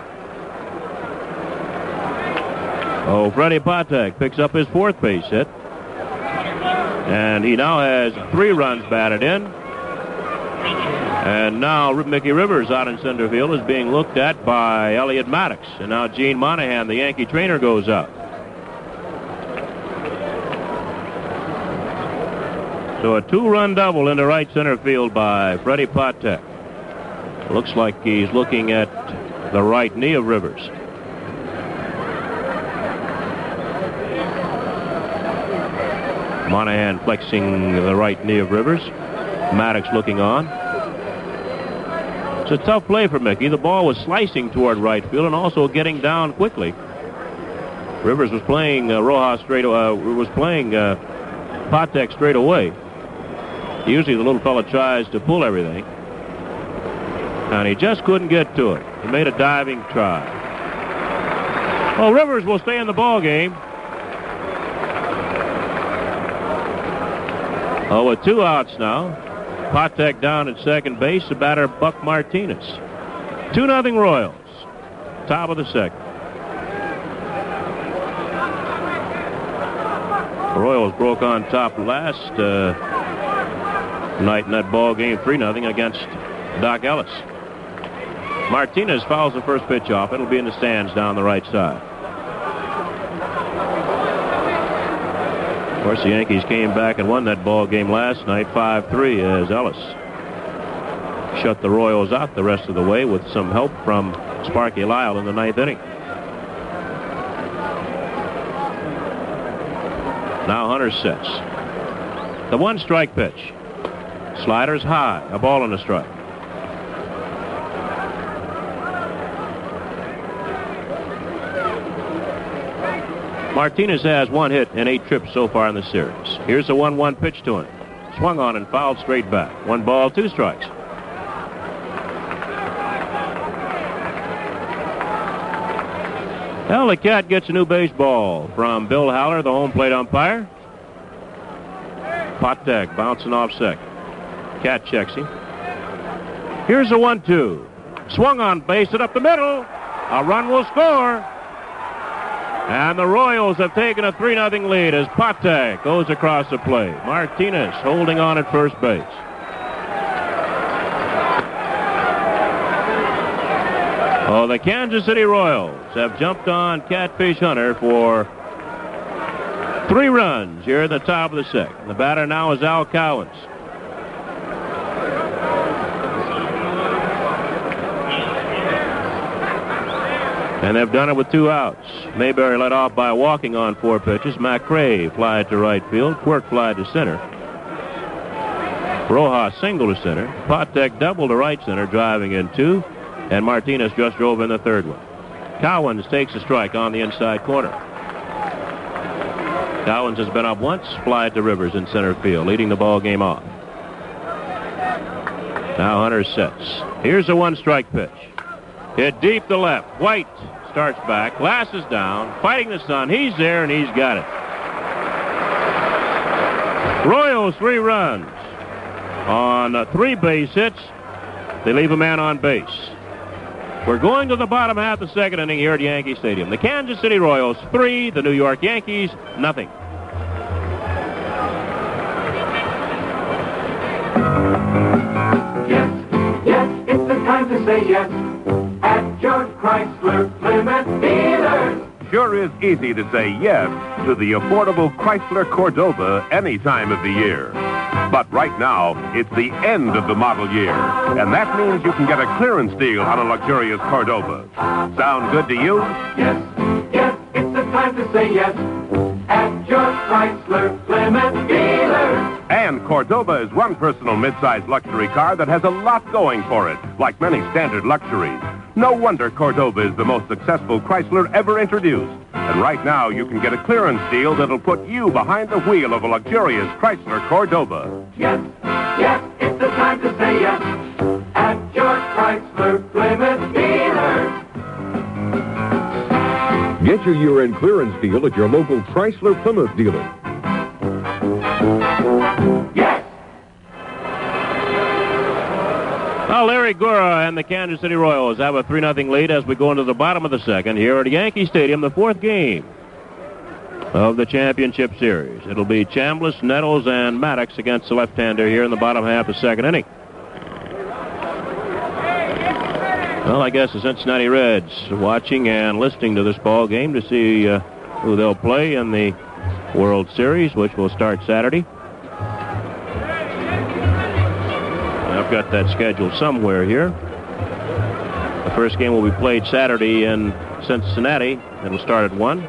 Oh, Freddie Patek picks up his 4th base hit. And he now has 3 runs batted in. And now Mickey Rivers out in center field is being looked at by Elliot Maddox. And now Gene Monahan, the Yankee trainer, goes out. So a 2-run double into right center field by Freddie Patek. Looks like he's looking at the right knee of Rivers. Monahan flexing the right knee of Rivers. Maddox looking on. It's a tough play for Mickey. The ball was slicing toward right field and also getting down quickly. Rivers was playing Rojas straight. Was playing Patek straight away. Usually the little fella tries to pull everything, and he just couldn't get to it. He made a diving try. Well, Rivers will stay in the ball game. Oh, with 2 outs now. Patek down at second base. The batter, Buck Martinez. 2-0 Royals. Top of the second. The Royals broke on top last night in that ball game, 3-0 against Doc Ellis. Martinez fouls the first pitch off. It'll be in the stands down the right side. Of course, the Yankees came back and won that ball game last night 5-3 as Ellis shut the Royals out the rest of the way with some help from Sparky Lyle in the 9th inning. Now Hunter sets. The 1-strike pitch. Sliders high. A ball and a strike. Martinez has 1 hit and 8 trips so far in the series. Here's a 1-1 pitch to him. Swung on and fouled straight back. 1 ball, 2 strikes. Well, the Cat gets a new baseball from Bill Haller, the home plate umpire. Patek bouncing off second. Cat checks him. Here's a 1-2. Swung on base, it up the middle. A run will score. And the Royals have taken a 3-0 lead as Patek goes across the plate. Martinez holding on at first base. Oh, the Kansas City Royals have jumped on Catfish Hunter for 3 runs here at the top of the second. The batter now is Al Cowens. And they've done it with 2 outs. Mayberry led off by walking on 4 pitches. McRae flied to right field. Quirk flied to center. Rojas singled to center. Patek doubled to right center, driving in 2. And Martinez just drove in the 3rd one. Cowens takes a strike on the inside corner. Cowens has been up once, flied to Rivers in center field, leading the ball game off. Now Hunter sets. Here's a 1-strike pitch. Hit deep to left. White starts back, glasses down, fighting the sun. He's there, and he's got it. Royals 3 runs on 3 base hits. They leave a man on base. We're going to the bottom half of the second inning here at Yankee Stadium. The Kansas City Royals 3, the New York Yankees nothing. Yes, yes, it's the time to say yes at George Chrysler Plymouth Dealers. Sure is easy to say yes to the affordable Chrysler Cordova any time of the year. But right now, it's the end of the model year, and that means you can get a clearance deal on a luxurious Cordova. Sound good to you? Yes, yes, it's the time to say yes at George Chrysler Plymouth Dealers. And Cordova is one personal midsize luxury car that has a lot going for it, like many standard luxuries. No wonder Cordova is the most successful Chrysler ever introduced. And right now, you can get a clearance deal that'll put you behind the wheel of a luxurious Chrysler Cordova. Yes, yes, it's the time to say yes at George Chrysler Plymouth Dealers. Get your year-end clearance deal at your local Chrysler Plymouth dealer. Yes! Well, Larry Gura and the Kansas City Royals have a 3-0 lead as we go into the bottom of the second here at Yankee Stadium, the 4th game of the championship series. It'll be Chambliss, Nettles, and Maddox against the left-hander here in the bottom half of the second inning. Well, I guess the Cincinnati Reds are watching and listening to this ball game to see who they'll play in the World Series, which will start Saturday. I've got that scheduled somewhere here. The first game will be played Saturday in Cincinnati. It'll start at 1.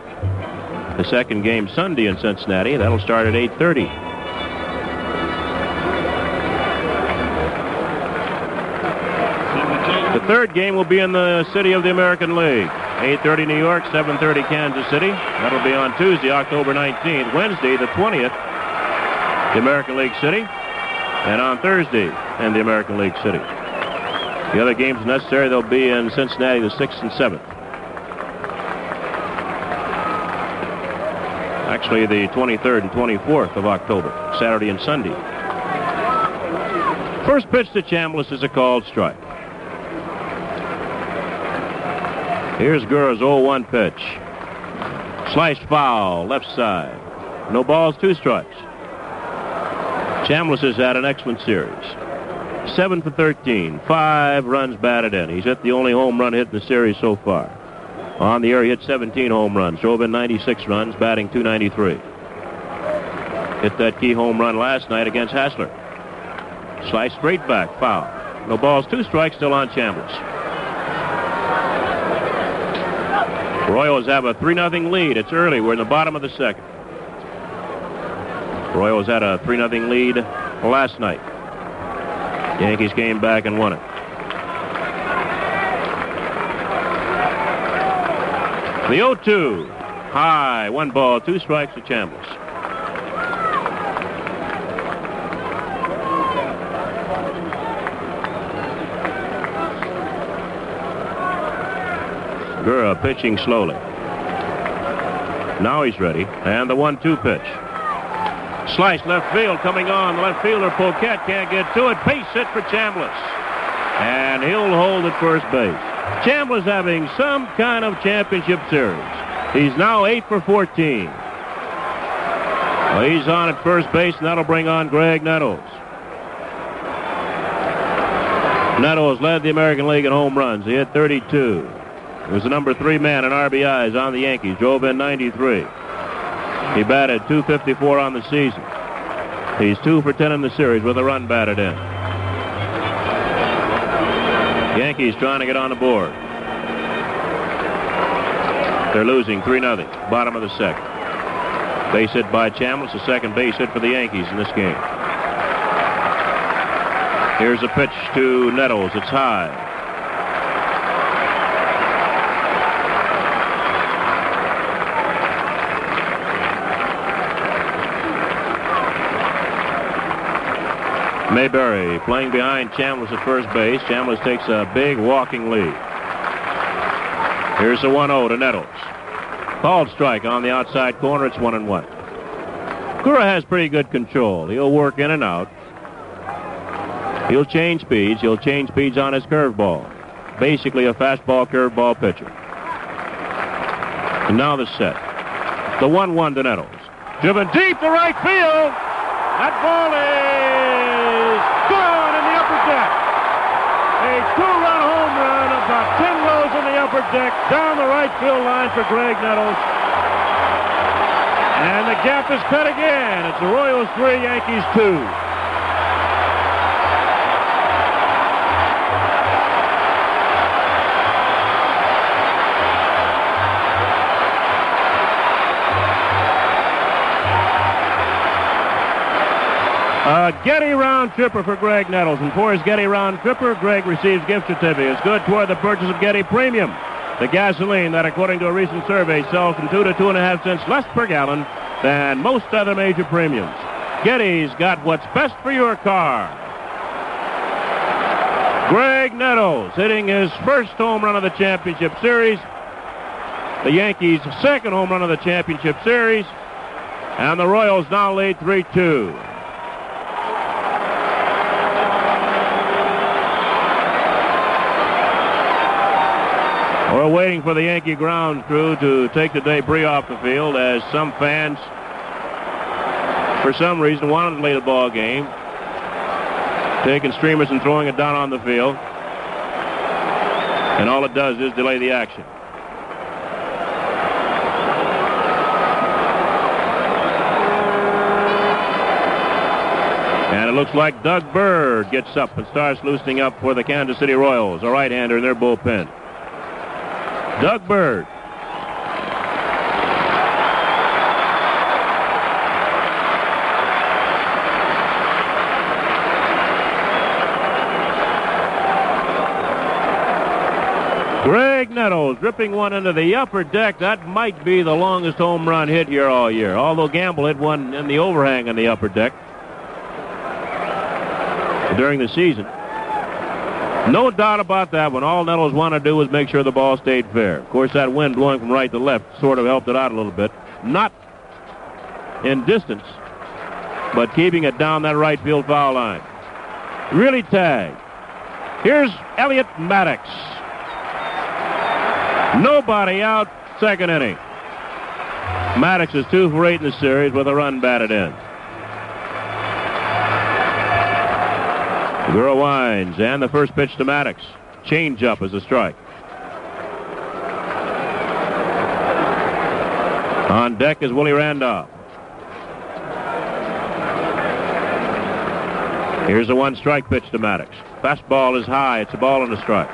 The second game Sunday in Cincinnati. That'll start at 8:30. The third game will be in the city of the American League. 8:30 New York, 7:30 Kansas City. That'll be on Tuesday, October 19th. Wednesday, the 20th, the American League City. And on Thursday, in the American League City. The other games necessary, they'll be in Cincinnati the 6th and 7th. Actually, the 23rd and 24th of October, Saturday and Sunday. First pitch to Chambliss is a called strike. Here's Gura's 0-1 pitch. Sliced foul, left side. No balls, 2 strikes. Chambliss has had an excellent series. 7 for 13, 5 runs batted in. He's hit the only home run hit in the series so far. On the year, he hit 17 home runs, drove in 96 runs, batting .293. Hit that key home run last night against Hassler. Slice straight back, foul. No balls, 2 strikes, still on Chambliss. Royals have a 3-0 lead. It's early. We're in the bottom of the second. Royals had a 3-0 lead last night. Yankees came back and won it. The 0-2. High. 1 ball, 2 strikes to Chambliss. Gura pitching slowly. Now he's ready. And the 1-2 pitch. Slice left field coming on. The left fielder, Poquette, can't get to it. Base hit for Chambliss. And he'll hold at first base. Chambliss having some kind of championship series. He's now 8 for 14. Well, he's on at first base, and that'll bring on Graig Nettles. Nettles led the American League in home runs. He hit 32. He was the number 3 man in RBIs on the Yankees. Drove in 93. He batted .254 on the season. He's 2 for 10 in the series with a run batted in. Yankees trying to get on the board. They're losing 3-0. Bottom of the second. Base hit by Chambliss, a second base hit for the Yankees in this game. Here's a pitch to Nettles. It's high. Mayberry playing behind Chambliss at first base. Chambliss takes a big walking lead. Here's a 1-0 to Nettles. Called strike on the outside corner. It's 1-1. Cura has pretty good control. He'll work in and out. He'll change speeds. He'll change speeds on his curveball. Basically a fastball curveball pitcher. And now the set. The 1-1 to Nettles. Driven deep to right field. That ball is gone in the upper deck. A 2-run home run, about 10 rows in the upper deck, down the right field line for Graig Nettles. And the gap is cut again. It's the Royals 3, Yankees 2. A Getty round tripper for Graig Nettles. And for his Getty round tripper, Graig receives gift certificates. Good toward the purchase of Getty Premium, the gasoline that, according to a recent survey, sells from 2 to 2.5 cents less per gallon than most other major premiums. Getty's got what's best for your car. Graig Nettles hitting his first home run of the championship series. The Yankees' second home run of the championship series. And the Royals now lead 3-2. We're waiting for the Yankee ground crew to take the debris off the field, as some fans, for some reason, wanted to delay the ball game, taking streamers and throwing it down on the field. And all it does is delay the action. And it looks like Doug Bird gets up and starts loosening up for the Kansas City Royals, a right-hander in their bullpen. Doug Bird. Graig Nettles ripping one into the upper deck. That might be the longest home run hit here all year, although Gamble hit one in the overhang in the upper deck during the season. No doubt about that one. All Nettles wanted to do was make sure the ball stayed fair. Of course, that wind blowing from right to left sort of helped it out a little bit. Not in distance, but keeping it down that right field foul line. Really tagged. Here's Elliot Maddox. Nobody out, second inning. Maddox is 2 for 8 in the series with a run batted in. Gura winds, and the first pitch to Maddox. Change up as a strike. On deck is Willie Randolph. Here's a 1-strike pitch to Maddox. Fastball is high. It's a ball and a strike.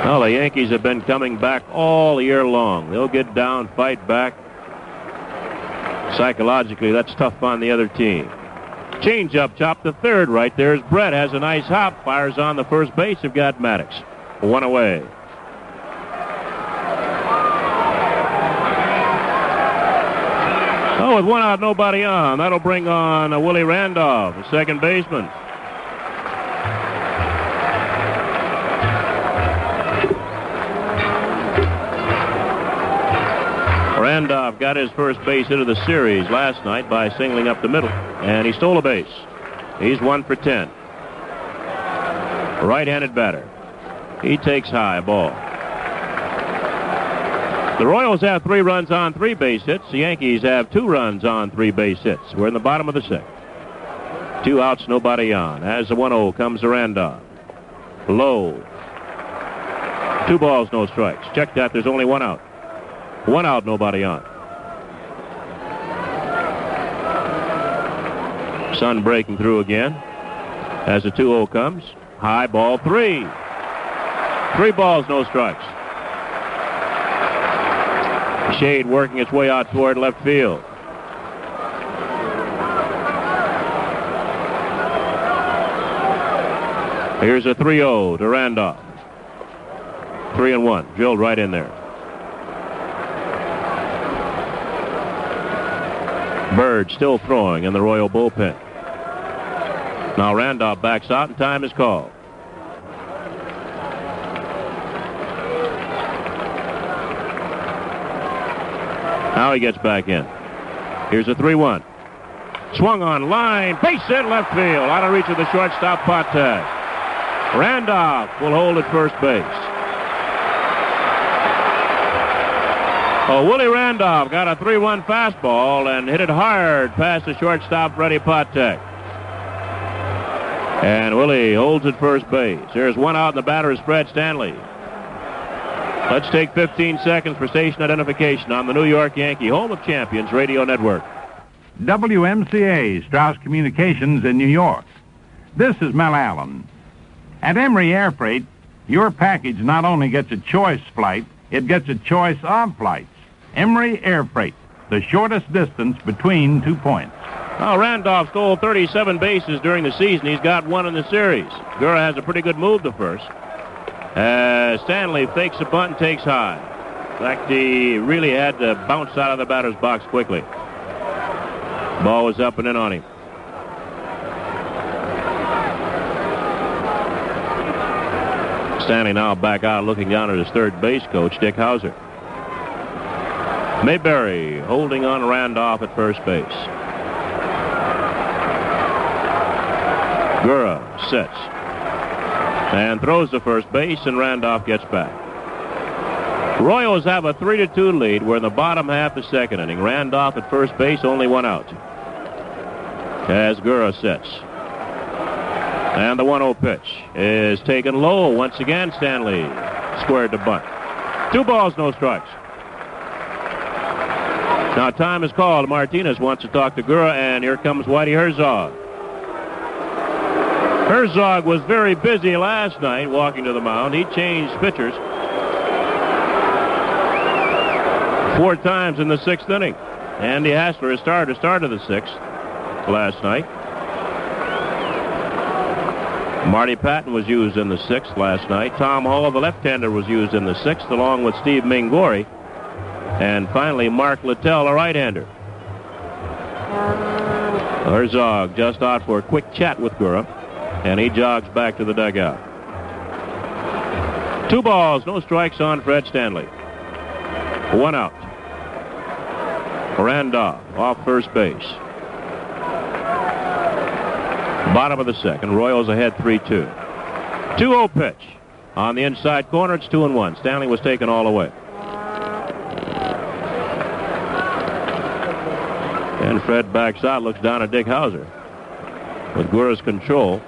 Well, the Yankees have been coming back all year long. They'll get down, fight back. Psychologically, that's tough on the other team. Change up, chop to third. Right there's Brett. Has a nice hop. Fires on the first base. They've got Maddox. 1 away. Oh, with 1 out, nobody on. That'll bring on Willie Randolph, the second baseman. Randolph got his first base hit of the series last night by singling up the middle, and he stole a base. He's 1 for 10. right-handed batter. He takes high, ball. The Royals have 3 runs on 3 base hits. The Yankees have 2 runs on 3 base hits. We're in the bottom of the 6th. 2 outs, nobody on. As the 1-0 comes to Randolph. Low. 2 balls, no strikes. Check that. There's only 1 out. 1 out, nobody on. Sun breaking through again. As the 2-0 comes. High ball, 3. 3 balls, no strikes. Shade working its way out toward left field. Here's a 3-0 to Randolph. 3-1, drilled right in there. Bird still throwing in the Royal bullpen. Now Randolph backs out and time is called. Now he gets back in. Here's a 3-1. Swung on line. Base hit left field. Out of reach of the shortstop, Patek. Randolph will hold at first base. Oh, Willie Randolph got a 3-1 fastball and hit it hard past the shortstop, Freddie Patek. And Willie holds at first base. There's 1 out, and the batter is Fred Stanley. Let's take 15 seconds for station identification on the New York Yankee Home of Champions Radio Network. WMCA, Strauss Communications in New York. This is Mel Allen. At Emory Air Freight, your package not only gets a choice flight, it gets a choice of flights. Emory Air Freight, the shortest distance between 2 points. Now, Randolph stole 37 bases during the season. He's got 1 in the series. Gura has a pretty good move to first. Stanley fakes a bunt and takes high. In fact, he really had to bounce out of the batter's box quickly. Ball was up and in on him. Stanley now back out looking down at his third base coach, Dick Hauser. Mayberry holding on Randolph at first base. Gura sits and throws to first base, and Randolph gets back. Royals have a 3-2 lead. We're in the bottom half of the 2nd inning. Randolph at first base, only 1 out. As Gura sits. And the 1-0 pitch is taken low. Once again, Stanley squared to bunt. 2 balls, no strikes. Now time is called. Martinez wants to talk to Gura, and here comes Whitey Herzog. Herzog was very busy last night walking to the mound. He changed pitchers 4 times in the 6th inning. Andy Hassler, his starter, started the 6th last night. Marty Patton was used in the 6th last night. Tom Hall, the left-hander, was used in the 6th, along with Steve Mingori. And finally, Mark Littell, a right-hander. Herzog just out for a quick chat with Gura, and he jogs back to the dugout. 2 balls, no strikes on Fred Stanley. 1 out. Randolph off first base. Bottom of the 2nd. Royals ahead 3-2. 2-0 pitch. On the inside corner, it's 2-1. Stanley was taken all the way. And Fred backs out, looks down at Dick Hauser. With Gura's control,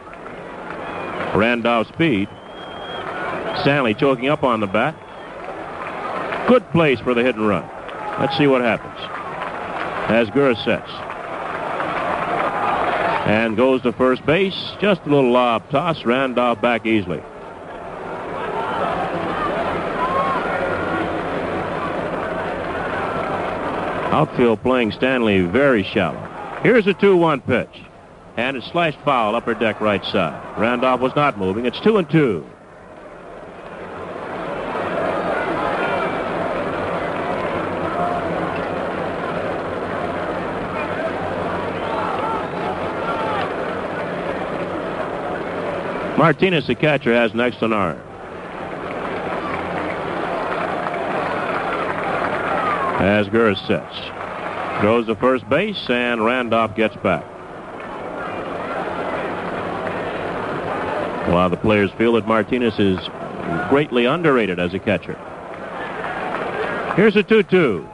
Randolph's speed. Stanley choking up on the bat. Good place for the hit and run. Let's see what happens. As Gura sets. And goes to first base. Just a little lob toss. Randolph back easily. Outfield playing Stanley very shallow. Here's a 2-1 pitch. And it's slashed foul, upper deck right side. Randolph was not moving. It's 2-2. Martinez, the catcher, has an excellent arm. As Gura sets. Goes to first base, and Randolph gets back. A lot of the players feel that Martinez is greatly underrated as a catcher. Here's a 2-2.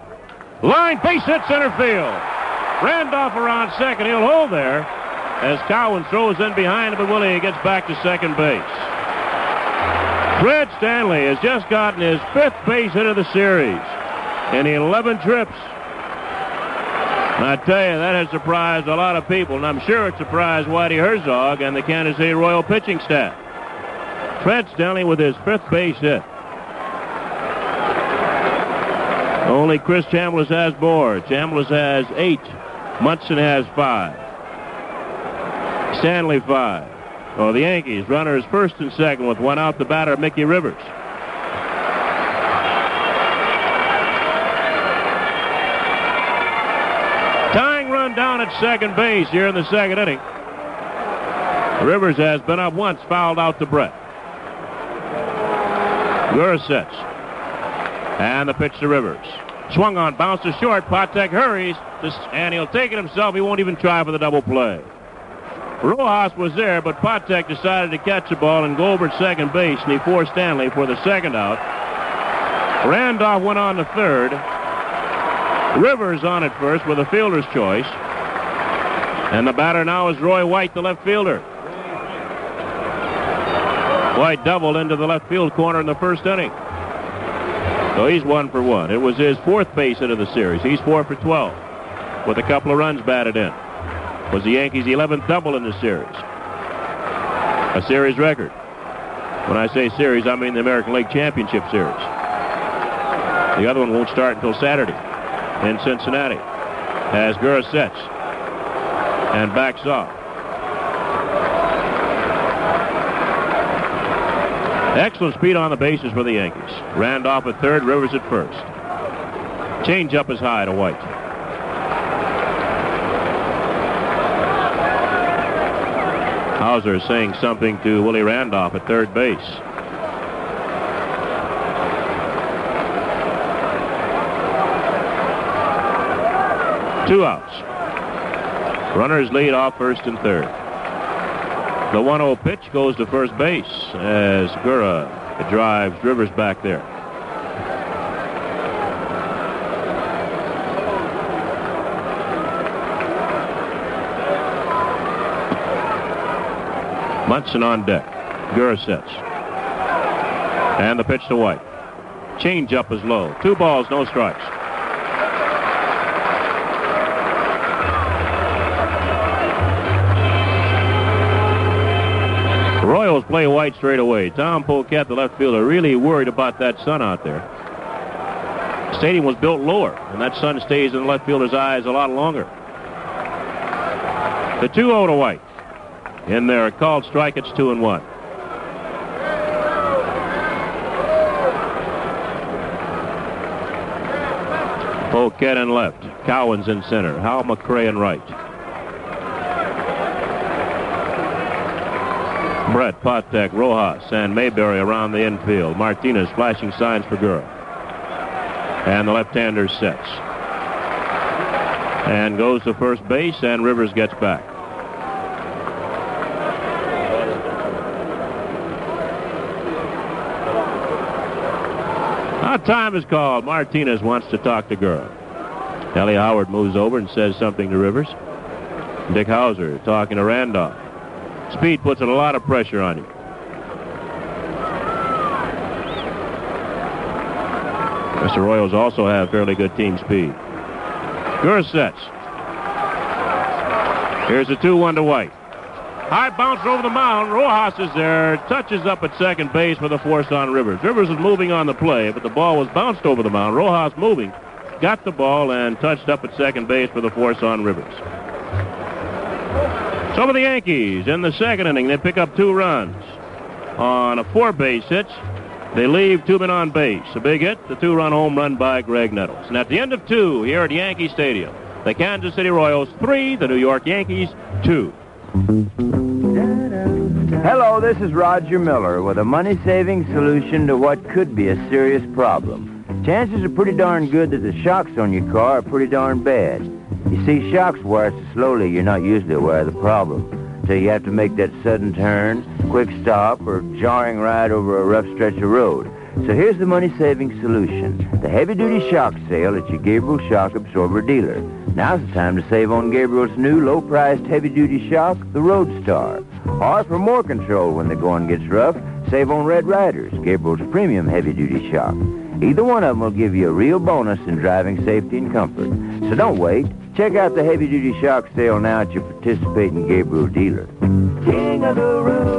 Line, base hit center field. Randolph around second. He'll hold there as Cowan throws in behind him, but Willie gets back to second base. Fred Stanley has just gotten his 5th base hit of the series in 11 trips. And I tell you, that has surprised a lot of people, and I'm sure it surprised Whitey Herzog and the Kansas City Royal pitching staff. Fred Stanley with his 5th base hit. Only Chris Chambliss has more. Chambliss has 8. Munson has 5. Stanley 5. Oh, the Yankees, runners first and second with 1 out. The batter, Mickey Rivers. Tying run down at second base here in the second inning. Rivers has been up once, fouled out to Brett. Gura sets. And the pitch to Rivers. Swung on, bounced to short. Patek hurries, and he'll take it himself. He won't even try for the double play. Rojas was there, but Patek decided to catch the ball and go over at second base, and he forced Stanley for the second out. Randolph went on to third. Rivers on at first with a fielder's choice. And the batter now is Roy White, the left fielder. White doubled into the left field corner in the first inning. So he's 1 for 1. It was his 4th base hit of the series. He's 4 for 12 with a couple of runs batted in. Was the Yankees' 11th double in the series. A series record. When I say series, I mean the American League Championship Series. The other one won't start until Saturday in Cincinnati as Gura sets and backs off. Excellent speed on the bases for the Yankees. Randolph at third, Rivers at first. Change up is high to White. Hauser is saying something to Willie Randolph at third base. Two outs. Runners lead off first and third. The 1-0 pitch goes to first base as Gura drives Rivers back there. Munson on deck. Gura sets. And the pitch to White. Change up is low. 2 balls, no strikes. Royals play White straight away. Tom Poquette, the left fielder, really worried about that sun out there. The stadium was built lower, and that sun stays in the left fielder's eyes a lot longer. The 2-0 to White. In there, called strike, it's 2-1. Poquette in left. Cowan's in center. Hal McRae in right. Brett, Patek, Rojas, and Mayberry around the infield. Martinez flashing signs for Gura. And the left-hander sets. And goes to first base, and Rivers gets back. Now time is called. Martinez wants to talk to Gura. Ellie Howard moves over and says something to Rivers. Dick Hauser talking to Randolph. Speed puts a lot of pressure on you. Mr. Royals also have fairly good team speed. Gura sets. Here's a 2-1 to White. High bouncer over the mound. Rojas is there. Touches up at second base with a force on Rivers. Rivers was moving on the play, but the ball was bounced over the mound. Rojas moving. Got the ball and touched up at second base with a force on Rivers. Some of the Yankees in the second inning, they pick up 2 runs on a 4-base hit. They leave 2 men on base. A big hit, the 2-run home run by Graig Nettles. And at the end of 2 here at Yankee Stadium, the Kansas City Royals 3, the New York Yankees 2. Hello, this is Roger Miller with a money-saving solution to what could be a serious problem. Chances are pretty darn good that the shocks on your car are pretty darn bad. You see, shocks wear so slowly you're not usually aware of the problem. So you have to make that sudden turn, quick stop, or jarring ride over a rough stretch of road. So here's the money-saving solution. The heavy-duty shock sale at your Gabriel Shock Absorber dealer. Now's the time to save on Gabriel's new low-priced heavy-duty shock, the Roadstar. Or for more control when the going gets rough, save on Red Riders, Gabriel's premium heavy-duty shock. Either one of them will give you a real bonus in driving safety and comfort. So don't wait. Check out the heavy-duty shock sale now at your participating Gabriel dealer. King of the Road.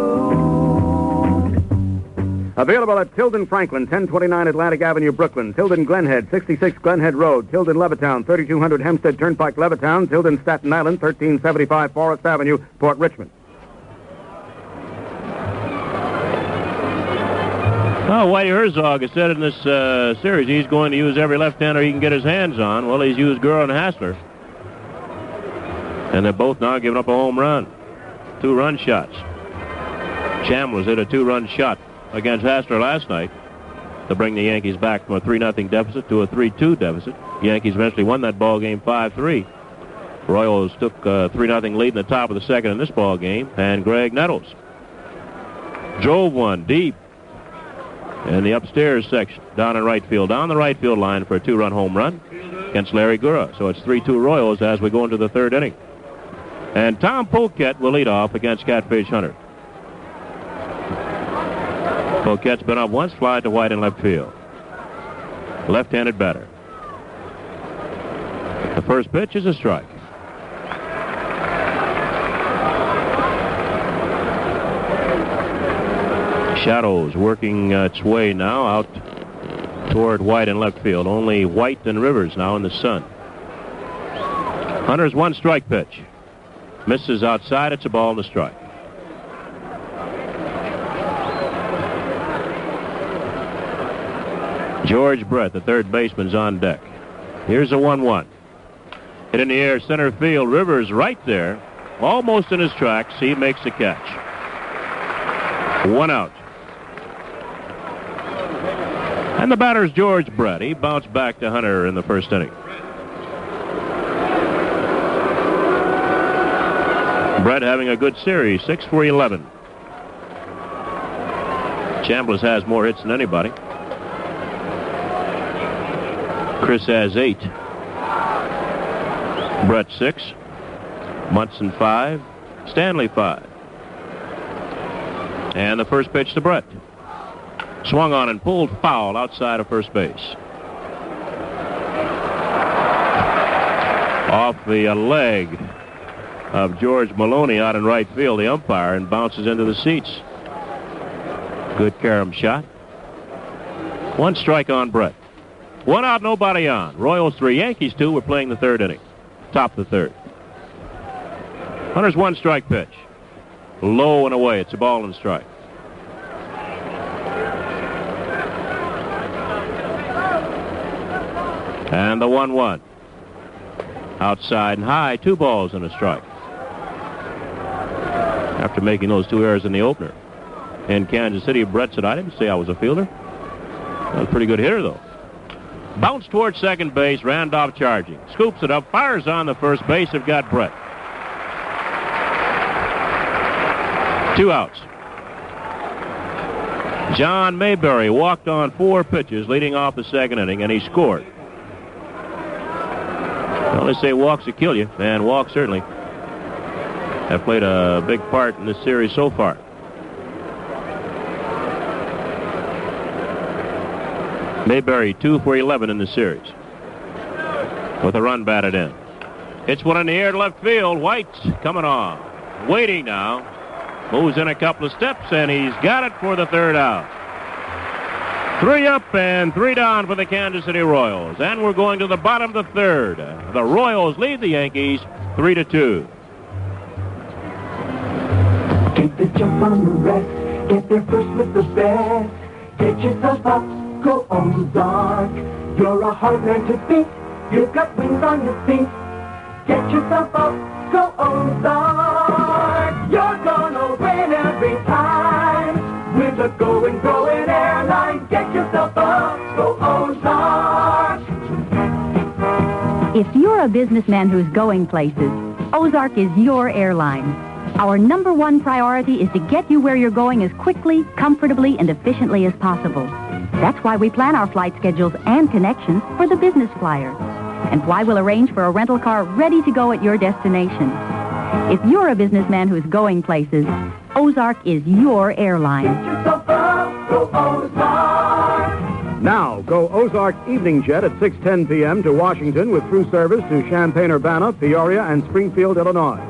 Available at Tilden Franklin, 1029 Atlantic Avenue, Brooklyn. Tilden Glenhead, 66 Glenhead Road. Tilden Levittown, 3200 Hempstead Turnpike, Levittown. Tilden Staten Island, 1375 Forest Avenue, Port Richmond. Oh, Whitey Herzog has said in this series he's going to use every left-hander he can get his hands on. Well, he's used Gurr and Hassler. And they're both now giving up a home run. 2-run shots. Chambliss hit a 2-run shot against Hassler last night to bring the Yankees back from a 3-0 deficit to a 3-2 deficit. The Yankees eventually won that ball game 5-3. Royals took a 3-0 lead in the top of the second in this ball game, and Graig Nettles drove one deep in the upstairs section, down in right field, down the right field line for a 2-run home run against Larry Gurr. So it's 3-2 Royals as we go into the third inning. And Tom Poquette will lead off against Catfish Hunter. Poquette's been up once, fly to White in left field. Left-handed batter. The first pitch is a strike. Shadows working its way now out toward White in left field. Only White and Rivers now in the sun. Hunter's 1-strike pitch. Misses outside. It's a ball and a strike. George Brett, the third baseman's on deck. Here's a 1-1. Hit in the air, center field. Rivers right there, almost in his tracks. He makes the catch. 1 out. And the batter's George Brett. He bounced back to Hunter in the first inning. Brett having a good series, 6 for 11. Chambliss has more hits than anybody. Chris has 8. Brett 6. Munson 5. Stanley 5. And the first pitch to Brett. Swung on and pulled foul outside of first base. Off the leg of George Maloney out in right field, the umpire, and bounces into the seats. Good carom shot. 1 strike on Brett. 1 out, nobody on. Royals 3, Yankees 2. We're playing the third inning. Top of the third. Hunter's 1-strike pitch. Low and away. It's a ball and strike. And the 1-1. Outside and high, 2 balls and a strike. After making those 2 errors in the opener. In Kansas City, Brett said, I didn't say I was a fielder. I was a pretty good hitter, though. Bounced towards second base, Randolph charging. Scoops it up, fires on the first base. Have got Brett. 2 outs. John Mayberry walked on 4 pitches leading off the second inning, and he scored. Well, they say walks will kill you, and walks certainly have played a big part in this series so far. Mayberry 2 for 11 in the series with a run batted in. It's one in the air to left field. White coming on. Waiting now. Moves in a couple of steps, and he's got it for the third out. 3 up and 3 down for the Kansas City Royals. And we're going to the bottom of the third. The Royals lead the Yankees 3-2. Take the jump on the rest. Get there first with the best. Get yourself up. Go Ozark. You're a hard man to beat. You've got wings on your feet. Get yourself up. Go Ozark. You're gonna win every time. With a going airline. Get yourself up. Go Ozark. If you're a businessman who's going places, Ozark is your airline. Our number one priority is to get you where you're going as quickly, comfortably, and efficiently as possible. That's why we plan our flight schedules and connections for the business flyer, and why we'll arrange for a rental car ready to go at your destination. If you're a businessman who's going places, Ozark is your airline. Now, go Ozark Evening Jet at 6:10 p.m. to Washington with through service to Champaign-Urbana, Peoria, and Springfield, Illinois.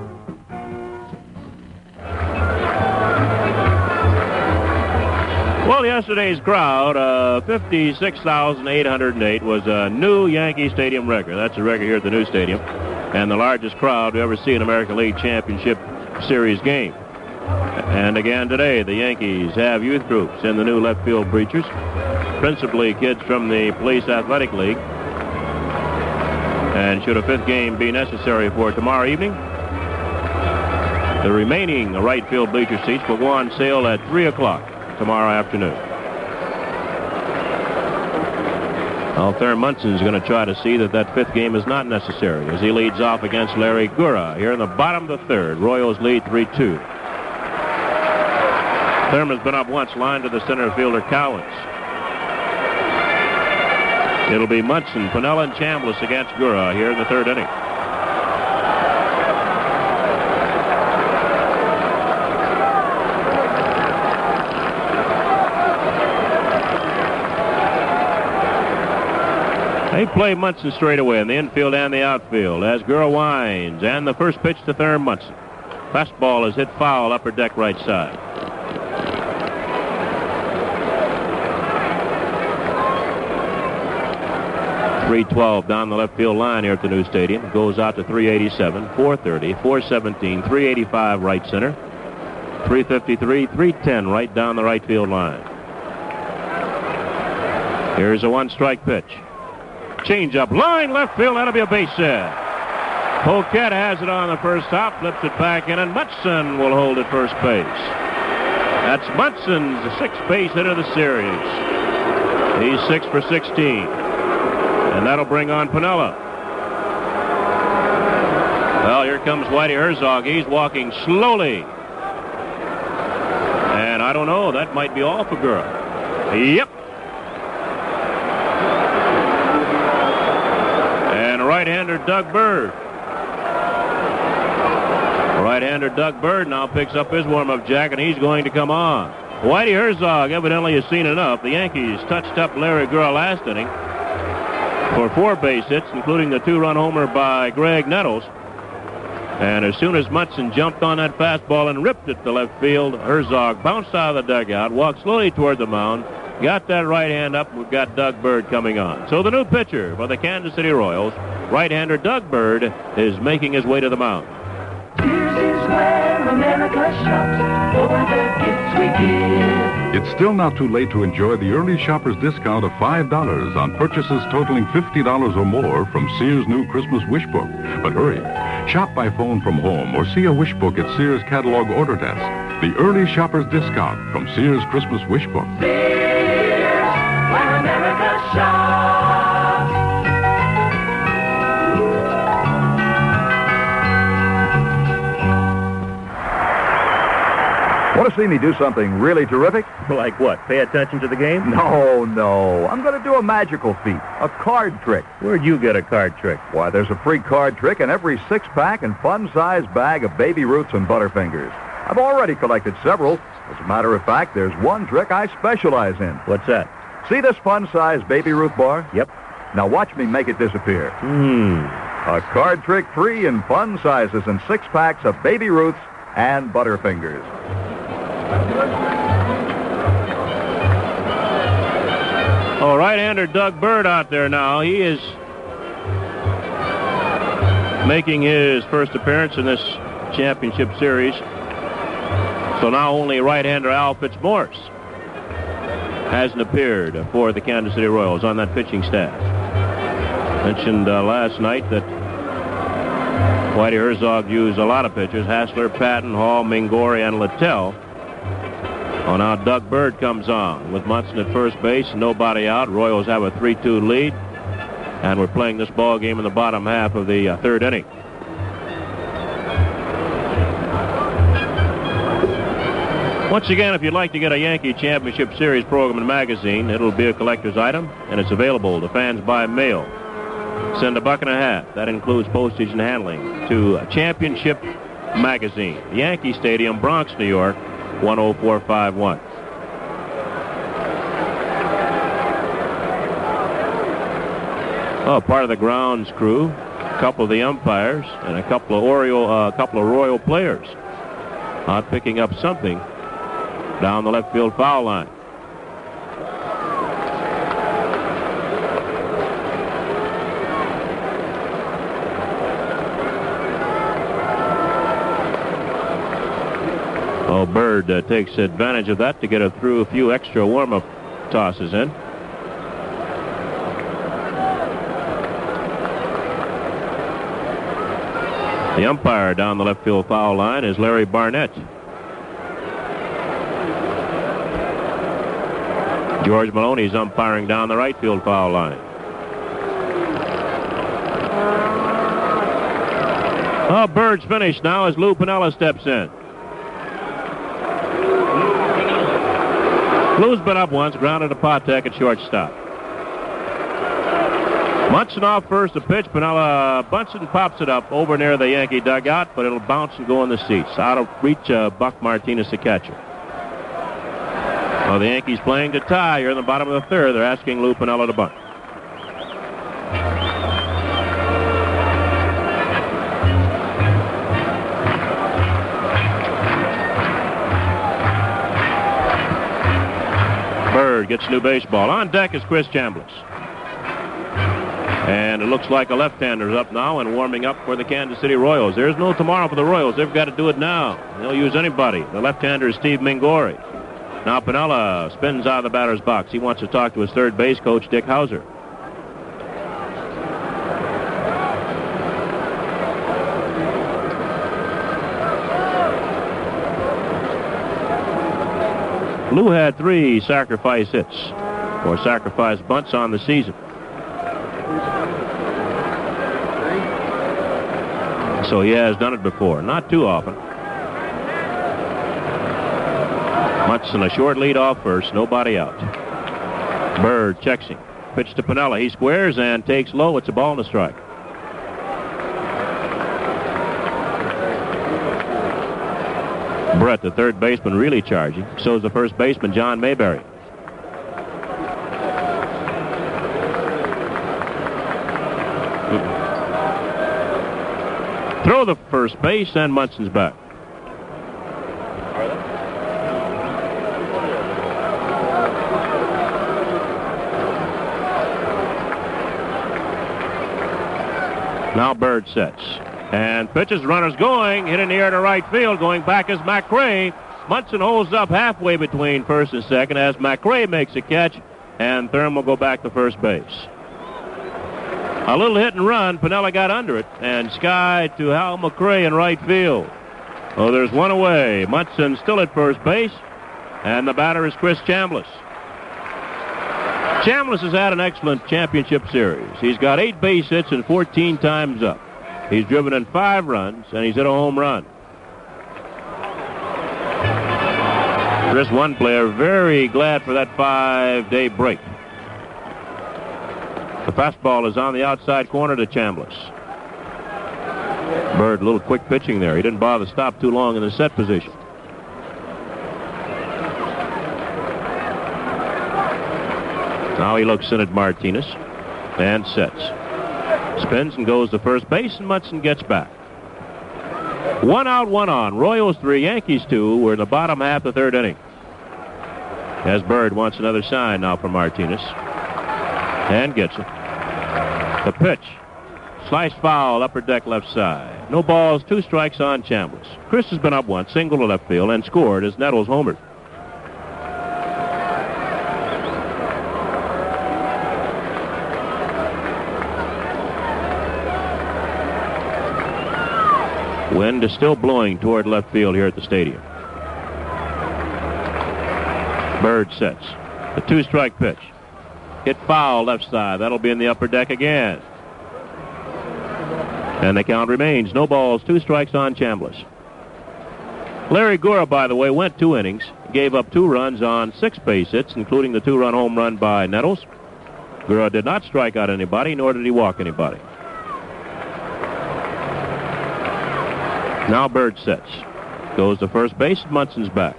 Well, yesterday's crowd, 56,808, was a new Yankee Stadium record. That's a record here at the new stadium, and the largest crowd to ever see an American League Championship Series game. And again today, the Yankees have youth groups in the new left field bleachers, principally kids from the Police Athletic League. And should a fifth game be necessary for tomorrow evening, the remaining right field bleacher seats will go on sale at 3 o'clock tomorrow afternoon. Well, Thurman Munson's going to try to see that that fifth game is not necessary as he leads off against Larry Gura here in the bottom of the third. Royals lead 3-2. Thurman's been up once, line to the center fielder Cowens. It'll be Munson, Pannell, and Chambliss against Gura here in the third inning. They play Munson straight away in the infield and the outfield as Gura winds, and the first pitch to Thurman Munson. Fastball is hit foul, upper deck right side. .312 down the left field line here at the new stadium. Goes out to 387, 430, 417, 385 right center, 353, 310 right down the right field line. Here's a one-strike pitch. Change up, line left field, that'll be a base hit. Poquette has it on the first hop, flips it back in, and Munson will hold at first base. That's Munson's sixth base hit of the series. He's 6 for 16. And that'll bring on Pannella. Well, here comes Whitey Herzog. He's walking slowly. And I don't know, that might be all for Gura. Yep. And right-hander Doug Bird. Right-hander Doug Bird now picks up his warm-up jack, and he's going to come on. Whitey Herzog evidently has seen enough. The Yankees touched up Larry Gura last inning for 4 base hits, including the 2-run homer by Graig Nettles. And as soon as Munson jumped on that fastball and ripped it to left field, Herzog bounced out of the dugout, walked slowly toward the mound, got that right hand up. We've got Doug Bird coming on. So the new pitcher for the Kansas City Royals, right-hander Doug Bird, is making his way to the mound. Sears is where America shops for the gifts we give. It's still not too late to enjoy the early shopper's discount of $5 on purchases totaling $50 or more from Sears' new Christmas Wish Book. But hurry, shop by phone from home or see a Wish Book at Sears Catalog Order Desk. The early shopper's discount from Sears' Christmas Wish Book. Sears, where America shops. Want to see me do something really terrific? Like what? Pay attention to the game? No. I'm going to do a magical feat, a card trick. Where'd you get a card trick? Why, there's a free card trick in every 6-pack and fun-sized bag of Baby Ruths and Butterfingers. I've already collected several. As a matter of fact, there's one trick I specialize in. What's that? See this fun-sized Baby Ruth bar? Yep. Now watch me make it disappear. A card trick free in fun sizes and 6-packs of Baby Ruths and Butterfingers. Oh, right-hander Doug Bird out there now. He is making his first appearance in this championship series. So now only right-hander Al Fitzmaurice hasn't appeared for the Kansas City Royals on that pitching staff. Mentioned last night that Whitey Herzog used a lot of pitchers: Hassler, Patton, Hall, Mingori, and Littell. Oh, now Doug Bird comes on with Munson at first base, nobody out. Royals have a 3-2 lead, and we're playing this ball game in the bottom half of the third inning. Once again, if you'd like to get a Yankee Championship Series program and magazine, it'll be a collector's item, and it's available to fans by mail. Send $1.50. That includes postage and handling to Championship Magazine, Yankee Stadium, Bronx, New York, 10451. Oh, part of the grounds crew, a couple of the umpires, and a couple of Royal players out picking up something down the left field foul line. Oh, Bird takes advantage of that to get it through a few extra warm-up tosses in. The umpire down the left field foul line is Larry Barnett. George Maloney's umpiring down the right field foul line. Oh, Bird's finished now as Lou Piniella steps in. Lou's been up once, grounded to Patek at shortstop. Munson off first, a pitch. Piniella bunts it and pops it up over near the Yankee dugout, but it'll bounce and go in the seats. Out of reach, Buck Martinez, the catcher. Well, the Yankees playing to tie here in the bottom of the third. They're asking Lou Piniella to bunt. Bird gets a new baseball. On deck is Chris Chambliss. And it looks like a left-hander's up now and warming up for the Kansas City Royals. There's no tomorrow for the Royals. They've got to do it now. They'll use anybody. The left-hander is Steve Mingori. Now Piniella spins out of the batter's box. He wants to talk to his third base coach, Dick Hauser. Lou had 3 sacrifice hits or sacrifice bunts on the season. So he has done it before. Not too often. Munson a short lead off first. Nobody out. Bird checks him. Pitch to Piniella. He squares and takes low. It's a ball and a strike. Brett, the third baseman, really charging. So is the first baseman, John Mayberry. Throw the first base, and Munson's back. Now Bird sets. And pitches, runners going, hit in the air to right field. Going back is McRae. Munson holds up halfway between first and second as McRae makes a catch, and Thurman will go back to first base. A little hit and run. Piniella got under it and skied to Hal McRae in right field. Oh, there's one away. Munson still at first base, and the batter is Chris Chambliss. Chambliss has had an excellent championship series. He's got 8 base hits and 14 times up. He's driven in 5 runs, and he's hit a home run. Chris, one player, very glad for that 5-day break. The fastball is on the outside corner to Chambliss. Bird, a little quick pitching there. He didn't bother to stop too long in the set position. Now he looks in at Martinez and sets. Spins and goes to first base, and Munson gets back. 1 out, 1 on. Royals 3, Yankees 2. We're in the bottom half of the third inning. As Bird wants another sign now for Martinez. And gets it. The pitch. Slice foul, upper deck left side. No balls, 2 strikes on Chambliss. Chris has been up once, single to left field, and scored as Nettles homered. Wind is still blowing toward left field here at the stadium. Bird sets. The 2-strike pitch. Hit foul left side. That'll be in the upper deck again. And the count remains. No balls, 2 strikes on Chambliss. Larry Gura, by the way, went 2 innings, gave up 2 runs on 6 base hits, including the 2-run home run by Nettles. Gura did not strike out anybody, nor did he walk anybody. Now Bird sets. Goes to first base. Munson's back.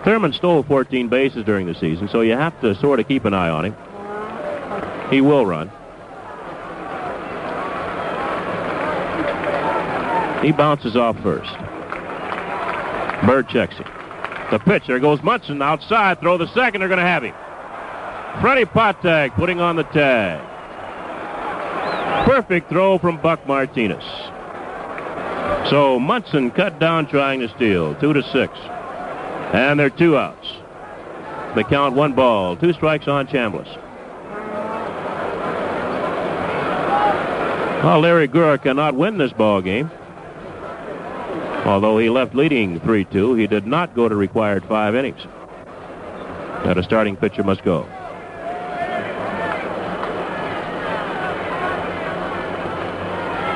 Thurman stole 14 bases during the season, so you have to sort of keep an eye on him. He will run. He bounces off first. Bird checks him. The pitch. There goes Munson outside. Throw the second. They're going to have him. Freddie Potag putting on the tag. Perfect throw from Buck Martinez. So Munson cut down trying to steal. 2-6. And they're 2 outs. The count 1 ball. 2 strikes on Chambliss. Well, Larry Gura cannot win this ball game. Although he left leading 3-2, he did not go to required 5 innings. That a starting pitcher must go.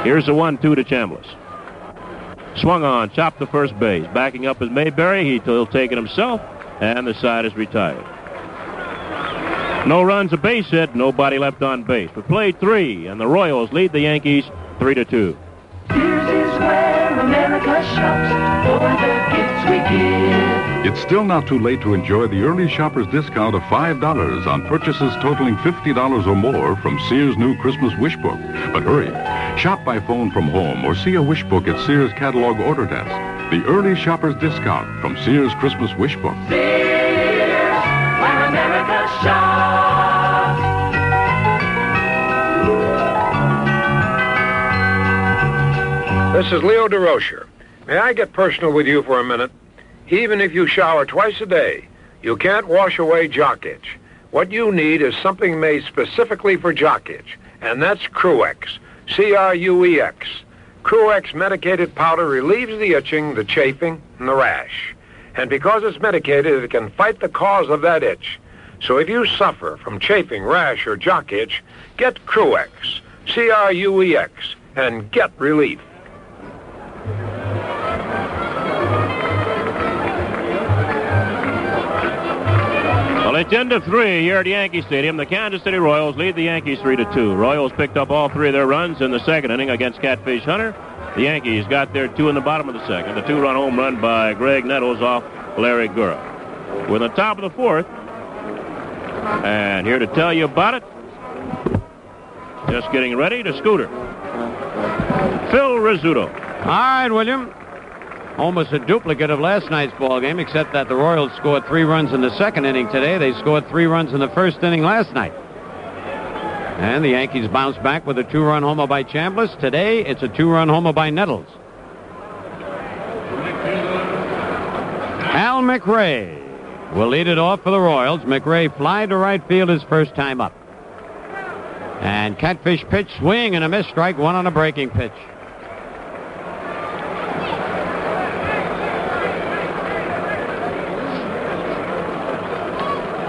Here's the 1-2 to Chambliss. Swung on, chopped to first base. Backing up is Mayberry. He'll take it himself, and the side is retired. No runs, a base hit, nobody left on base. We played 3, and the Royals lead the Yankees 3-2. Sears is where America shops for the gifts we give. It's still not too late to enjoy the early shopper's discount of $5 on purchases totaling $50 or more from Sears' new Christmas Wish Book. But hurry, shop by phone from home or see a Wish Book at Sears Catalog Order Desk. The early shopper's discount from Sears' Christmas Wish Book. Sears, where America shops. This is Leo DeRocher. May I get personal with you for a minute? Even if you shower twice a day, you can't wash away jock itch. What you need is something made specifically for jock itch, and that's Cruex. C-R-U-E-X. Cruex medicated powder relieves the itching, the chafing, and the rash. And because it's medicated, it can fight the cause of that itch. So if you suffer from chafing, rash, or jock itch, get Cruex. C-R-U-E-X. And get relief. Well, it's end of 3 here at Yankee Stadium. The Kansas City Royals lead the Yankees 3-2. Royals picked up all 3 of their runs in the second inning against Catfish Hunter. The Yankees got their 2 in the bottom of the second. The 2-run home run by Graig Nettles off Larry Gura. We're in the top of the 4th. And here to tell you about it, just getting ready to scooter, Phil Rizzuto. All right, William. Almost a duplicate of last night's ball game, except that the Royals scored 3 runs in the second inning today. They scored 3 runs in the first inning last night. And the Yankees bounced back with a 2-run homer by Chambliss. Today, it's a 2-run homer by Nettles. Al McRae will lead it off for the Royals. McRae fly to right field his first time up. And Catfish pitch, swing and a miss, strike 1 on a breaking pitch.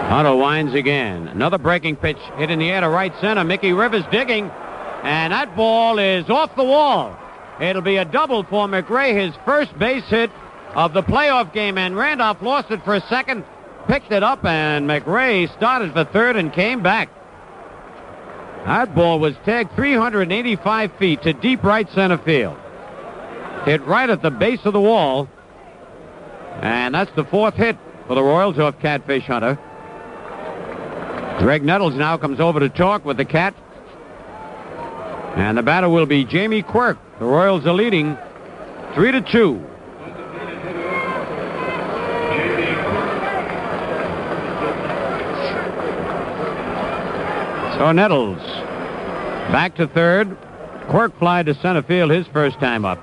Hunter winds again. Another breaking pitch hit in the air to right center. Mickey Rivers digging. And that ball is off the wall. It'll be a double for McRae, his first base hit of the playoff game. And Randolph lost it for a second, picked it up, and McRae started for third and came back. That ball was tagged 385 feet to deep right center field. Hit right at the base of the wall. And that's the 4th hit for the Royals off Catfish Hunter. Graig Nettles now comes over to talk with the Cat. And the batter will be Jamie Quirk. The Royals are leading 3-2. So Nettles back to third. Quirk fly to center field his first time up.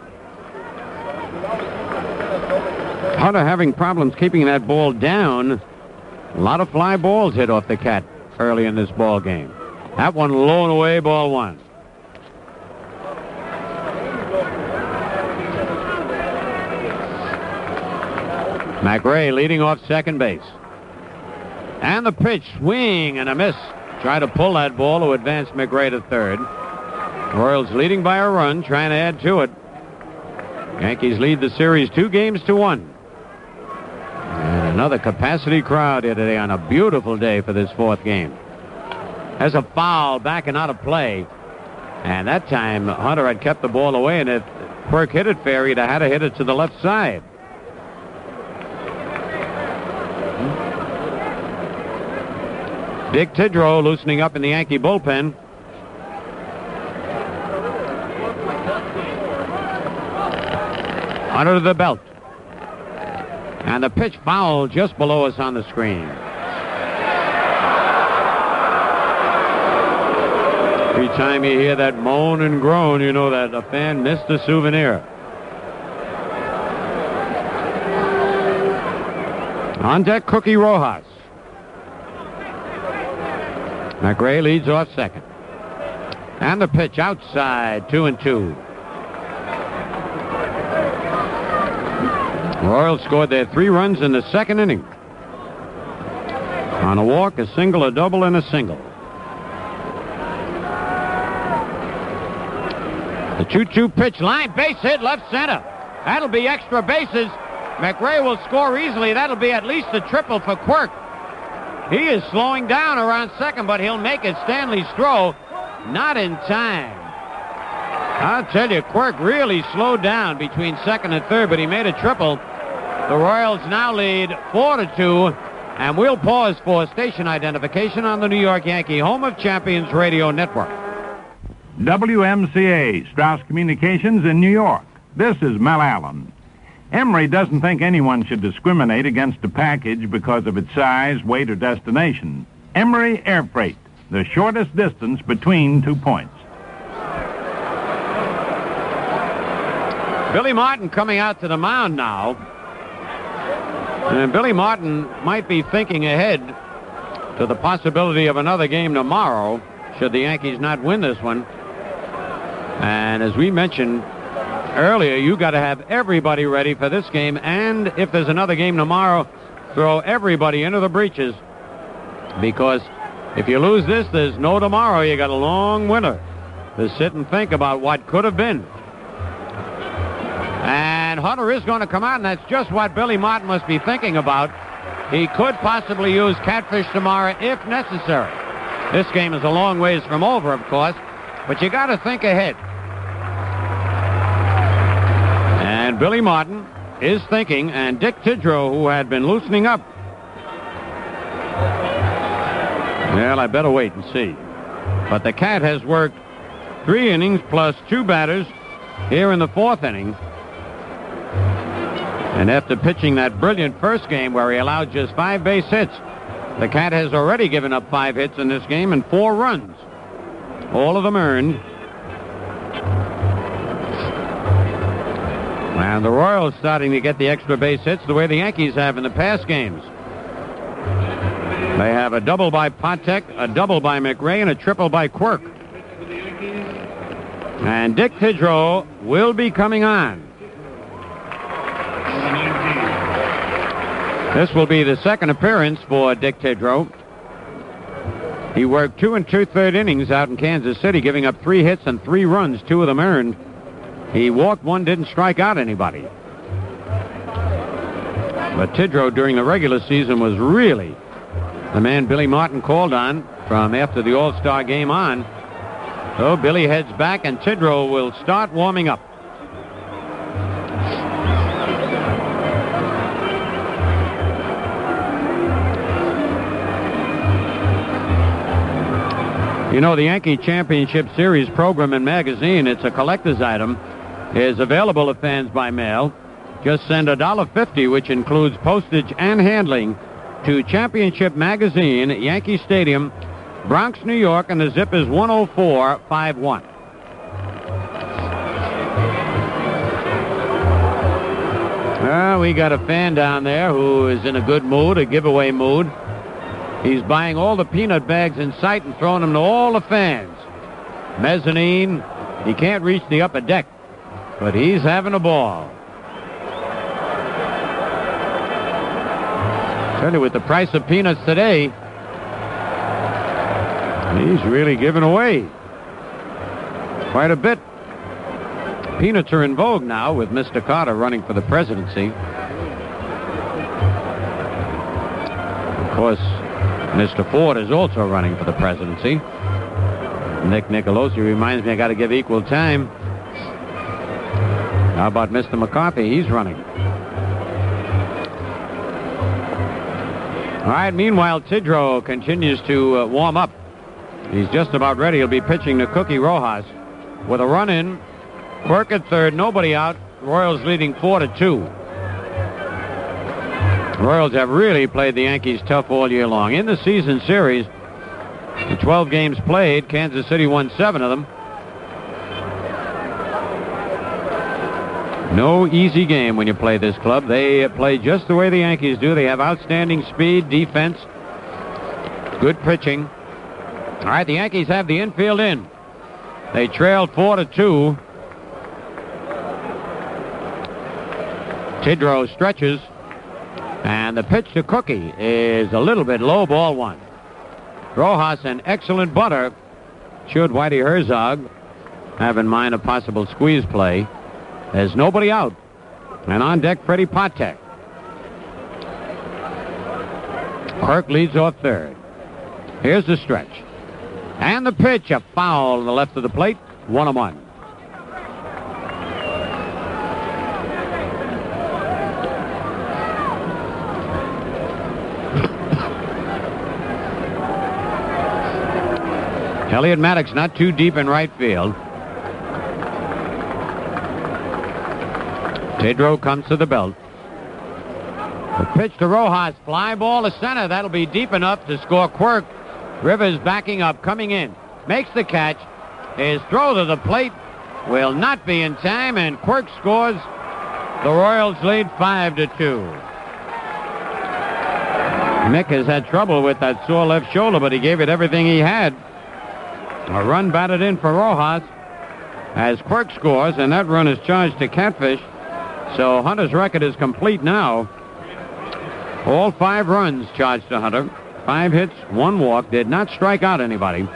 Hunter having problems keeping that ball down. A lot of fly balls hit off the Cat early in this ball game. That one low and away, ball 1. McRae leading off second base. And the pitch, swing and a miss. Try to pull that ball to advance McRae to third. Royals leading by a run, trying to add to it. Yankees lead the series 2-1. And another capacity crowd here today on a beautiful day for this fourth game. There's a foul back and out of play. And that time, Hunter had kept the ball away, and if Quirk hit it fair, he'd have had to hit it to the left side. Dick Tidrow loosening up in the Yankee bullpen. Under the belt. And the pitch foul just below us on the screen. Every time you hear that moan and groan, you know that a fan missed a souvenir. On deck, Cookie Rojas. McRae leads off second. And the pitch outside, 2-2. Royals scored their 3 runs in the second inning. On a walk, a single, a double, and a single. The 2-2 pitch, line, base hit, left center. That'll be extra bases. McRae will score easily. That'll be at least a triple for Quirk. He is slowing down around second, but he'll make it. Stanley's throw, not in time. I'll tell you, Quirk really slowed down between second and third, but he made a triple. The Royals now lead 4-2, and we'll pause for station identification on the New York Yankee Home of Champions Radio Network. WMCA, Strauss Communications in New York. This is Mel Allen. Emery doesn't think anyone should discriminate against a package because of its size, weight, or destination. Emery Air Freight, the shortest distance between 2 points. Billy Martin coming out to the mound now. And Billy Martin might be thinking ahead to the possibility of another game tomorrow should the Yankees not win this one. And as we mentioned earlier, you got to have everybody ready for this game. And if there's another game tomorrow, throw everybody into the breeches. Because if you lose this, there's no tomorrow. You got a long winter to sit and think about what could have been. And Hunter is going to come out, and that's just what Billy Martin must be thinking about. He could possibly use Catfish tomorrow if necessary. This game is a long ways from over, of course, but you got to think ahead. And Billy Martin is thinking, and Dick Tidrow, who had been loosening up. Well, I better wait and see. But the Cat has worked 3 innings plus 2 batters here in the 4th inning. And after pitching that brilliant first game where he allowed just 5 base hits, the Cat has already given up 5 hits in this game and 4 runs. All of them earned. And the Royals starting to get the extra base hits the way the Yankees have in the past games. They have a double by Patek, a double by McRae, and a triple by Quirk. And Dick Tidrow will be coming on. This will be the second appearance for Dick Tidrow. He worked 2 2/3 innings out in Kansas City, giving up 3 hits and 3 runs, 2 of them earned. He walked 1, didn't strike out anybody. But Tidrow during the regular season was really the man Billy Martin called on from after the All-Star game on. So Billy heads back, and Tidrow will start warming up. You know, the Yankee Championship Series program and magazine, it's a collector's item, is available to fans by mail. Just send $1.50, which includes postage and handling, to Championship Magazine, Yankee Stadium, Bronx, New York, and the zip is 10451. We got a fan down there who is in a good mood, a giveaway mood. He's buying all the peanut bags in sight and throwing them to all the fans. Mezzanine, he can't reach the upper deck, but he's having a ball. Tell you, with the price of peanuts today, he's really giving away quite a bit. Peanuts are in vogue now with Mr. Carter running for the presidency. Of course, Mr. Ford is also running for the presidency. Nick Nicolosi reminds me I got to give equal time. How about Mr. McCarthy? He's running. All right, meanwhile, Tidrow continues to warm up. He's just about ready. He'll be pitching to Cookie Rojas. With a run in, Quirk at third, nobody out. Royals leading 4-2. Royals have really played the Yankees tough all year long. In the season series, the 12 games played, Kansas City won 7 of them. No easy game when you play this club. They play just the way the Yankees do. They have outstanding speed, defense, good pitching. All right, the Yankees have the infield in. They trailed 4-2. Tidrow stretches, and the pitch to Cookie is a little bit low, ball one. Rojas, an excellent butter. Should Whitey Herzog have in mind a possible squeeze play. There's nobody out. And on deck, Freddie Patek. Quirk leads off third. Here's the stretch. And the pitch, a foul on the left of the plate, 1-1. Elliot Maddox not too deep in right field. Tidrow comes to the belt. The pitch to Rojas, fly ball to center. That'll be deep enough to score Quirk. Rivers backing up, coming in, makes the catch. His throw to the plate will not be in time, and Quirk scores. The Royals lead 5-2. Mick has had trouble with that sore left shoulder, but he gave it everything he had. A run batted in for Rojas as Quirk scores, and that run is charged to Catfish. So Hunter's record is complete now. All 5 runs charged to Hunter. 5 hits, 1 walk, did not strike out anybody.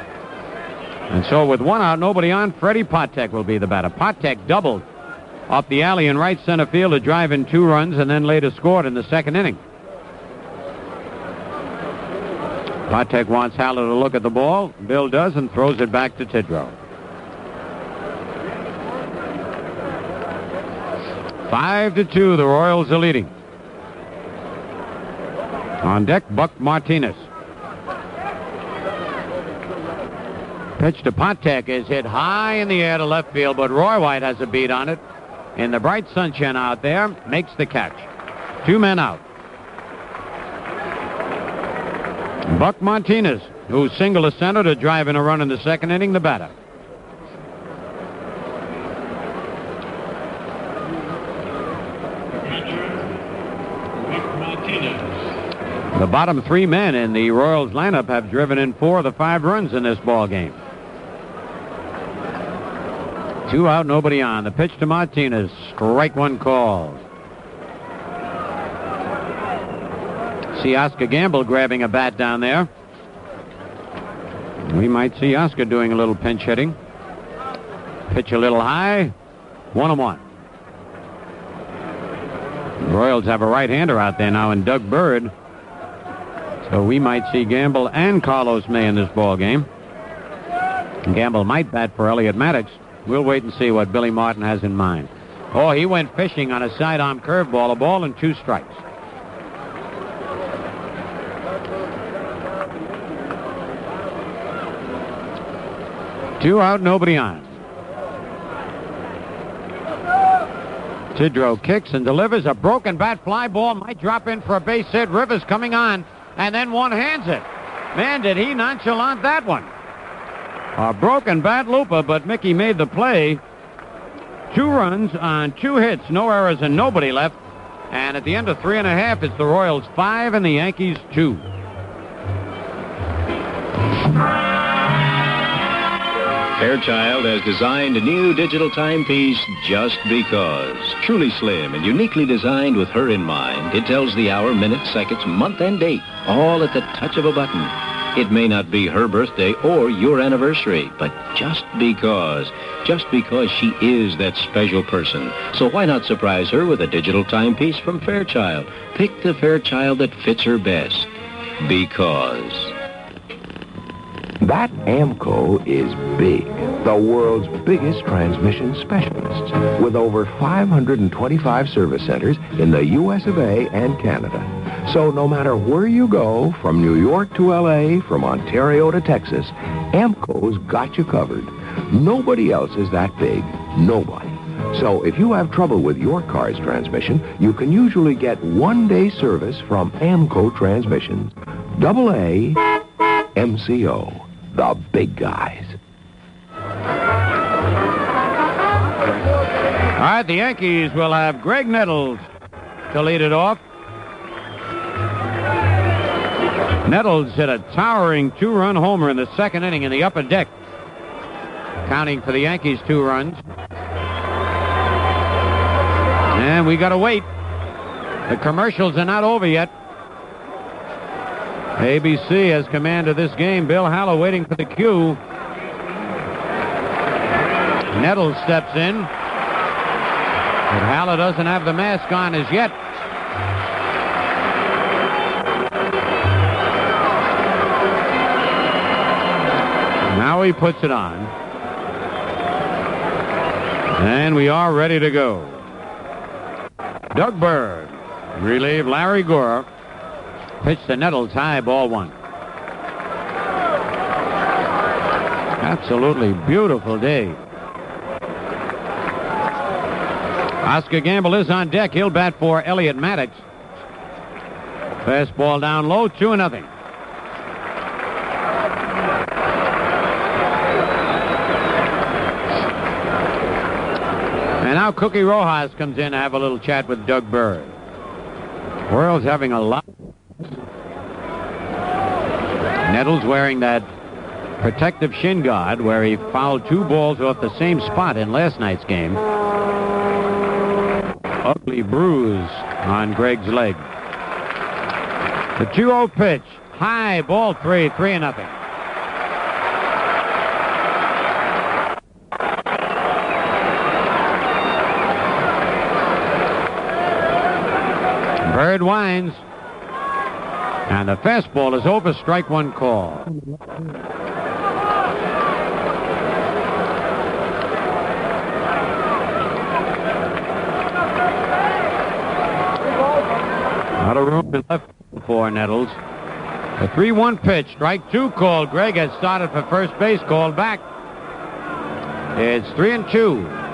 And so with 1 out, nobody on, Freddie Patek will be the batter. Patek doubled up the alley in right center field to drive in 2 runs and then later scored in the second inning. Patek wants Haller to look at the ball. Bill does and throws it back to Tidrow. 5-2, the Royals are leading. On deck, Buck Martinez. Pitch to Patek is hit high in the air to left field, but Roy White has a beat on it. In the bright sunshine out there, makes the catch. 2 men out. Buck Martinez, who singled a center to drive in a run in the second inning, the batter. The bottom 3 men in the Royals lineup have driven in 4 of the 5 runs in this ball game. 2 out, nobody on. The pitch to Martinez, strike 1 call. See Oscar Gamble grabbing a bat down there. We might see Oscar doing a little pinch hitting. Pitch a little high, 1-1. The Royals have a right-hander out there now in Doug Bird. So we might see Gamble and Carlos May in this ball game. Gamble might bat for Elliot Maddox. We'll wait and see what Billy Martin has in mind. Oh, he went fishing on a sidearm curveball, a ball and 2 strikes. Two out, nobody on. Tidrow kicks and delivers a broken bat fly ball. Might drop in for a base hit. Rivers coming on, and then one hands it. Man, did he nonchalant that one. A broken bat looper, but Mickey made the play. 2 runs on 2 hits, no errors and nobody left. And at the end of 3.5, it's the Royals 5 and the Yankees 2. Fairchild has designed a new digital timepiece just because. Truly slim and uniquely designed with her in mind. It tells the hour, minutes, seconds, month, and date, all at the touch of a button. It may not be her birthday or your anniversary, but just because she is that special person. So why not surprise her with a digital timepiece from Fairchild? Pick the Fairchild that fits her best. Because that AMCO is big, the world's biggest transmission specialist, with over 525 service centers in the U.S. of A. and Canada. So no matter where you go, from New York to L.A., from Ontario to Texas, AMCO's got you covered. Nobody else is that big. Nobody. So if you have trouble with your car's transmission, you can usually get one-day service from AMCO Transmissions. AA MCO. The big guys. All right, the Yankees will have Graig Nettles to lead it off. Nettles hit a towering 2-run homer in the second inning in the upper deck, counting for the Yankees 2 runs. And we got to wait. The commercials are not over yet. ABC has command of this game. Bill Haller waiting for the cue. Nettles steps in. But Haller doesn't have the mask on as yet. Now he puts it on. And we are ready to go. Doug Bird relieved Larry Gore. Pitch to Nettles, high, ball 1. Absolutely beautiful day. Oscar Gamble is on deck. He'll bat for Elliot Maddox. Fastball down low, 2-0. And now Cookie Rojas comes in to have a little chat with Doug Bird. Royals having a lot. Nettles wearing that protective shin guard where he fouled 2 balls off the same spot in last night's game. Ugly bruise on Graig's leg. The 2-0 pitch. High, ball 3, 3-0. Bird winds. And the fastball is over, strike 1 call. Out of room in left for Nettles. A 3-1 pitch, strike 2 called. Graig has started for first base, called back. It's 3-2.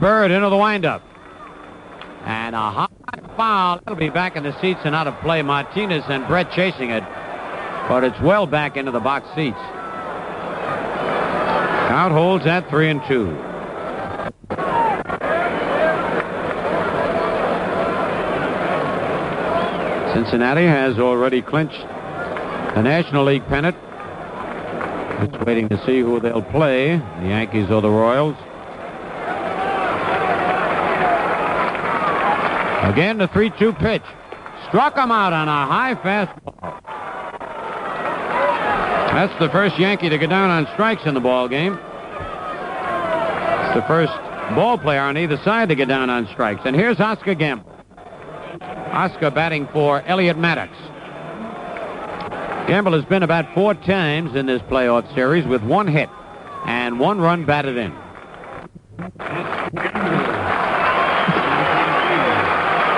Bird into the windup. And a high foul. It'll be back in the seats and out of play. Martinez and Brett chasing it. But it's well back into the box seats. Count holds at 3-2. Cincinnati has already clinched the National League pennant. It's waiting to see who they'll play, the Yankees or the Royals. Again, the 3-2 pitch. Struck him out on a high fastball. That's the first Yankee to go down on strikes in the ball game. It's the first ball player on either side to get down on strikes. And here's Oscar Gamble. Oscar batting for Elliot Maddox. Gamble has been about 4 times in this playoff series with 1 hit and 1 run batted in.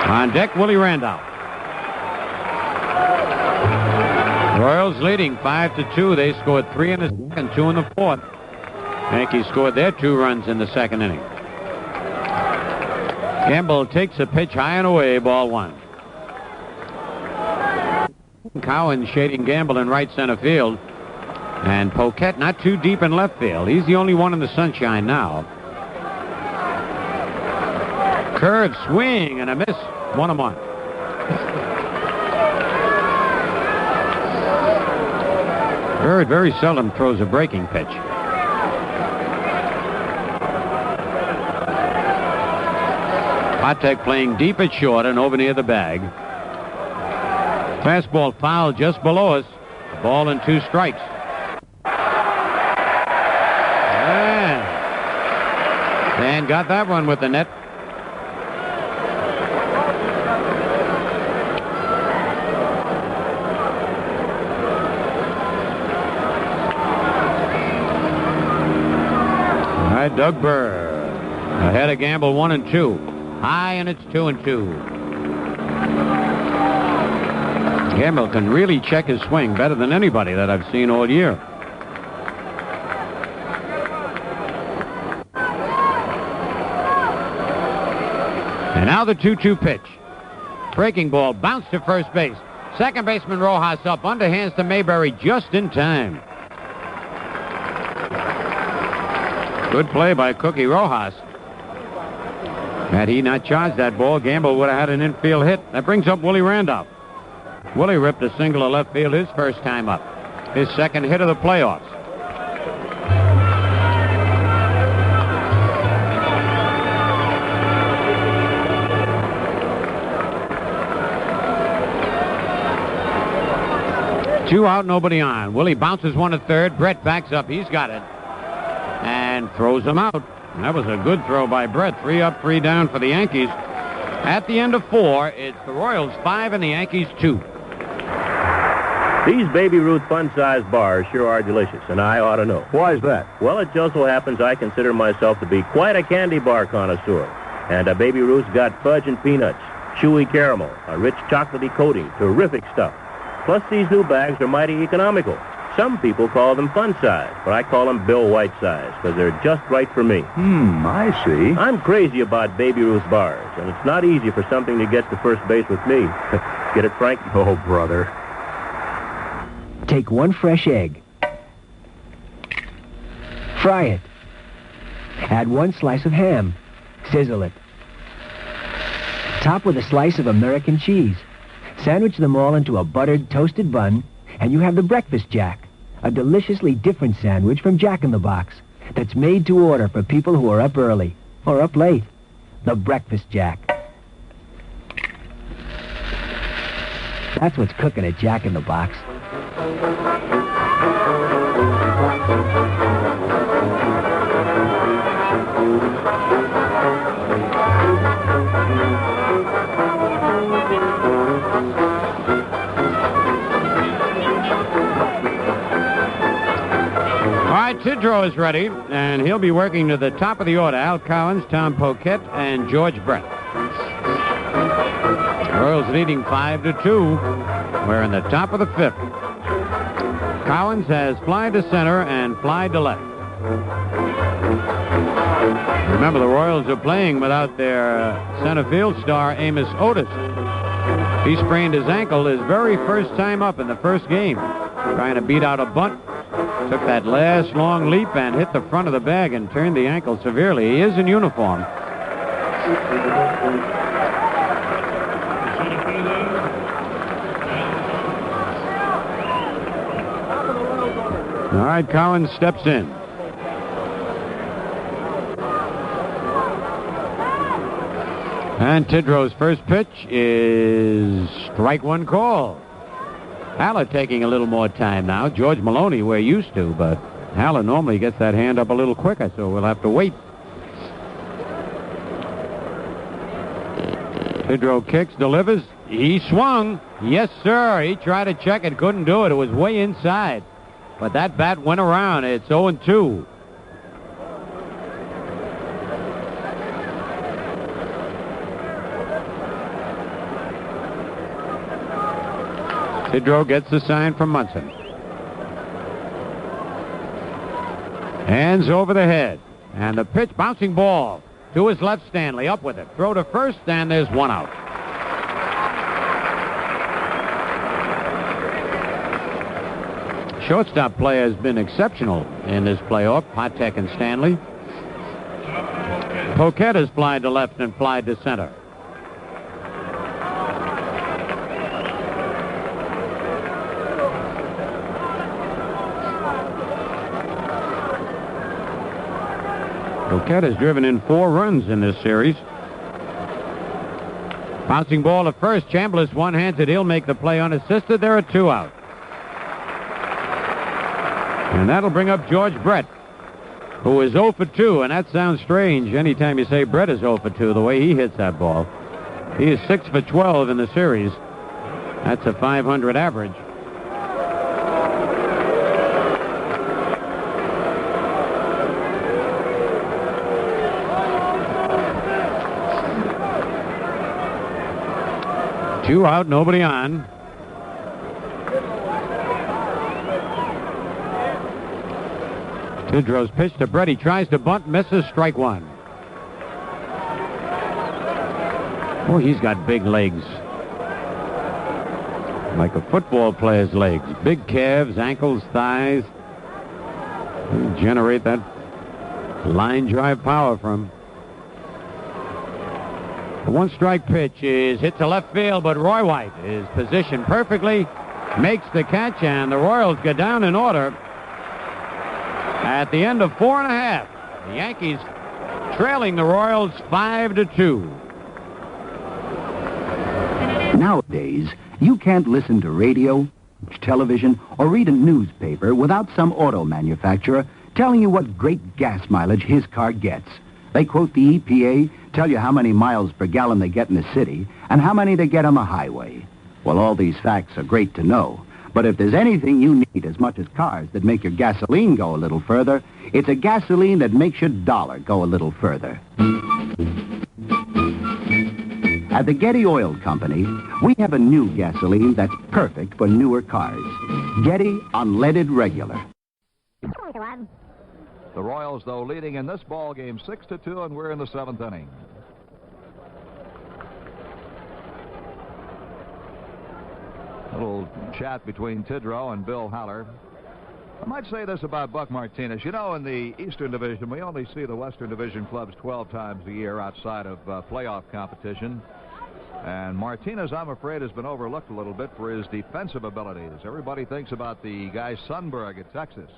On deck, Willie Randolph. Royals leading 5-2. They scored 3 in the second, 2 in the fourth. Yankees scored their 2 runs in the second inning. Gamble takes a pitch high and away, ball 1. Cowan shading Gamble in right center field. And Poquette not too deep in left field. He's the only one in the sunshine now. Curve, swing, and a miss. 1-1. Bird very seldom throws a breaking pitch. Patek playing deep at short and over near the bag. Fastball foul just below us. Ball and 2 strikes. And got that one with the net. All right, Doug Burr ahead of Gamble 1-2. High, and it's 2-2. Gamble can really check his swing better than anybody that I've seen all year. And now the 2-2 pitch. Breaking ball, bounce to first base. Second baseman Rojas up, underhands to Mayberry just in time. Good play by Cookie Rojas. Had he not charged that ball, Gamble would have had an infield hit. That brings up Willie Randolph. Willie ripped a single to left field his first time up. His second hit of the playoffs. Two out, nobody on. Willie bounces one to third. Brett backs up. He's got it. And throws him out. And that was a good throw by Brett. 3 up, 3 down for the Yankees. At the end of 4, it's the Royals 5 and the Yankees 2. These Baby Ruth fun-sized bars sure are delicious, and I ought to know. Why is that? Well, it just so happens I consider myself to be quite a candy bar connoisseur. And a Baby Ruth's got fudge and peanuts, chewy caramel, a rich chocolatey coating, terrific stuff. Plus, these new bags are mighty economical. Some people call them fun-size, but I call them Bill White-size, because they're just right for me. I see. I'm crazy about Baby Ruth bars, and it's not easy for something to get to first base with me. Get it, Frank? Oh, brother. Take 1 fresh egg. Fry it. Add 1 slice of ham. Sizzle it. Top with a slice of American cheese. Sandwich them all into a buttered, toasted bun, and you have the Breakfast Jack, a deliciously different sandwich from Jack in the Box that's made to order for people who are up early or up late. The Breakfast Jack. That's what's cooking at Jack in the Box. Tidrow is ready, and he'll be working to the top of the order. Al Cowens, Tom Poquette, and George Brett. Royals leading 5-2. We're in the top of the 5th. Cowens has fly to center and fly to left. Remember, the Royals are playing without their center field star, Amos Otis. He sprained his ankle his very first time up in the first game, trying to beat out a bunt. Took that last long leap and hit the front of the bag and turned the ankle severely. He is in uniform. All right, Collins steps in. And Tidrow's first pitch is strike 1 call. Haller taking a little more time now. George Maloney, we're used to, but Haller normally gets that hand up a little quicker, so we'll have to wait. Tidrow kicks, delivers. He swung. Yes, sir. He tried to check it, couldn't do it. It was way inside. But that bat went around. It's 0-2. Tidrow gets the sign from Munson. Hands over the head. And the pitch, bouncing ball to his left. Stanley up with it. Throw to first, and there's 1 out. Shortstop play has been exceptional in this playoff. Patek and Stanley. Poquette has flied to left and flied to center. Poquette has driven in 4 runs in this series. Bouncing ball at first. Chambliss one-hands it. He'll make the play unassisted. There are 2 out. And that'll bring up George Brett, who is 0 for 2, and that sounds strange anytime you say Brett is 0 for 2, the way he hits that ball. He is 6 for 12 in the series. That's a .500 average. Two out, nobody on. Tidrow's pitch to Brett. He tries to bunt, misses, strike 1. Oh, he's got big legs. Like a football player's legs. Big calves, ankles, thighs. They generate that line drive power from. The 1-strike pitch is hit to left field, but Roy White is positioned perfectly, makes the catch, and the Royals go down in order. At the end of 4.5, the Yankees trailing the Royals 5-2. Nowadays, you can't listen to radio, television, or read a newspaper without some auto manufacturer telling you what great gas mileage his car gets. They quote the EPA, tell you how many miles per gallon they get in the city, and how many they get on the highway. Well, all these facts are great to know. But if there's anything you need as much as cars that make your gasoline go a little further, it's a gasoline that makes your dollar go a little further. At the Getty Oil Company, we have a new gasoline that's perfect for newer cars. Getty Unleaded Regular. The Royals, though, leading in this ball game 6-2, and we're in the 7th inning. A little chat between Tidrow and Bill Haller. I might say this about Buck Martinez. You know, in the Eastern Division, we only see the Western Division clubs 12 times a year outside of playoff competition. And Martinez, I'm afraid, has been overlooked a little bit for his defensive abilities. Everybody thinks about the guy Sundberg at Texas.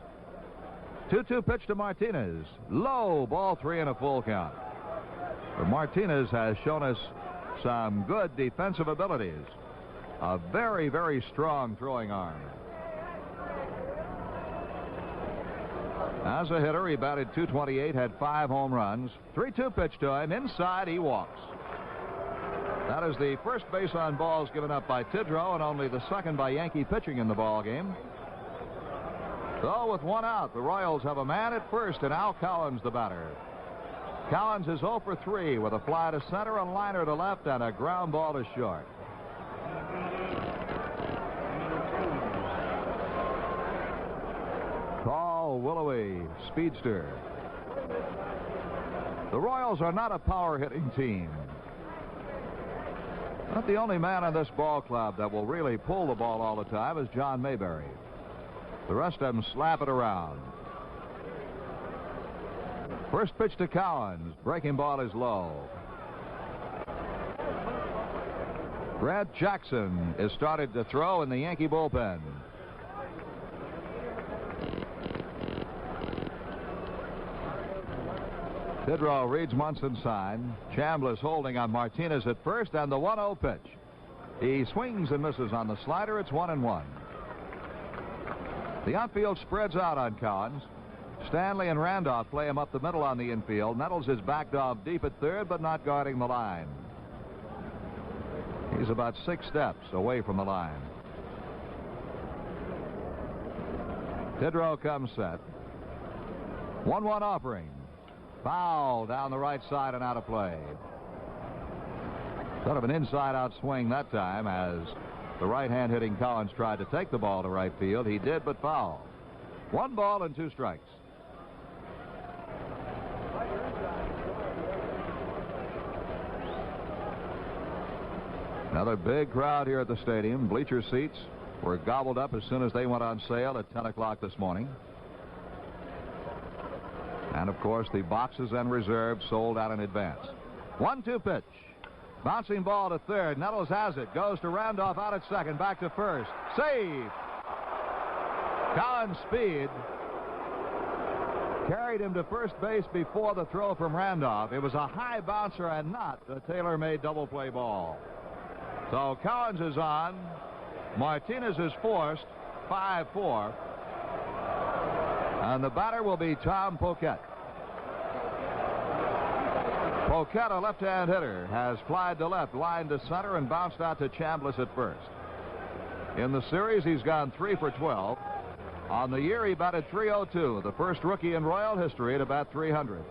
2-2 pitch to Martinez. Low, ball 3 and a full count. But Martinez has shown us some good defensive abilities. A very, very strong throwing arm. As a hitter, he batted .228, had 5 home runs. 3-2 pitch to him. Inside, he walks. That is the first base on balls given up by Tidrow, and only the second by Yankee pitching in the ball game. So with 1 out, the Royals have a man at first, and Al Collins the batter. Collins is 0 for 3 with a fly to center, a liner to left, and a ground ball to short. Tall, willowy speedster. The Royals are not a power-hitting team. Not the only man on this ball club that will really pull the ball all the time is John Mayberry. The rest of them slap it around. First pitch to Collins. Breaking ball is low. Brad Jackson is started to throw in the Yankee bullpen. Tidrow reads Munson's sign. Chambliss holding on Martinez at first, and the 1-0 pitch. He swings and misses on the slider. It's 1-1. The outfield spreads out on Collins. Stanley and Randolph play him up the middle on the infield. Nettles is backed off deep at third, but not guarding the line. He's about 6 steps away from the line. Tidrow comes set. 1-1 offering. Foul down the right side and out of play. Sort of an inside-out swing that time as the right-hand hitting Collins tried to take the ball to right field. He did, but foul. 1 ball and 2 strikes. Another big crowd here at the stadium. Bleacher seats were gobbled up as soon as they went on sale at 10 o'clock this morning. And, of course, the boxes and reserves sold out in advance. 1-2 pitch. Bouncing ball to third. Nettles has it. Goes to Randolph out at second. Back to first. Save. Collins' speed carried him to first base before the throw from Randolph. It was a high bouncer and not a tailor-made double play ball. So Collins is on. Martinez is forced. 5-4. And the batter will be Tom Poquette. Poquette, a left-hand hitter, has flied to left, lined to center, and bounced out to Chambliss at first. In the series, he's gone 3 for 12. On the year, he batted .302, the first rookie in Royal history to bat .300.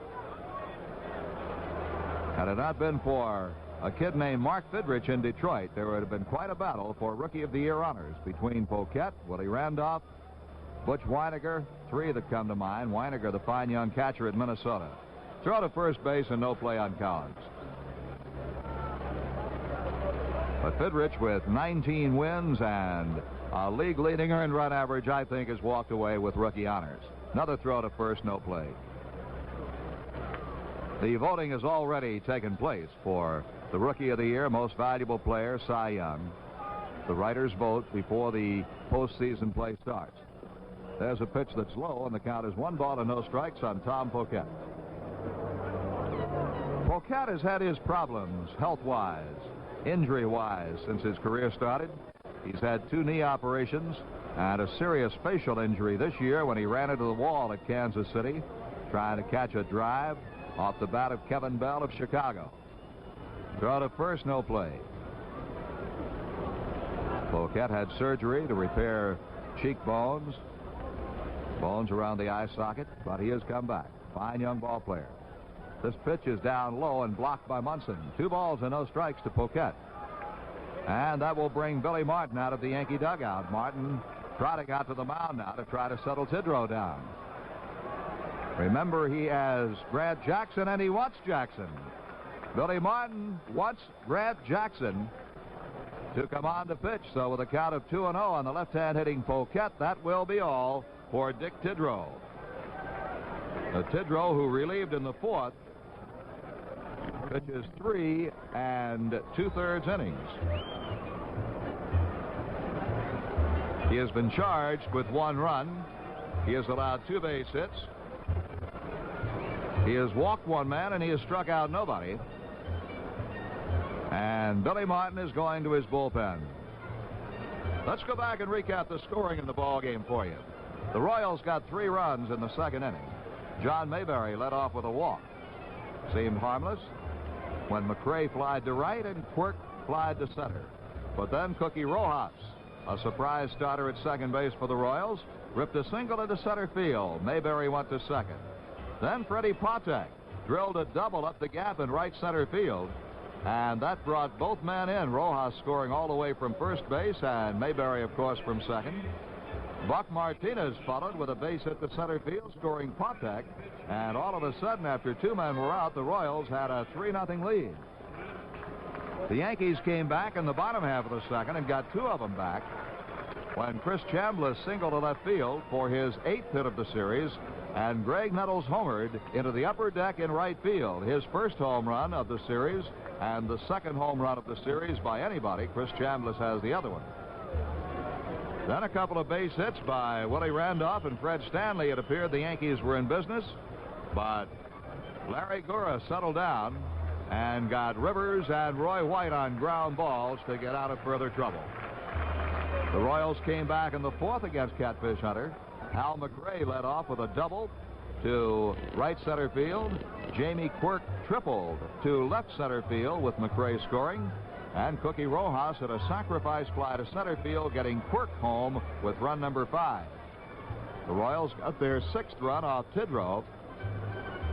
Had it not been for a kid named Mark Fidrich in Detroit, there would have been quite a battle for Rookie of the Year honors between Poquette, Willie Randolph, Butch Weiniger, 3 that come to mind. Weiniger, the fine young catcher at Minnesota. Throw to first base and no play on Collins. But Fidrich, with 19 wins and a league-leading earned run average, I think, has walked away with rookie honors. Another throw to first, no play. The voting has already taken place for the Rookie of the Year, Most Valuable Player, Cy Young. The writers vote before the postseason play starts. There's a pitch that's low, and the count is 1 ball and no strikes on Tom Poquette. Poquette has had his problems health-wise, injury-wise, since his career started. He's had 2 knee operations and a serious facial injury this year when he ran into the wall at Kansas City trying to catch a drive off the bat of Kevin Bell of Chicago. Throw to first, no play. Poquette had surgery to repair cheekbones, bones around the eye socket, but he has come back. Fine young ball player. This pitch is down low and blocked by Munson. 2 balls and no strikes to Poquette. And that will bring Billy Martin out of the Yankee dugout. Martin trotting out to the mound now to try to settle Tidrow down. Remember, he has Grant Jackson, and he wants Jackson. Billy Martin wants Grant Jackson to come on to pitch. So with a count of 2-0 on the left-hand hitting Poquette, that will be all for Dick Tidrow. The Tidrow, who relieved in the 4th, pitches 3 2/3 innings. He has been charged with 1 run. He has allowed 2 base hits. He has walked 1 man, and he has struck out nobody. And Billy Martin is going to his bullpen. Let's go back and recap the scoring in the ball game for you. The Royals got 3 runs in the 2nd inning. John Mayberry led off with a walk. Seemed harmless when McRae flied to right and Quirk flied to center. But then Cookie Rojas, a surprise starter at second base for the Royals, ripped a single into center field. Mayberry went to second. Then Freddie Patek drilled a double up the gap in right center field, and that brought both men in. Rojas scoring all the way from first base, and Mayberry, of course, from second. Buck Martinez followed with a base hit to center field, scoring Patek, and all of a sudden, after 2 men were out, the Royals had a 3-0 lead. The Yankees came back in the bottom half of the 2nd and got 2 of them back when Chris Chambliss singled to left field for his 8th hit of the series, and Graig Nettles homered into the upper deck in right field. His first home run of the series and the 2nd home run of the series by anybody. Chris Chambliss has the other one. Then a couple of base hits by Willie Randolph and Fred Stanley. It appeared the Yankees were in business, but Larry Gura settled down and got Rivers and Roy White on ground balls to get out of further trouble. The Royals came back in the 4th against Catfish Hunter. Hal McRae led off with a double to right center field. Jamie Quirk tripled to left center field with McRae scoring. And Cookie Rojas hit a sacrifice fly to center field, getting Quirk home with run number 5. The Royals got their 6th run off Tidrow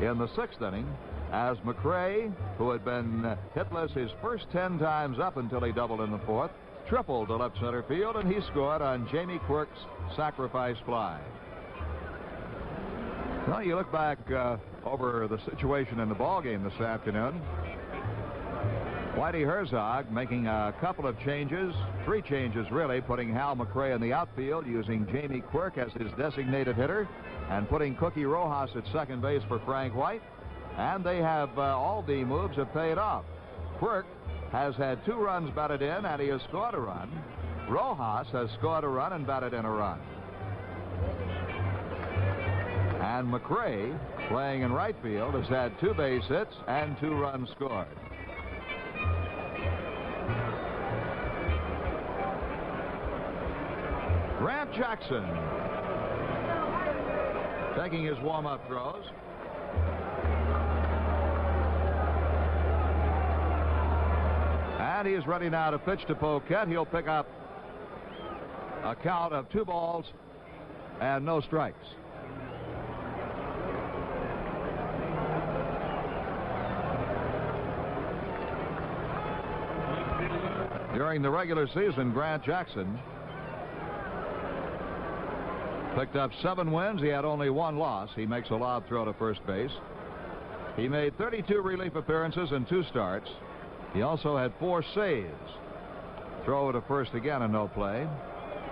in the 6th inning, as McRae, who had been hitless his first 10 times up until he doubled in the 4th, tripled to left center field, and he scored on Jamie Quirk's sacrifice fly. Well, you look back over the situation in the ballgame this afternoon. Whitey Herzog making a couple of changes, 3 changes really, putting Hal McRae in the outfield, using Jamie Quirk as his designated hitter, and putting Cookie Rojas at second base for Frank White. And they have, all the moves have paid off. Quirk has had 2 runs batted in, and he has scored a run. Rojas has scored a run and batted in a run. And McRae, playing in right field, has had 2 base hits and 2 runs scored. Jackson taking his warm-up throws. And he is ready now to pitch to Poquette. He'll pick up a count of 2 balls and no strikes. During the regular season, Grant Jackson picked up 7 wins. He had only 1 loss. He makes a lob throw to first base. He made 32 relief appearances and 2 starts. He also had 4 saves. Throw to first again and no play.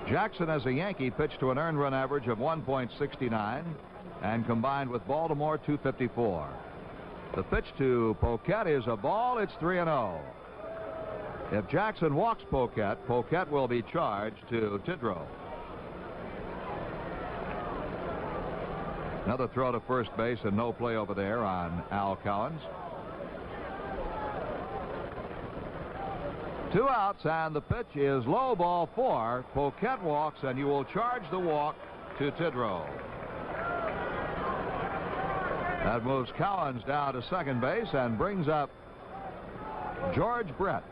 Jackson, as a Yankee, pitched to an earned run average of 1.69 and combined with Baltimore 254. The pitch to Poquette is a ball. It's 3-0. If Jackson walks Poquette, Poquette will be charged to Tidrow. Another throw to first base and no play over there on Al Cowens. 2 outs, and the pitch is low, ball 4. Poquette walks, and you will charge the walk to Tidrow. That moves Cowens down to second base and brings up George Brett,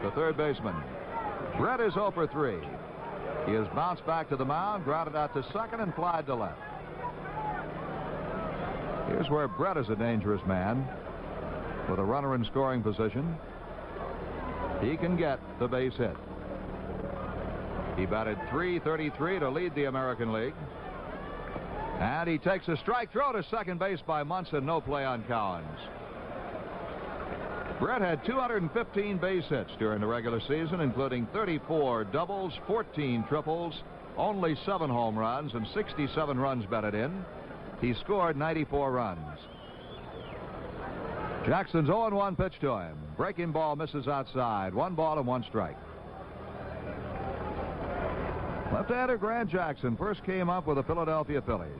the third baseman. Brett is 0 for 3. He has bounced back to the mound, grounded out to second, and flied to left. Here's where Brett is a dangerous man. With a runner in scoring position, he can get the base hit. He batted .333 to lead the American League. And he takes a strike throw to second base by Munson. No play on Cowens. Brett had 215 base hits during the regular season, including 34 doubles, 14 triples, only 7 home runs, and 67 runs batted in. He scored 94 runs. Jackson's 0-1 pitch to him. Breaking ball misses outside. 1 ball and 1 strike. Left-hander Grant Jackson first came up with the Philadelphia Phillies.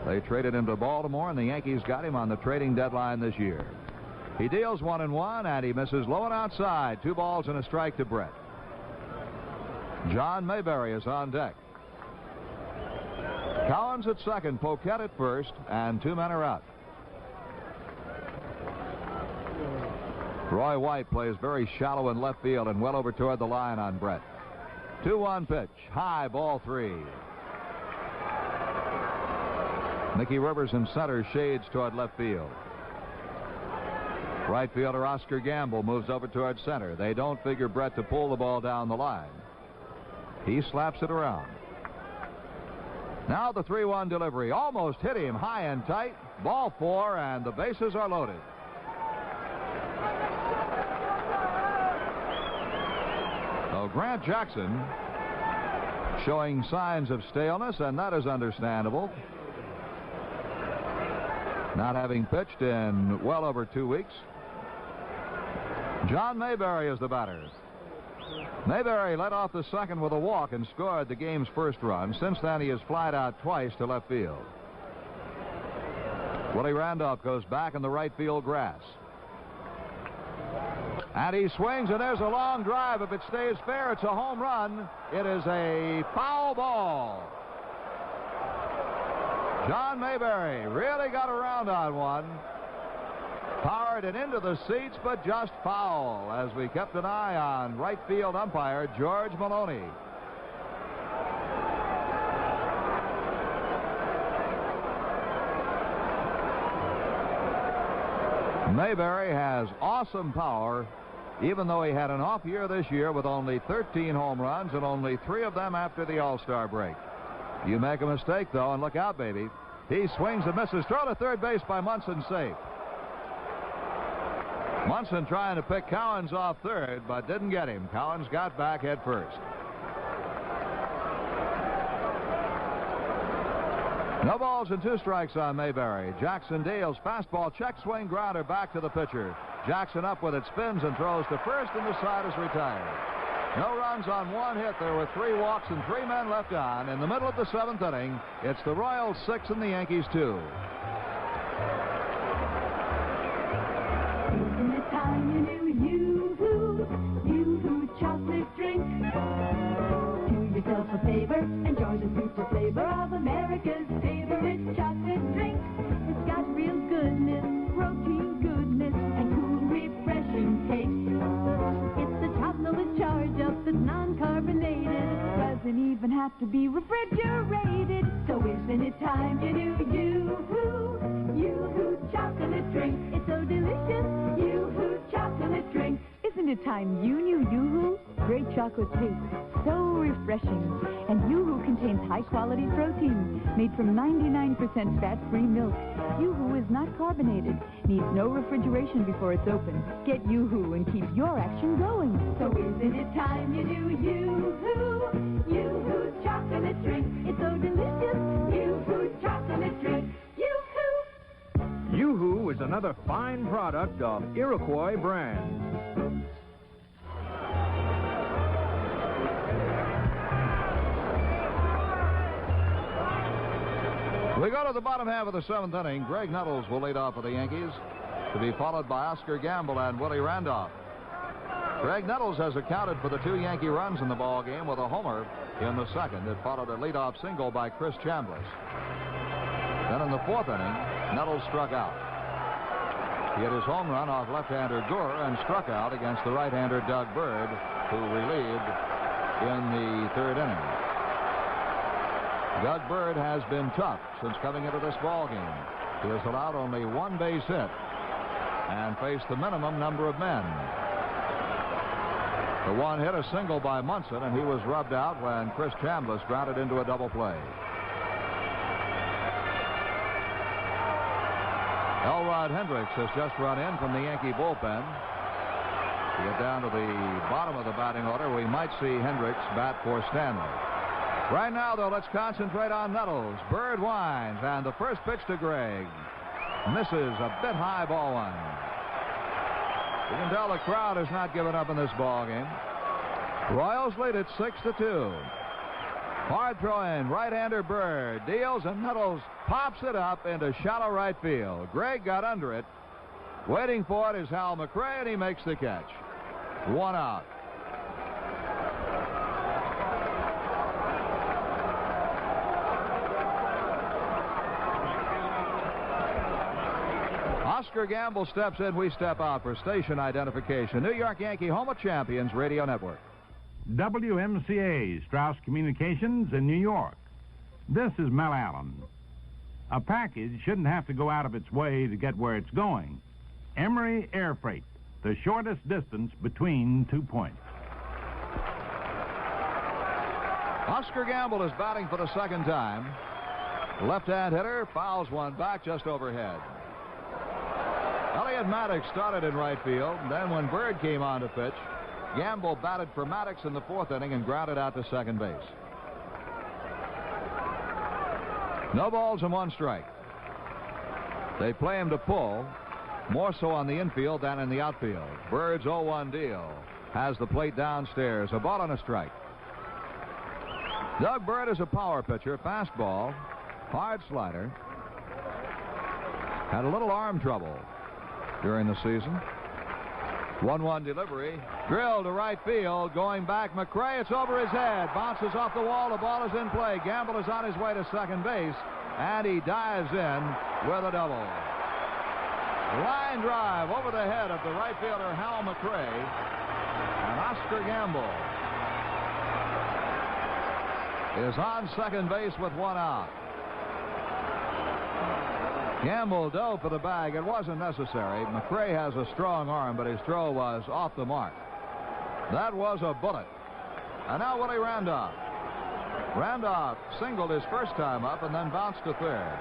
They traded him to Baltimore, and the Yankees got him on the trading deadline this year. He deals 1-1, and he misses low and outside. 2 balls and a strike to Brett. John Mayberry is on deck. Cowens at second, Poquette at first, and 2 men are out. Roy White plays very shallow in left field and well over toward the line on Brett. 2-1 pitch. High, ball 3. Mickey Rivers in center shades toward left field. Right fielder Oscar Gamble moves over toward center. They don't figure Brett to pull the ball down the line. He slaps it around. Now the 3-1 delivery. Almost hit him high and tight. Ball 4, and the bases are loaded. So Grant Jackson showing signs of staleness, and that is understandable. Not having pitched in well over 2 weeks. John Mayberry is the batter. Mayberry led off the second with a walk and scored the game's first run. Since then, he has flied out twice to left field. Willie Randolph goes back in the right field grass. And he swings, and there's a long drive. If it stays fair, it's a home run. It is a foul ball. John Mayberry really got around on one. Powered it into the seats, but just foul, as we kept an eye on right field umpire George Maloney. Mayberry has awesome power, even though he had an off year this year with only 13 home runs and only 3 of them after the All-Star break. You make a mistake, though, and look out, baby. He swings and misses. Throw to third base by Munson, safe. Munson trying to pick Cowens off third, but didn't get him. Cowens got back head first. No balls and 2 strikes on Mayberry. Jackson deals fastball, check swing, grounder back to the pitcher. Jackson up with it, spins and throws to first, and the side is retired. No runs on 1 hit. There were 3 walks and 3 men left on. In the middle of the 7th inning, it's the Royals 6 and the Yankees 2. You chocolate drink to yourself for flavor. Enjoy the super flavor of America's favorite chocolate drink. It's got real goodness, protein goodness, and cool, refreshing taste. It's the chocolate charge up that's non-carbonated. Doesn't even have to be refrigerated. So isn't it time you knew Yoo-hoo chocolate drink? It's so delicious, Yoo-hoo chocolate drink. Isn't it time you knew Yoo-hoo? Great chocolate taste, so refreshing. And Yoo-hoo contains high-quality protein made from 99% fat-free milk. Yoo-hoo is not carbonated, needs no refrigeration before it's open. Get Yoo-hoo and keep your action going. So isn't it time you knew Yoo-hoo chocolate drink? It's so delicious, Yoo-hoo chocolate drink. Yoo-hoo! Yoo-hoo is another fine product of Iroquois brand. We go to the bottom half of the seventh inning. Graig Nettles will lead off for the Yankees, to be followed by Oscar Gamble and Willie Randolph. Graig Nettles has accounted for the 2 Yankee runs in the ball game with a homer in the second. It followed a leadoff single by Chris Chambliss. Then in the fourth inning, Nettles struck out. He hit his home run off left-hander Gore and struck out against the right-hander Doug Bird, who relieved in the third inning. Doug Bird has been tough since coming into this ball game. He has allowed only 1 base hit and faced the minimum number of men. The one hit a single by Munson, and he was rubbed out when Chris Chambliss grounded into a double play. Elrod Hendricks has just run in from the Yankee bullpen. To get down to the bottom of the batting order, we might see Hendricks bat for Stanley. Right now, though, let's concentrate on Nettles. Bird winds, and the first pitch to Graig. Misses a bit high, ball one. You can tell the crowd has not given up in this ball game. Royals lead it 6-2. Hard throw in, right-hander Bird deals, and Nettles pops it up into shallow right field. Graig got under it. Waiting for it is Hal McRae, and he makes the catch. 1 out. Oscar Gamble steps in, we step out for station identification. New York Yankee Home of Champions Radio Network. WMCA, Strauss Communications in New York. This is Mel Allen. A package shouldn't have to go out of its way to get where it's going. Emery Air Freight, the shortest distance between 2 points. Oscar Gamble is batting for the second time. Left-hand hitter fouls one back just overhead. Elliot Maddox started in right field. Then when Bird came on to pitch, Gamble batted for Maddox in the fourth inning and grounded out to second base. No balls and 1 strike. They play him to pull, more so on the infield than in the outfield. Bird's 0-1 deal has the plate downstairs. A ball and a strike. Doug Bird is a power pitcher, fastball, hard slider. Had a little arm trouble during the season. 1-1 delivery. Drill to right field. Going back, McRae. It's over his head. Bounces off the wall. The ball is in play. Gamble is on his way to second base, and he dives in with a double. Line drive over the head of the right fielder, Hal McRae, and Oscar Gamble is on second base with 1 out. Gamble dove for the bag. It wasn't necessary. McRae has a strong arm, but his throw was off the mark. That was a bullet. And now Willie Randolph. Randolph singled his first time up and then bounced to third.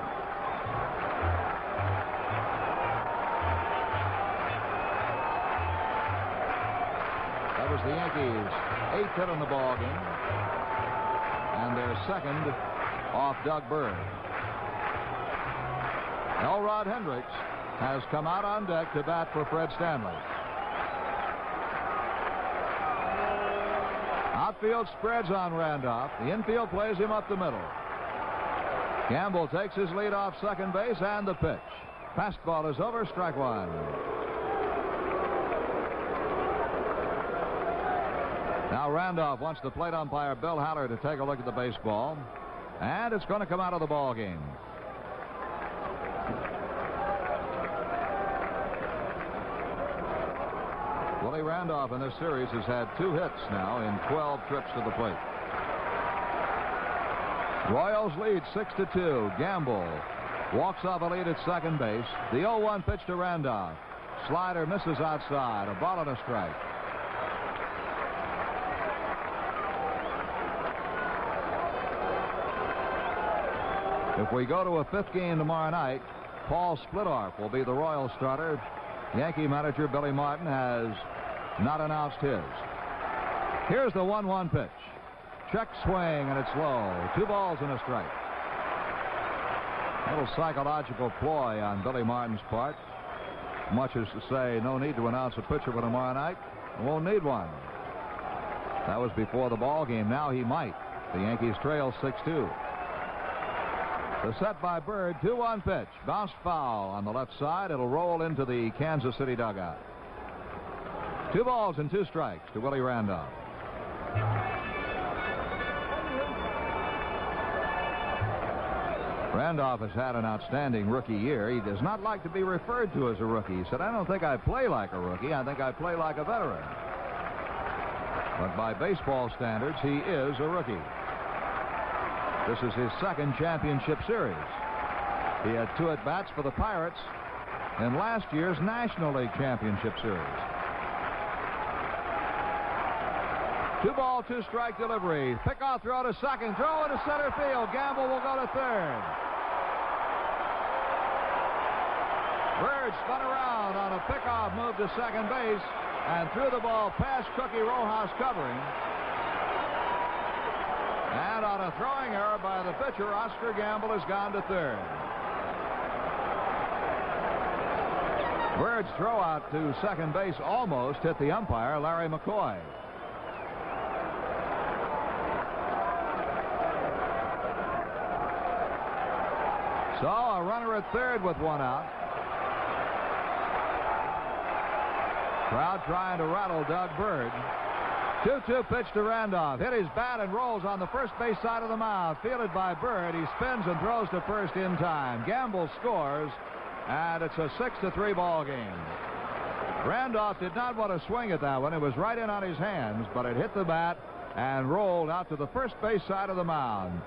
That was the Yankees' 8th hit in the ball game, and their second off Doug Bird. Elrod Hendricks has come out on deck to bat for Fred Stanley. Outfield spreads on Randolph. The infield plays him up the middle. Gamble takes his lead off second base, and the pitch. Fastball is over, strike 1. Now Randolph wants the plate umpire Bill Haller to take a look at the baseball. And it's going to come out of the ball game. Willie Randolph in this series has had 2 hits now in 12 trips to the plate. Royals lead 6-2. Gamble walks off a lead at second base. The 0-1 pitch to Randolph. Slider misses outside. A ball and a strike. If we go to a 5th game tomorrow night, Paul Splittorff will be the Royals starter. Yankee manager Billy Martin has not announced his. Here's the 1-1 pitch. Check swing, and it's low. 2 balls and a strike. A little psychological ploy on Billy Martin's part. Much as to say, no need to announce a pitcher for tomorrow night. Won't need one. That was before the ball game. Now he might. The Yankees trail 6-2. The set by Bird, 2-1 pitch. Bounced foul on the left side. It'll roll into the Kansas City dugout. 2 balls and 2 strikes to Willie Randolph. Randolph has had an outstanding rookie year. He does not like to be referred to as a rookie. He said, I don't think I play like a rookie. I think I play like a veteran. But by baseball standards, he is a rookie. This is his 2nd championship series. He had 2 at-bats for the Pirates in last year's National League Championship Series. 2-ball, 2-strike delivery. Pickoff throw to second. Throw into center field. Gamble will go to third. Bird spun around on a pickoff move to second base and threw the ball past Cookie Rojas covering. And on a throwing error by the pitcher, Oscar Gamble has gone to third. Bird's throw out to second base almost hit the umpire, Larry McCoy. So a runner at third with 1 out. Crowd trying to rattle Doug Bird. 2-2 pitch to Randolph. Hit his bat and rolls on the first base side of the mound. Fielded by Bird. He spins and throws to first in time. Gamble scores, and it's a 6-3 ball game. Randolph did not want to swing at that one. It was right in on his hands, but it hit the bat and rolled out to the first base side of the mound.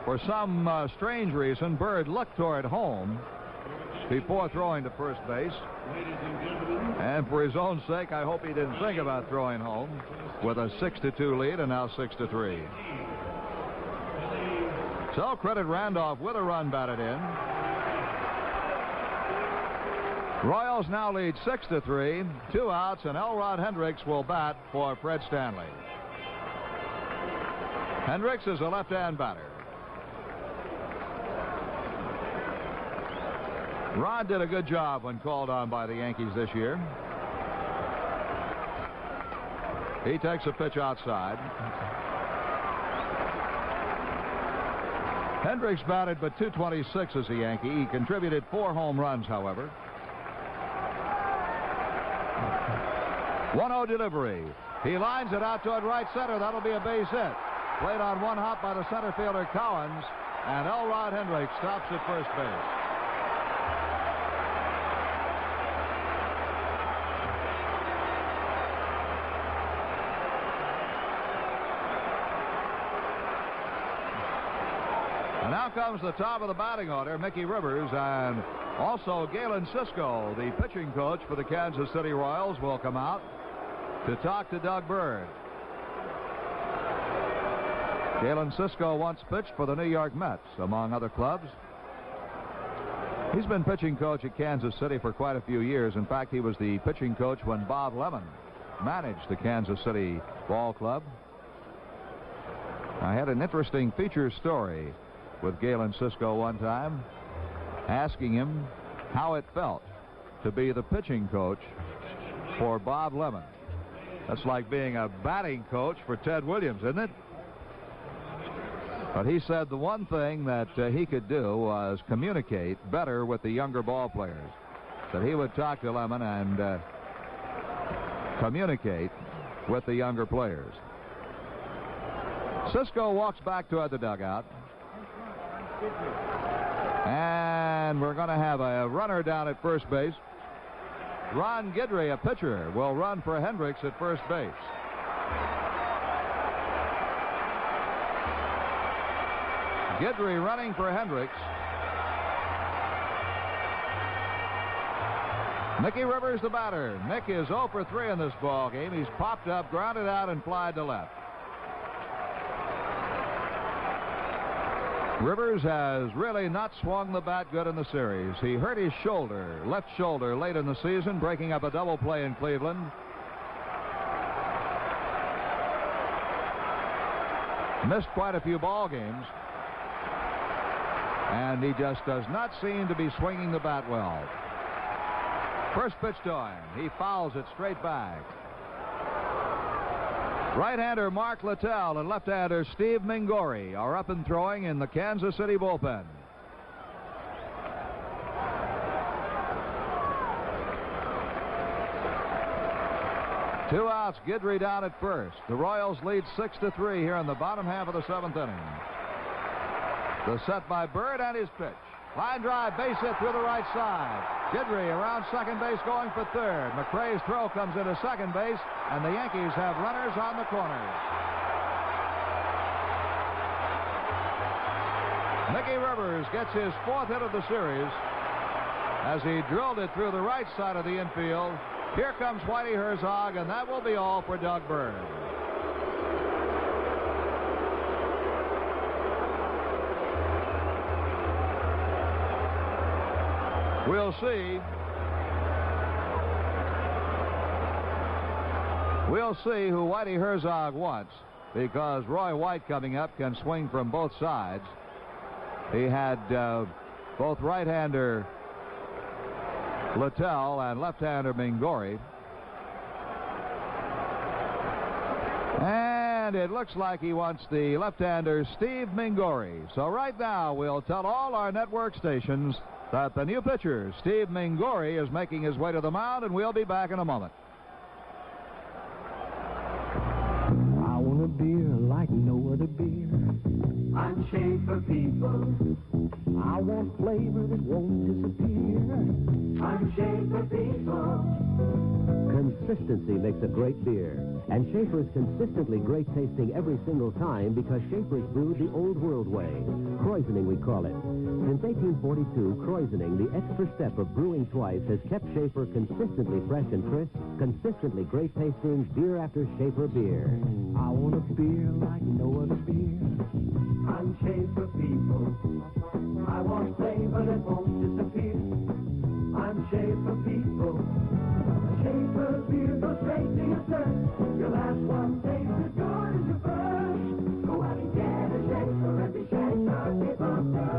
For some strange reason, Bird looked toward home before throwing to first base. And for his own sake, I hope he didn't think about throwing home with a 6-2 lead and now 6-3. So credit Randolph with a run batted in. Royals now lead 6-3. 2 outs, and Elrod Hendricks will bat for Fred Stanley. Hendricks is a left-hand batter. Rod did a good job when called on by the Yankees this year. He takes a pitch outside. Hendricks batted but .226 as a Yankee. He contributed 4 home runs, however. 1-0 delivery. He lines it out toward right center. That'll be a base hit. Played on 1 hop by the center fielder Cowens, and Elrod Hendricks stops at first base. Now comes the top of the batting order, Mickey Rivers, and also Galen Cisco, the pitching coach for the Kansas City Royals, will come out to talk to Doug Bird. Galen Cisco once pitched for the New York Mets, among other clubs. He's been pitching coach at Kansas City for quite a few years. In fact, he was the pitching coach when Bob Lemon managed the Kansas City Ball Club. I had an interesting feature story with Galen Cisco one time, asking him how it felt to be the pitching coach for Bob Lemon. That's like being a batting coach for Ted Williams, isn't it? But he said the one thing that he could do was communicate better with the younger ball players. That he would talk to Lemon and communicate with the younger players. Cisco walks back toward the dugout. And we're going to have a runner down at first base. Ron Guidry, a pitcher, will run for Hendricks at first base. Guidry running for Hendricks. Mickey Rivers, the batter. Mick is 0 for 3 in this ball game. He's popped up, grounded out, and flied to left. Rivers has really not swung the bat good in the series. He hurt his shoulder, left shoulder, late in the season, breaking up a double play in Cleveland. Missed quite a few ball games. And he just does not seem to be swinging the bat well. First pitch to him. He fouls it straight back. Right-hander Mark Littell and left-hander Steve Mingori are up and throwing in the Kansas City bullpen. Two outs, Guidry down at first. The Royals lead 6-3 here in the bottom half of the 7th inning. The set by Bird and his pitch. Line drive, base hit through the right side. Guidry around second base going for third. McRae's throw comes into second base, and the Yankees have runners on the corner. Mickey Rivers gets his 4th hit of the series as he drilled it through the right side of the infield. Here comes Whitey Herzog, and that will be all for Doug Bird. We'll see. We'll see who Whitey Herzog wants, because Roy White coming up can swing from both sides. He had both right-hander Littell and left-hander Mingori. And it looks like he wants the left-hander Steve Mingori. So right now we'll tell all our network stations that the new pitcher, Steve Mingori, is making his way to the mound, and we'll be back in a moment. I want a beer like no other beer. I'm Schaefer people. I want flavor that won't disappear. I'm Schaefer people. Consistency makes a great beer, and Schaefer's consistently great tasting every single time because Schaefer's brewed the old world way. Kreuzening, we call it. Since 1842, Kreuzening, the extra step of brewing twice, has kept Schaefer consistently fresh and crisp, consistently great tasting beer after Schaefer beer. I want a beer like no other beer. I'm Schaefer people. I want flavor that won't disappear. I'm Schaefer people. Schaefer beer goes straight to your thirst. Your last one tastes as good as your first. Go out and get a Schaefer and be Schaefer people too.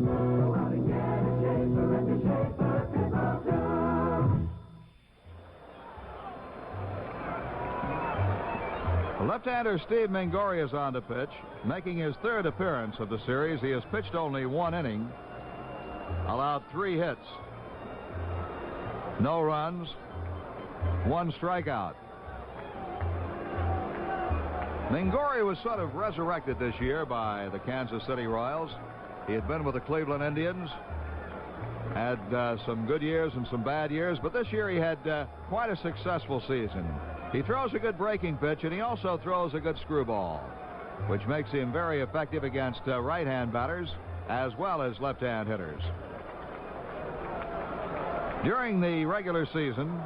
Go out and get a Schaefer and be Schaefer people too. Left-hander Steve Mingori is on the pitch, making his 3rd appearance of the series. He has pitched only 1 inning, allowed 3 hits, no runs, 1 strikeout. Mingori was sort of resurrected this year by the Kansas City Royals. He had been with the Cleveland Indians, had some good years and some bad years, but this year he had quite a successful season. He throws a good breaking pitch, and he also throws a good screwball, which makes him very effective against right-hand batters as well as left-hand hitters. During the regular season,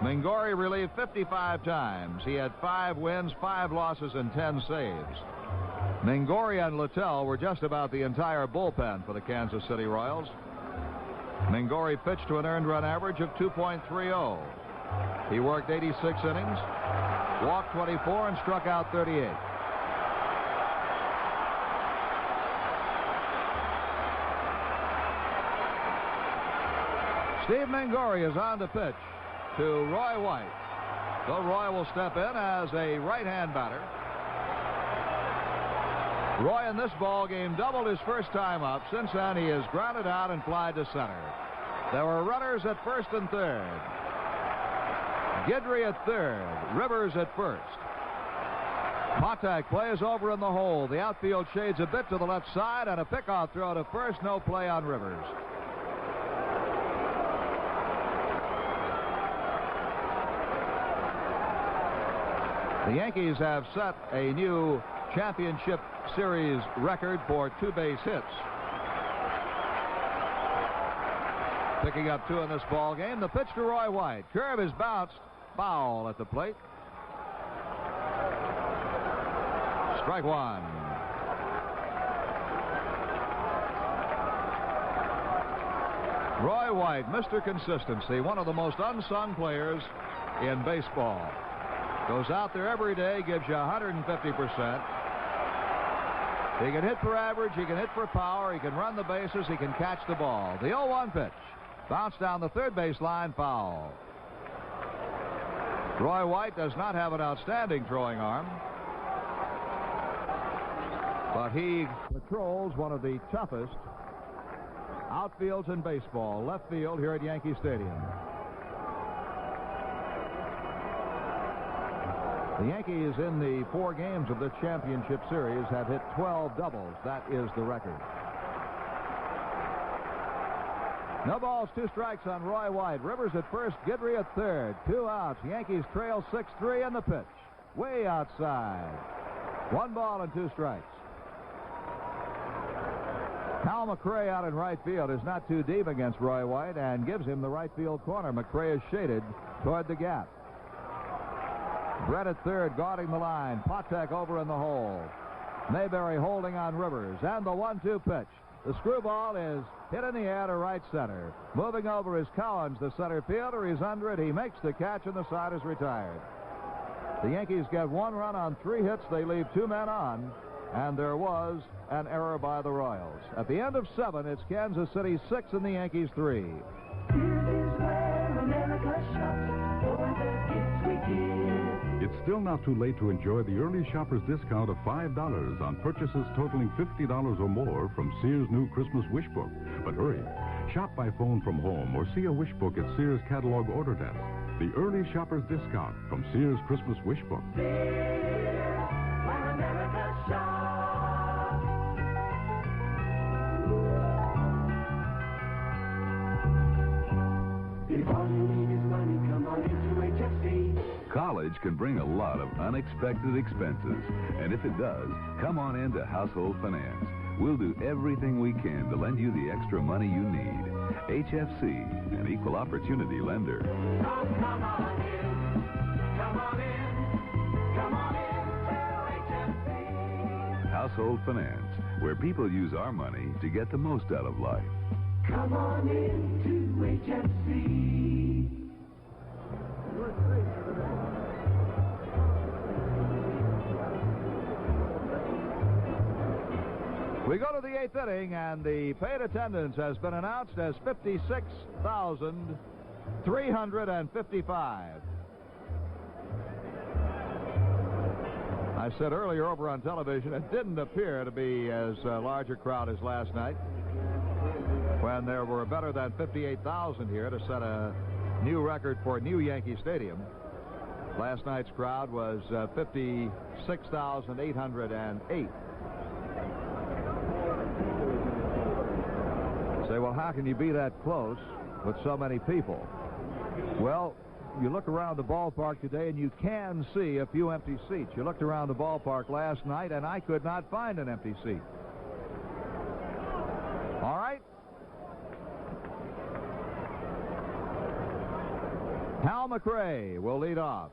Mingori relieved 55 times. He had 5 wins, 5 losses, and 10 saves. Mingori and Littell were just about the entire bullpen for the Kansas City Royals. Mingori pitched to an earned run average of 2.30. He worked 86 innings, walked 24, and struck out 38. Steve Mingori is on the pitch to Roy White. So Roy will step in as a right-hand batter. Roy in this ball game doubled his first time up. Since then, he has grounded out and flied to center. There were runners at first and third. Guidry at third, Rivers at first. Patek plays over in the hole. The outfield shades a bit to the left side, and a pickoff throw to first. No play on Rivers. The Yankees have set a new championship series record for two-base hits. Picking up 2 in this ball game. The pitch to Roy White. Curve is bounced. Foul at the plate. Strike 1. Roy White, Mr. Consistency, one of the most unsung players in baseball. Goes out there every day, gives you 150%. He can hit for average, he can hit for power, he can run the bases, he can catch the ball. The 0-1 pitch. Bounced down the third base line, foul. Roy White does not have an outstanding throwing arm, but he patrols one of the toughest outfields in baseball, left field here at Yankee Stadium. The Yankees in the 4 games of the championship series have hit 12 doubles. That is the record. No balls, 2 strikes on Roy White. Rivers at first, Guidry at third. 2 outs. Yankees trail 6-3 in the pitch. Way outside. 1 ball and 2 strikes. Cal McRae out in right field is not too deep against Roy White and gives him the right field corner. McRae is shaded toward the gap. Brett at third, guarding the line. Patek over in the hole. Mayberry holding on Rivers. And the 1-2 pitch. The screwball is hit in the air to right center. Moving over is Cowens, the center fielder. He's under it. He makes the catch, and the side is retired. The Yankees get 1 run on 3 hits. They leave 2 men on, and there was an error by the Royals. At the end of 7, it's Kansas City 6 and the Yankees 3. Here is where America shops for the gifts we give. It's still not too late to enjoy the early shopper's discount of $5 on purchases totaling $50 or more from Sears' new Christmas Wish Book. But hurry. Shop by phone from home or see a Wish Book at Sears Catalog Order Desk. The early shopper's discount from Sears' Christmas Wish Book. Sears, where America shops. If all you need is money, come on into HFC. College can bring a lot of unexpected expenses, and if it does, come on into Household Finance. We'll do everything we can to lend you the extra money you need. HFC, an equal opportunity lender. Oh, come on in, come on in, come on in to HFC. Household Finance, where people use our money to get the most out of life. Come on in to HFC. We go to the 8th inning, and the paid attendance has been announced as 56,355. I said earlier over on television, it didn't appear to be as large a crowd as last night, when there were better than 58,000 here to set a new record for New Yankee Stadium. Last night's crowd was 56,808. Say, well, how can you be that close with so many people? Well, you look around the ballpark today and you can see a few empty seats. You looked around the ballpark last night and I could not find an empty seat. All right. Hal McRae will lead off.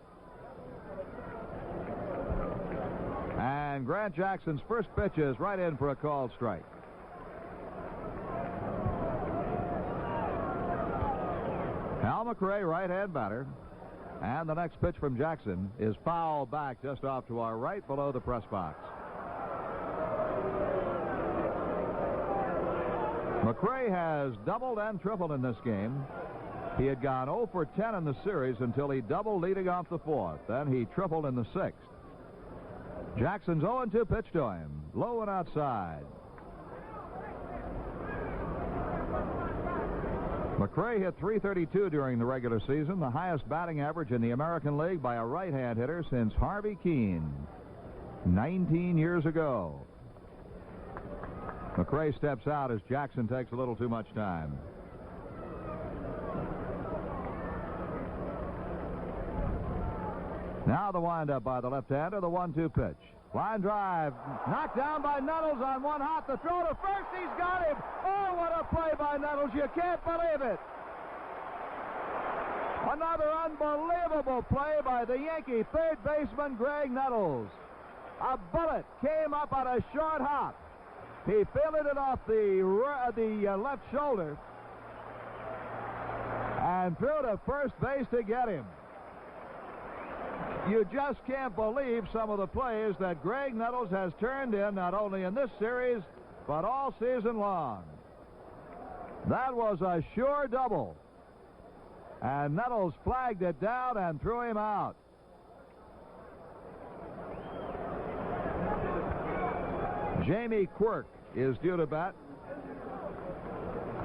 And Grant Jackson's first pitch is right in for a called strike. Hal McRae, right-hand batter. And the next pitch from Jackson is foul back just off to our right below the press box. McRae has doubled and tripled in this game. He had gone 0 for 10 in the series until he doubled leading off the 4th. Then he tripled in the 6th. Jackson's 0-2 pitch to him. Low and outside. McRae hit .332 during the regular season, the highest batting average in the American League by a right-hand hitter since Harvey Keene. 19 years ago. McRae steps out as Jackson takes a little too much time. Now the windup by the left-hander, the 1-2 pitch. Line drive, knocked down by Nettles on one hop. The throw to first, he's got him. Oh, what a play by Nettles. You can't believe it. Another unbelievable play by the Yankee third baseman, Graig Nettles. A bullet came up on a short hop. He fielded it off the left shoulder and threw to first base to get him. You just can't believe some of the plays that Graig Nettles has turned in, not only in this series, but all season long. That was a sure double. And Nettles flagged it down and threw him out. Jamie Quirk is due to bat,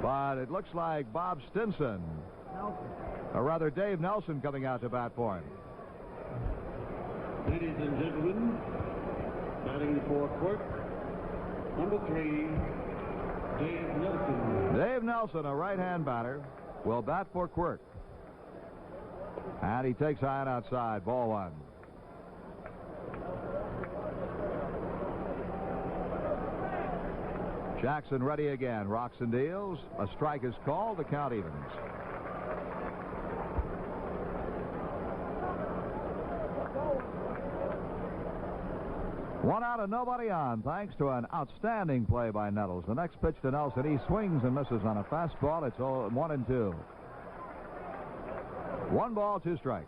but it looks like Bob Stinson, or rather Dave Nelson, coming out to bat for him. Ladies and gentlemen, batting for Quirk, number 3, Dave Nelson. Dave Nelson, a right-hand batter, will bat for Quirk. And he takes high and outside, ball 1. Jackson ready again, rocks and deals. A strike is called, the count evens. One out and nobody on, thanks to an outstanding play by Nettles. The next pitch to Nelson, he swings and misses on a fastball. It's 1-2. 1 ball, 2 strikes.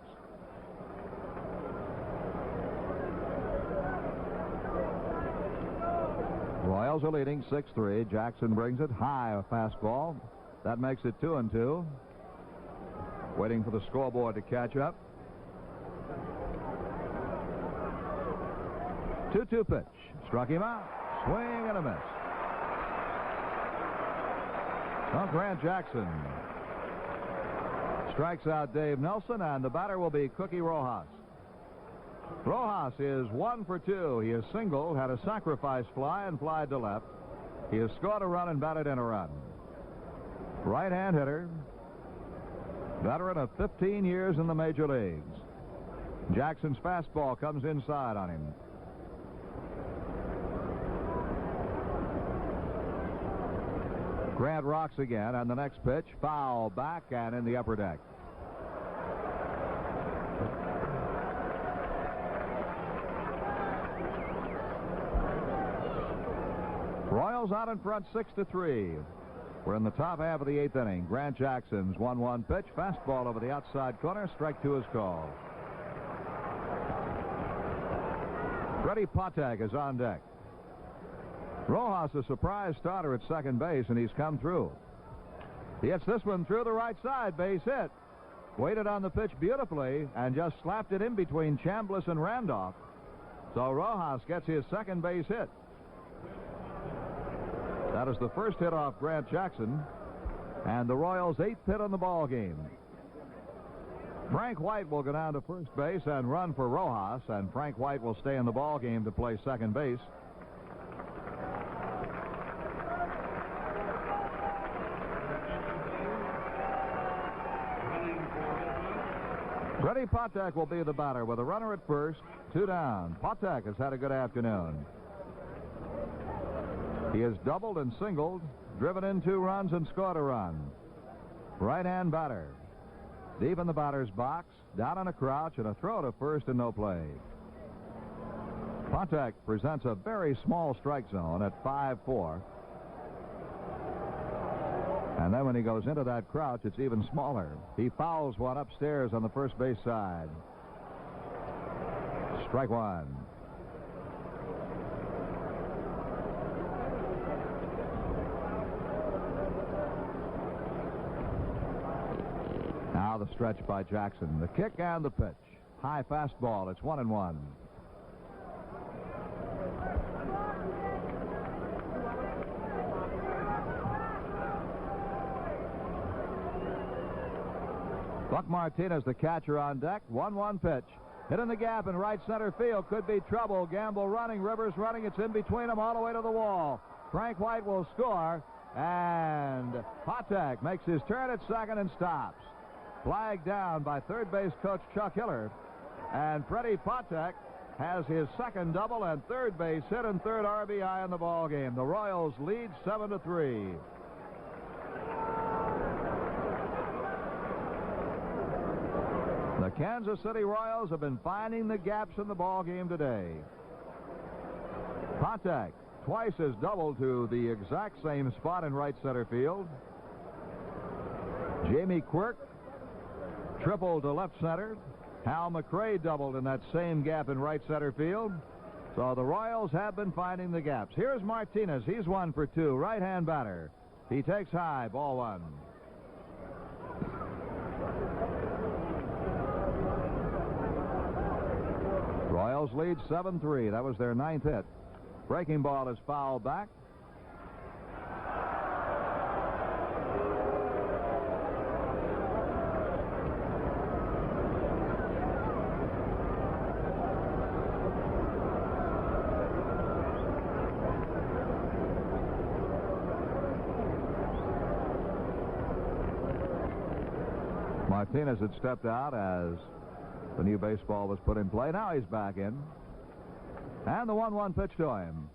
Royals are leading 6-3. Jackson brings it high, a fastball. That makes it 2-2. Waiting for the scoreboard to catch up. 2-2 pitch. Struck him out. Swing and a miss. Well, Grant Jackson strikes out Dave Nelson, and the batter will be Cookie Rojas. Rojas is 1 for 2. He has singled, had a sacrifice fly, and flied to left. He has scored a run and batted in a run. Right-hand hitter. Veteran of 15 years in the major leagues. Jackson's fastball comes inside on him. Grant rocks again, and the next pitch, foul back and in the upper deck. Royals out in front 6-3. We're in the top half of the 8th inning. Grant Jackson's 1-1 pitch, fastball over the outside corner, strike 2 is called. Freddie Patek is on deck. Rojas, a surprise starter at second base, and he's come through. He hits this one through the right side, base hit. Waited on the pitch beautifully and just slapped it in between Chambliss and Randolph. So Rojas gets his second base hit. That is the first hit off Grant Jackson, and the Royals' 8th hit on the ball game. Frank White will go down to first base and run for Rojas, and Frank White will stay in the ball game to play second base. Freddie Patek will be the batter with a runner at first, 2 down. Patek has had a good afternoon. He has doubled and singled, driven in 2 runs and scored a run. Right-hand batter. Deep in the batter's box, down on a crouch, and a throw to first and no play. Patek presents a very small strike zone at 5-4. And then when he goes into that crouch, it's even smaller. He fouls one upstairs on the first base side. Strike 1. Now the stretch by Jackson. The kick and the pitch. High fastball. It's 1-1. Buck Martinez, the catcher, on deck. 1-1 pitch. Hit in the gap in right center field. Could be trouble. Gamble running. Rivers running. It's in between them all the way to the wall. Frank White will score. And Patek makes his turn at second and stops. Flag down by third base coach Chuck Hiller. And Freddie Patek has his second double and third base hit and third RBI in the ball game. The Royals lead 7-3. The Kansas City Royals have been finding the gaps in the ball game today. Patek twice has doubled to the exact same spot in right center field. Jamie Quirk tripled to left center. Hal McRae doubled in that same gap in right center field. So the Royals have been finding the gaps. Here's Martinez. He's 1 for 2. Right-hand batter. He takes high. Ball 1. Royals lead 7-3. That was their 9th hit. Breaking ball is fouled back. Martinez had stepped out as the new baseball was put in play. Now he's back in. And the 1-1 pitch to him.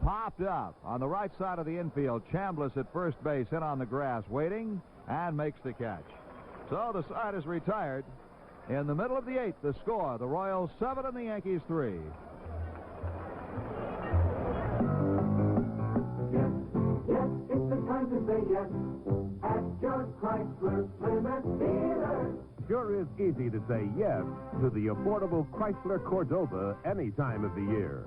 Popped up on the right side of the infield. Chambliss at first base, in on the grass, waiting, and makes the catch. So the side is retired. In the middle of the 8th, the score, the Royals 7 and the Yankees 3. Yes, it's the time to say yes at your Chrysler Plymouth dealer. Sure is easy to say yes to the affordable Chrysler Cordoba any time of the year.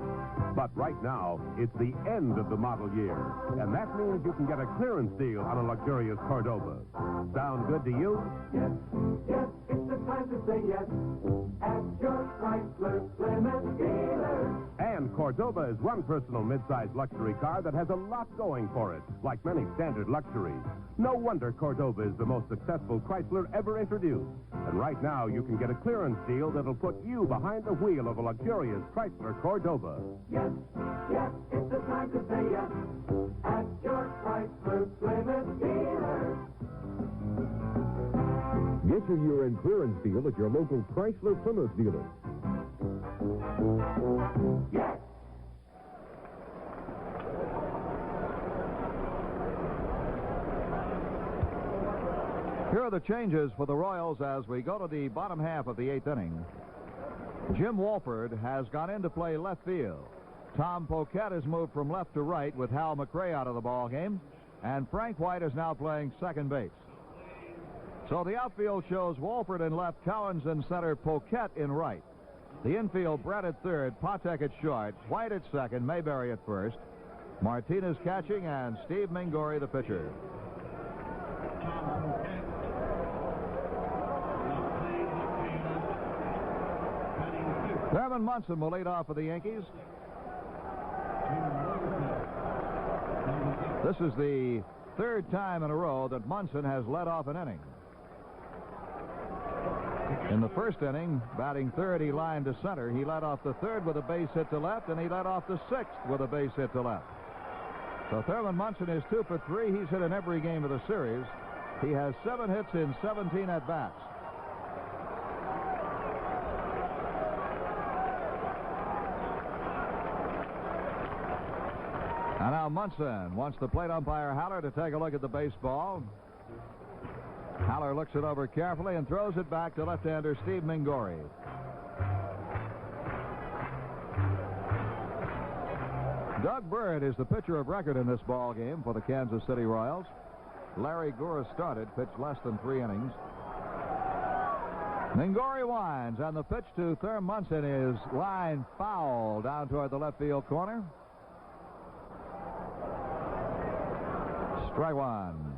But right now, it's the end of the model year, and that means you can get a clearance deal on a luxurious Cordoba. Sound good to you? Yes, yes, it's the time to say yes at your Chrysler Plymouth dealer. And Cordoba is one personal midsize luxury car that has a lot going for it, like many standard luxuries. No wonder Cordoba is the most successful Chrysler ever introduced. And right now, you can get a clearance deal that'll put you behind the wheel of a luxurious Chrysler Cordoba. Yes, yes, it's the time to say yes at your Chrysler Plymouth dealer. Get your year-end clearance deal at your local Chrysler Plymouth dealer. Yes. Here are the changes for the Royals as we go to the bottom half of the 8th inning. Jim Wolford has gone in to play left field. Tom Poquette has moved from left to right with Hal McRae out of the ball game. And Frank White is now playing second base. So the outfield shows Wolford in left, Cowens in center, Poquette in right. The infield, Brett at third, Patek at short, White at second, Mayberry at first, Martinez catching, and Steve Mingori the pitcher. Thurman Munson will lead off for the Yankees. This is the third time in a row that Munson has led off an inning. In the first inning, batting third, he lined to center. He led off the third with a base hit to left, and he led off the sixth with a base hit to left. So Thurman Munson is 2 for 3. He's hit in every game of the series. He has 7 hits in 17 at-bats. And now Munson wants the plate umpire Haller to take a look at the baseball. Haller looks it over carefully and throws it back to left-hander Steve Mingori. Doug Bird is the pitcher of record in this ball game for the Kansas City Royals. Larry Gore started, pitched less than 3 innings. Mingori winds, and the pitch to Thurman Munson is line foul down toward the left field corner. Strike one.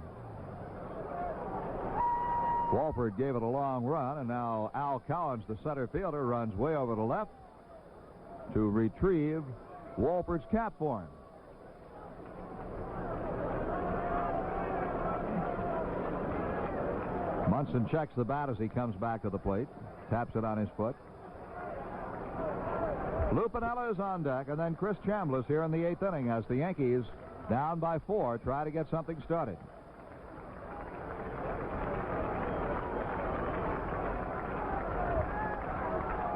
Wolford gave it a long run, and now Al Cowens, the center fielder, runs way over the left to retrieve Wolford's cap for him. Munson checks the bat as he comes back to the plate, taps it on his foot. Lou Piniella is on deck, and then Chris Chambliss here in the 8th inning as the Yankees, down by 4, try to get something started.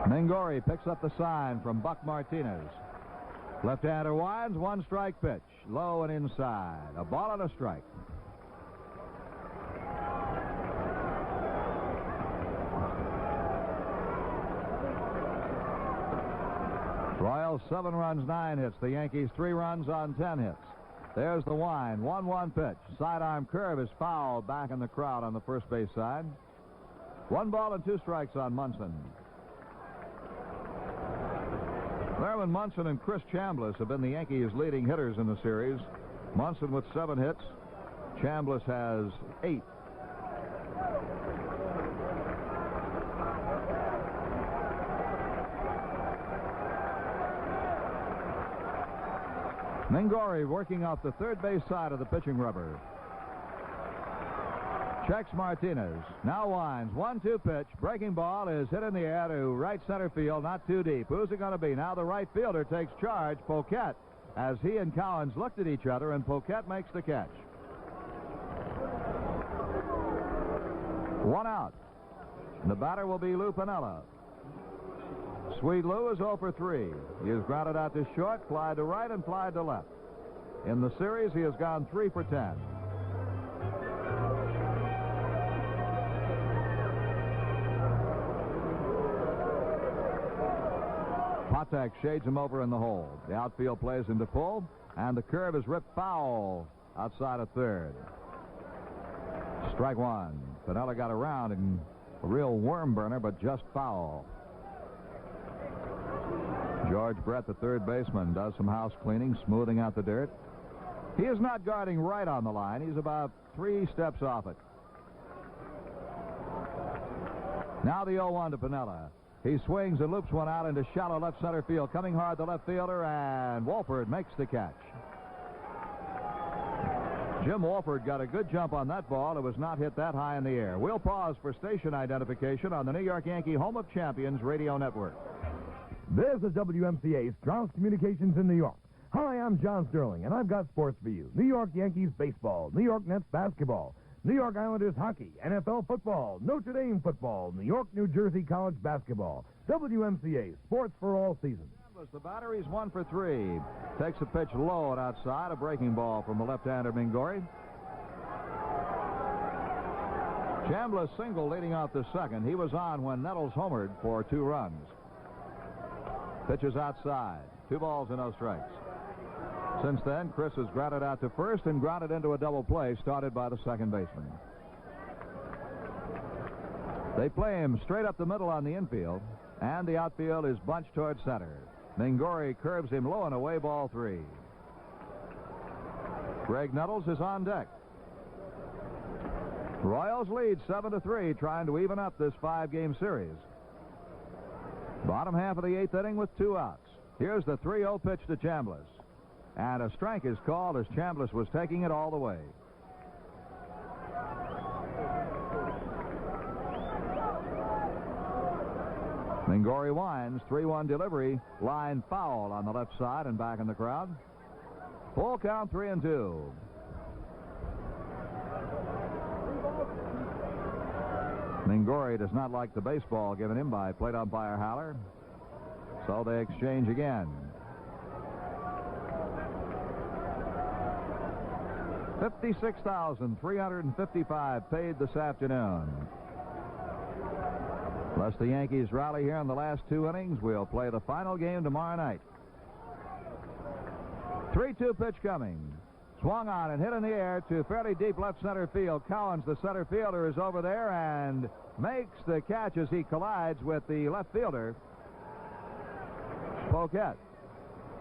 Mingori picks up the sign from Buck Martinez. Left-hander winds, 1-strike pitch. Low and inside. A ball and a strike. Royals 7 runs, 9 hits. The Yankees 3 runs on 10 hits. There's the wind. 1-1 pitch. Sidearm curve is fouled back in the crowd on the first base side. 1 ball and 2 strikes on Munson. Thurman Munson and Chris Chambliss have been the Yankees' leading hitters in the series. Munson with 7 hits. Chambliss has 8. Mingori working out the third base side of the pitching rubber. Checks Martinez. Now winds. 1-2 pitch. Breaking ball is hit in the air to right center field. Not too deep. Who's it going to be? Now the right fielder takes charge. Poquette, as he and Cowens looked at each other, and Poquette makes the catch. 1 out. And the batter will be Lou Piniella. Sweet Lou is 0 for 3. He has grounded out to short, fly to right, and fly to left. In the series, he has gone 3 for 10. Patek shades him over in the hole. The outfield plays into full, and the curve is ripped foul outside of third. Strike 1. Piniella got around, and a real worm burner, but just foul. George Brett, the third baseman, does some house cleaning, smoothing out the dirt. He is not guarding right on the line. He's about 3 steps off it. Now the 0-1 to Piniella. He swings and loops one out into shallow left center field. Coming hard, the left fielder, and Wolford makes the catch. Jim Wolford got a good jump on that ball. It was not hit that high in the air. We'll pause for station identification on the New York Yankee Home of Champions radio network. This is WMCA Strauss Communications in New York. Hi, I'm John Sterling, and I've got sports for you. New York Yankees baseball, New York Nets basketball, New York Islanders hockey, NFL football, Notre Dame football, New York, New Jersey college basketball. WMCA, sports for all seasons. The battery's 1 for 3. Takes a pitch low and outside, a breaking ball from the left-hander Mingori. Chambliss single leading out the second. He was on when Nettles homered for 2 runs. Pitches outside. 2 balls and no strikes. Since then, Chris has grounded out to first and grounded into a double play started by the second baseman. They play him straight up the middle on the infield, and the outfield is bunched toward center. Mingori curves him low and away, ball 3. Graig Nettles is on deck. Royals lead 7-3, trying to even up this 5-game series. Bottom half of the 8th inning with 2 outs. Here's the 3-0 pitch to Chambliss. And a strike is called as Chambliss was taking it all the way. Mingori winds. 3-1 delivery. Line foul on the left side and back in the crowd. Full count, 3-2. Mingori does not like the baseball given him by plate umpire Haller. So they exchange again. 56,355 paid this afternoon. Unless the Yankees rally here in the last 2 innings, we'll play the final game tomorrow night. 3-2 pitch coming. Swung on and hit in the air to fairly deep left center field. Cowens, the center fielder, is over there and makes the catch as he collides with the left fielder, Poquette.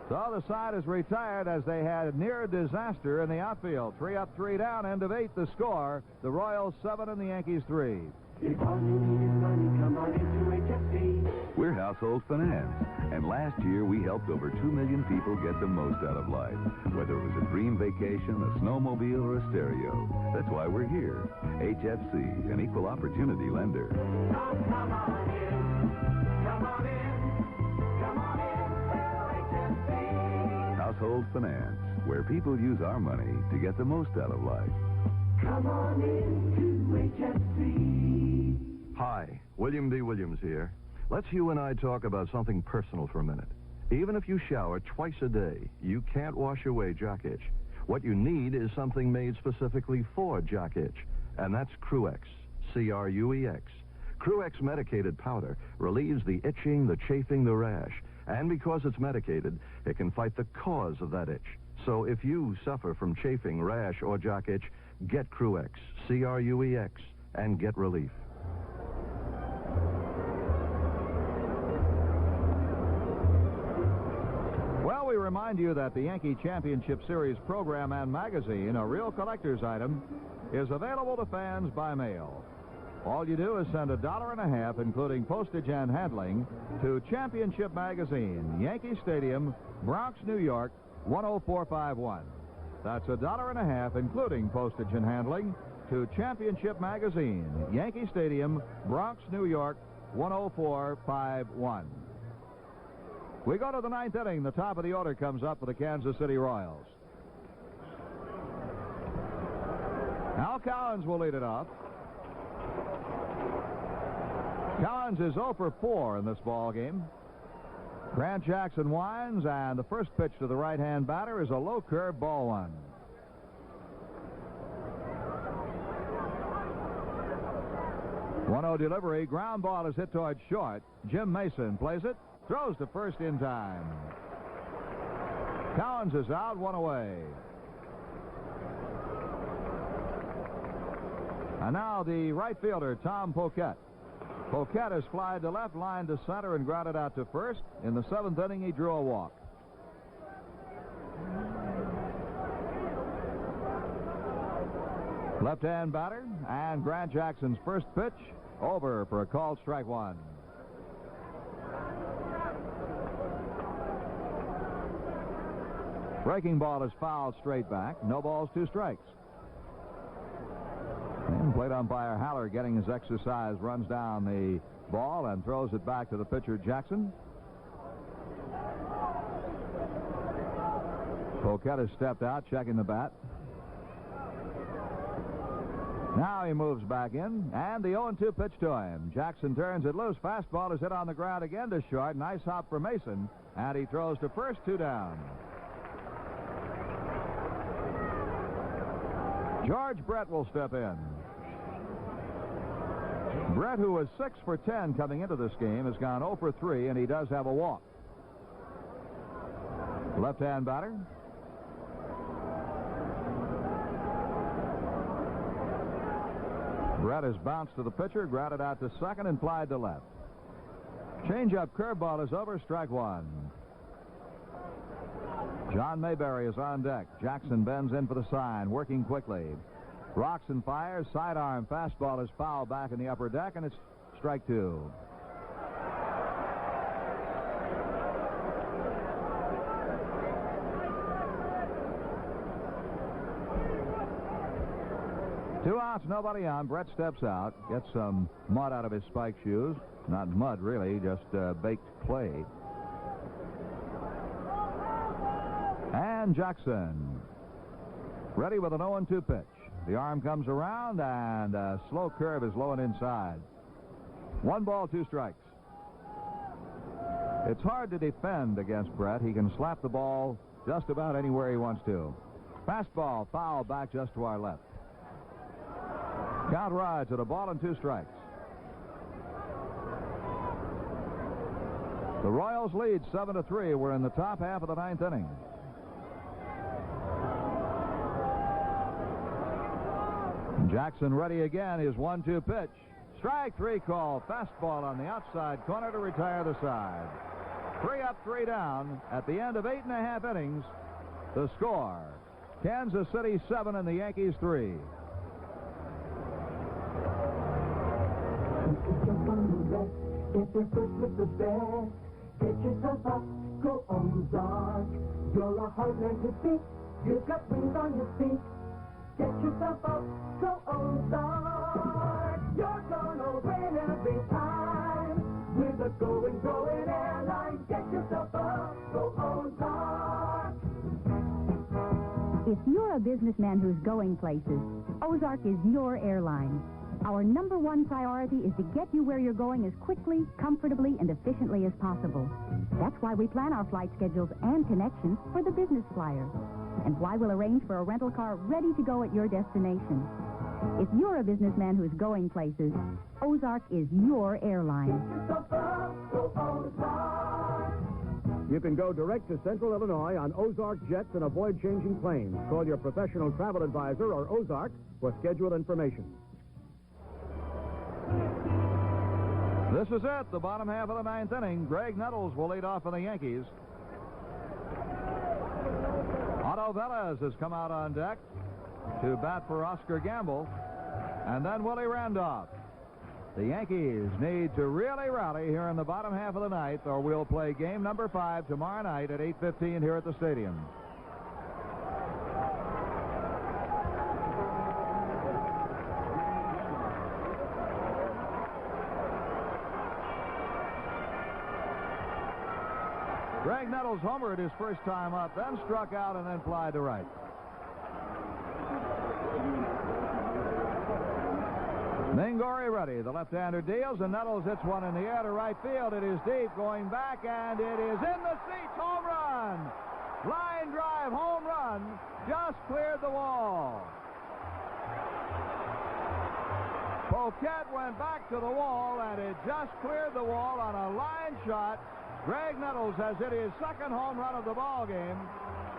So the side is retired as they had near disaster in the outfield. 3 up, 3 down, end of 8 the score. The Royals 7 and the Yankees 3. If all you need is money, come on into HFC. We're Household Finance, and last year we helped over 2 million people get the most out of life, whether it was a dream vacation, a snowmobile, or a stereo. That's why we're here. HFC, an equal opportunity lender. Come on in, come on in, come on in. Household Finance, where people use our money to get the most out of life. Come on in to HFC. Hi, William D. Williams here. Let's you and I talk about something personal for a minute. Even if you shower twice a day, you can't wash away jock itch. What you need is something made specifically for jock itch, and that's Cruex, C-R-U-E-X. Cruex medicated powder relieves the itching, the chafing, the rash, and because it's medicated, it can fight the cause of that itch. So if you suffer from chafing, rash, or jock itch, get Cruex, C-R-U-E-X, and get relief. Well, we remind you that the Yankee Championship Series program and magazine, a real collector's item, is available to fans by mail. All you do is send $1.50, including postage and handling, to Championship Magazine, Yankee Stadium, Bronx, New York, 10451. That's $1.50, including postage and handling, to Championship Magazine, Yankee Stadium, Bronx, New York, 10451. We go to the ninth inning. The top of the order comes up for the Kansas City Royals. Al Collins will lead it off. Collins is 0 for 4 in this ball game. Grant Jackson winds, and the first pitch to the right-hand batter is a low curve, ball one. One-0 delivery. Ground ball is hit towards short. Jim Mason plays it. Throws to first in time. Collins is out, one away. And now the right fielder, Tom Poquette. Poquette has flied to left, line to center, and grounded out to first. In the seventh inning, he drew a walk. Left-hand batter, and Grant Jackson's first pitch, over for a called strike one. Breaking ball is fouled straight back. No balls, 2 strikes. And plate umpire Haller, getting his exercise, runs down the ball and throws it back to the pitcher, Jackson. Poquette has stepped out, checking the bat. Now he moves back in, and the 0-2 pitch to him. Jackson turns it loose. Fastball is hit on the ground again to short. Nice hop for Mason, and he throws to first, 2 down. George Brett will step in. Brett, who was 6 for 10 coming into this game, has gone 0 for 3, and he does have a walk. Left-hand batter. Brett has bounced to the pitcher, grounded out to second, and flied to left. Change-up curveball is over, strike one. John Mayberry is on deck. Jackson bends in for the sign, working quickly. Rocks and fires. Sidearm fastball is fouled back in the upper deck, and it's strike 2. Two outs, nobody on. Brett steps out, gets some mud out of his spike shoes. Not mud, really, just baked clay. And Jackson, ready with an 0-2 pitch. The arm comes around, and a slow curve is low and inside. 1 ball, 2 strikes. It's hard to defend against Brett. He can slap the ball just about anywhere he wants to. Fastball, foul back just to our left. Count rides at 1 ball and 2 strikes. The Royals lead 7-3. We're in the top half of the ninth inning. Jackson ready again. His 1-2 pitch. Strike 3 call. Fastball on the outside corner to retire the side. 3 up, 3 down. At the end of 8.5 innings, the score: Kansas City 7 and the Yankees 3. If your Christmas is bad, get yourself up, go Ozark. You're a hard man to beat. You've got wings on your feet. Get yourself up, go Ozark. You're gonna win every time. With a going airline. Get yourself up, go Ozark. If you're a businessman who's going places, Ozark is your airline. Our number one priority is to get you where you're going as quickly, comfortably, and efficiently as possible. That's why we plan our flight schedules and connections for the business flyer, and why we'll arrange for a rental car ready to go at your destination. If you're a businessman who's going places, Ozark is your airline. You can go direct to Central Illinois on Ozark jets and avoid changing planes. Call your professional travel advisor or Ozark for schedule information. This is it, the bottom half of the ninth inning. Graig Nettles will lead off for the Yankees. Otto Velez has come out on deck to bat for Oscar Gamble, and then Willie Randolph. The Yankees need to really rally here in the bottom half of the ninth, or we'll play game number 5 tomorrow night at 8:15 here at the stadium. Graig Nettles homered his first time up, then struck out and then flied to right. Mingori ready. The left-hander deals, and Nettles hits one in the air to right field. It is deep, going back, and it is in the seats. Home run! Line drive, home run. Just cleared the wall. Poquette went back to the wall, and it just cleared the wall on a line shot. Graig Nettles has hit his second home run of the ball game.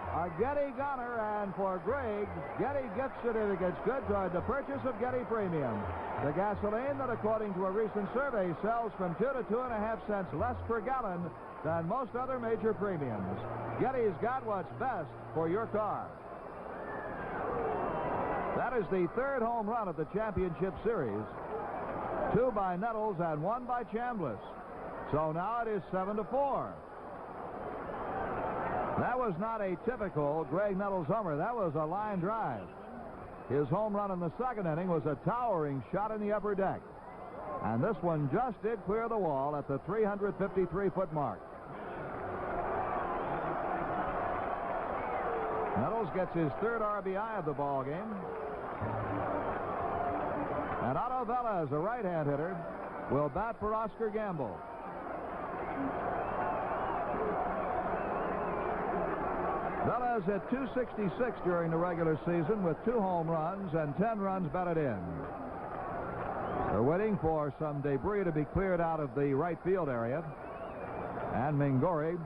A Getty gunner, and for Graig, Getty gift certificates good toward the purchase of Getty Premium. The gasoline that, according to a recent survey, sells from 2 to 2.5 cents less per gallon than most other major premiums. Getty's got what's best for your car. That is the third home run of the championship series. 2 by Nettles and 1 by Chambliss. So now it is 7-4. That was not a typical Graig Nettles homer. That was a line drive. His home run in the second inning was a towering shot in the upper deck. And this one just did clear the wall at the 353-foot mark. Nettles gets his third RBI of the ball game. And Otto Velez, a right-hand hitter, will bat for Oscar Gamble. Velez hit .266 during the regular season with 2 home runs and 10 runs batted in. They're waiting for some debris to be cleared out of the right field area. And Mingori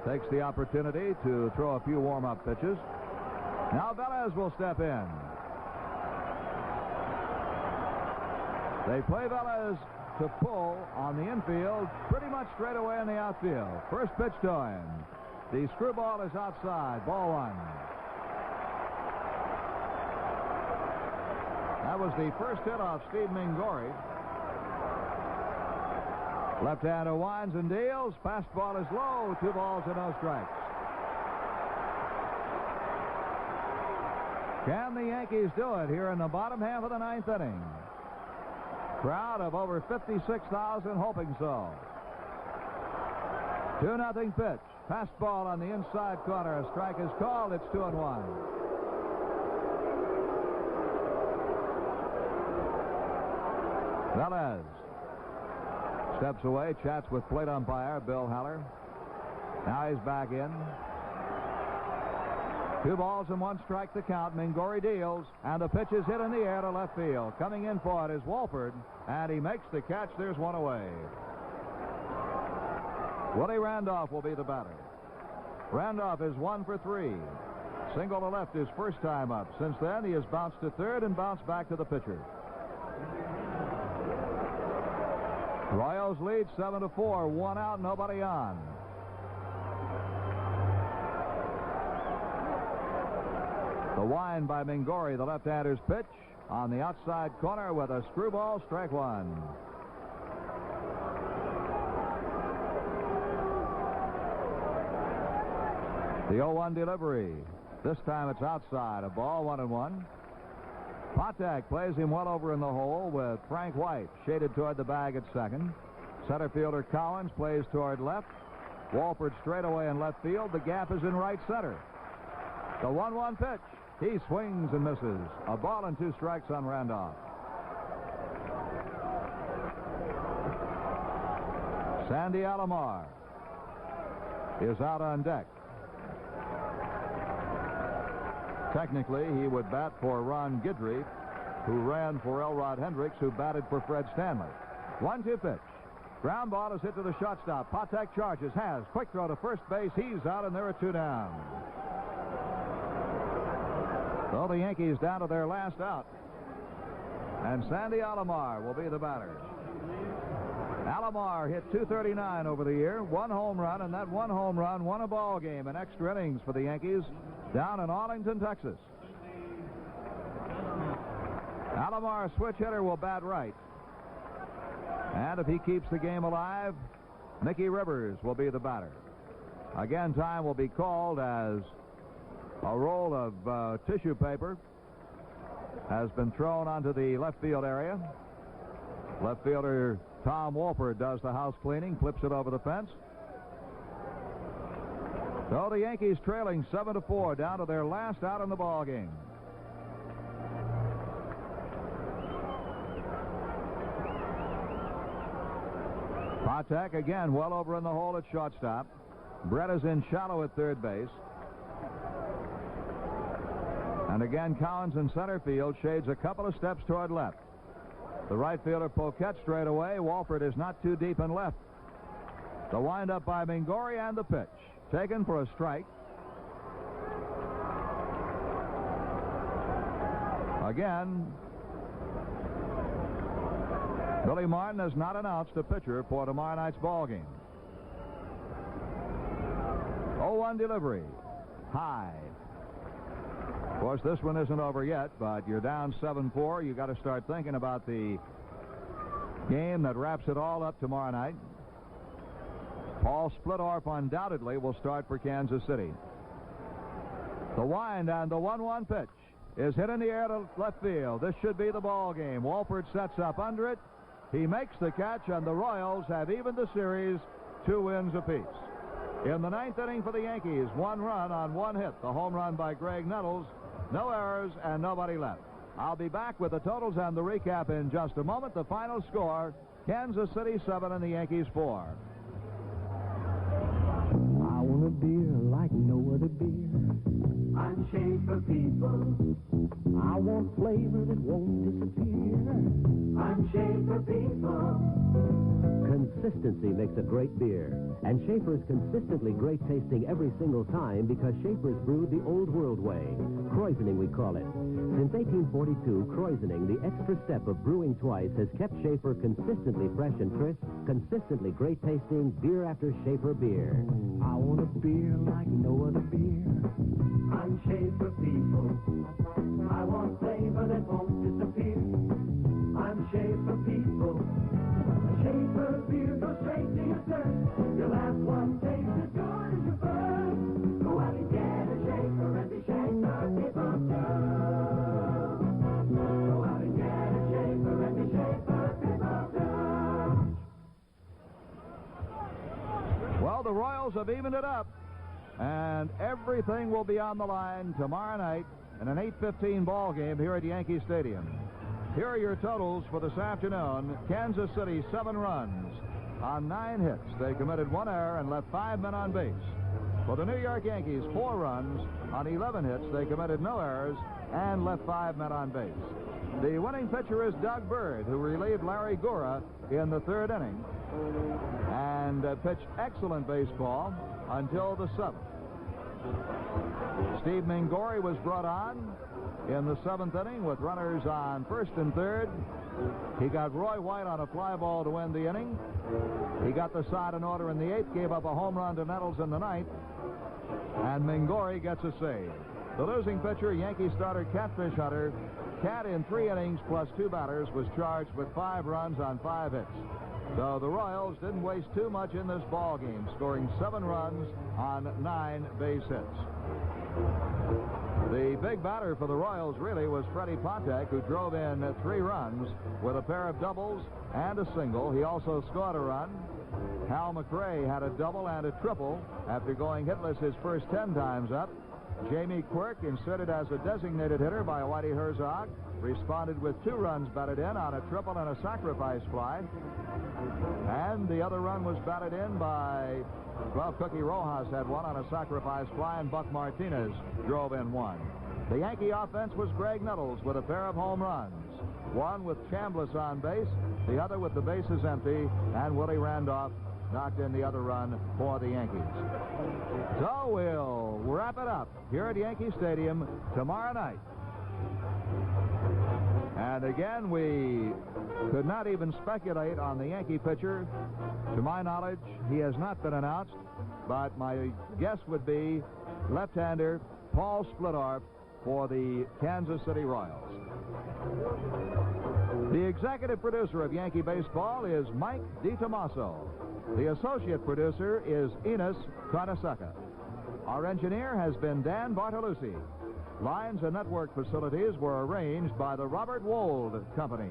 takes the opportunity to throw a few warm-up pitches. Now Velez will step in. They play Velez to pull on the infield, pretty much straight away in the outfield. First pitch to him. The screwball is outside. Ball 1. That was the first hit off Steve Mingori. Left-hander winds and deals. Fastball is low. 2 balls and no strikes. Can the Yankees do it here in the bottom half of the ninth inning? Crowd of over 56,000 hoping so. 2-0 pitch. Fastball on the inside corner. A strike is called. It's 2-1. Velez steps away, chats with plate umpire Bill Haller. Now he's back in. 2 balls and 1 strike to count. Mingori deals, and the pitch is hit in the air to left field. Coming in for it is Wolford, and he makes the catch. There's 1 away. Willie Randolph will be the batter. Randolph is 1 for 3. Single to left his first time up. Since then, he has bounced to third and bounced back to the pitcher. Royals lead 7-4. 1 out, nobody on. The wind by Mingori, the left-hander's pitch on the outside corner with a screwball, strike 1. The 0-1 delivery. This time it's outside. A ball, 1-1. Patek plays him well over in the hole with Frank White shaded toward the bag at second. Center fielder Collins plays toward left. Wolford straight away in left field. The gap is in right center. The 1-1 pitch. He swings and misses. A ball and 2 strikes on Randolph. Sandy Alomar is out on deck. Technically, he would bat for Ron Guidry, who ran for Elrod Hendricks, who batted for Fred Stanley. 1-2 pitch. Ground ball is hit to the shortstop. Patek charges, has. Quick throw to first base. He's out, and there are 2 down. So the Yankees down to their last out. And Sandy Alomar will be the batter. Alomar hit .239 over the year, 1 home run, and that 1 home run won a ball game in extra innings for the Yankees down in Arlington, Texas. Alomar, switch hitter, will bat right. And if he keeps the game alive, Mickey Rivers will be the batter. Again, time will be called as a roll of tissue paper has been thrown onto the left field area. Left fielder Tom Wolford does the house cleaning, flips it over the fence. So the Yankees trailing 7-4 down to their last out in the ball game. Patek again well over in the hole at shortstop. Brett is in shallow at third base. And again, Cowens in center field shades a couple of steps toward left. The right fielder Poquette straight away. Walford is not too deep in left. The windup by Mingori and the pitch. Taken for a strike. Again, Billy Martin has not announced a pitcher for tomorrow night's ball game. 0-1 delivery. High. Of course, this one isn't over yet, but you're down 7-4. You got to start thinking about the game that wraps it all up tomorrow night. Paul Splittorff undoubtedly will start for Kansas City. The wind and the 1-1 pitch is hit in the air to left field. This should be the ball game. Walford sets up under it. He makes the catch, and the Royals have evened the series 2 wins apiece. In the 9th inning for the Yankees, 1 run on 1 hit. The home run by Graig Nettles. No errors and nobody left. I'll be back with the totals and the recap in just a moment. The final score, Kansas City 7 and the Yankees 4. I want a beer like no other beer. I'm Schaefer people. I want flavor that won't disappear. I'm Schaefer people. Consistency makes a great beer, and Schaefer's consistently great tasting every single time because Schaefer's brewed the old world way. Kreuzening, we call it. Since 1842, Kreuzening, the extra step of brewing twice, has kept Schaefer consistently fresh and crisp, consistently great tasting beer after Schaefer beer. I want a beer like no other beer. I'm Schaefer people. I want flavor that won't disappear. I'm Schaefer people. Schaefer beer goes straight to your thirst. Your last one tastes as good as your first. Go out and get a Schaefer and be Schaefer people too. Go out and get a Schaefer and be Schaefer people too. Well, the Royals have evened it up, and everything will be on the line tomorrow night in an 8:15 ball game here at Yankee Stadium. Here are your totals for this afternoon. Kansas City, 7 runs on 9 hits. They committed 1 error and left 5 men on base. For the New York Yankees, 4 runs on 11 hits. They committed no errors and left 5 men on base. The winning pitcher is Doug Bird, who relieved Larry Gura in the 3rd inning and pitched excellent baseball until the 7th. Steve Mingori was brought on in the 7th inning with runners on 1st and 3rd. He got Roy White on a fly ball to win the inning. He got the side in order in the 8th, gave up a home run to Nettles in the 9th, and Mingori gets a save. The losing pitcher, Yankee starter Catfish Hunter, Cat in 3 innings plus 2 batters, was charged with 5 runs on 5 hits. So the Royals didn't waste too much in this ball game, scoring 7 runs on 9 base hits. The big batter for the Royals really was Freddie Patek, who drove in 3 runs with a pair of doubles and a single. He also scored a run. Hal McRae had a double and a triple after going hitless his first 10 times up. Jamie Quirk, inserted as a designated hitter by Whitey Herzog, responded with 2 runs batted in on a triple and a sacrifice fly. And the other run was batted in by, well, Cookie Rojas had one on a sacrifice fly, and Buck Martinez drove in 1. The Yankee offense was Graig Nettles with a pair of home runs. One with Chambliss on base, the other with the bases empty, and Willie Randolph knocked in the other run for the Yankees. So we'll wrap it up here at Yankee Stadium tomorrow night. And again, we could not even speculate on the Yankee pitcher. To my knowledge, he has not been announced, but my guess would be left-hander Paul Splittorff for the Kansas City Royals. The executive producer of Yankee Baseball is Mike DiTomaso. The associate producer is Enos Carnesecca. Our engineer has been Dan Bartolucci. Lines and network facilities were arranged by the Robert Wold Company.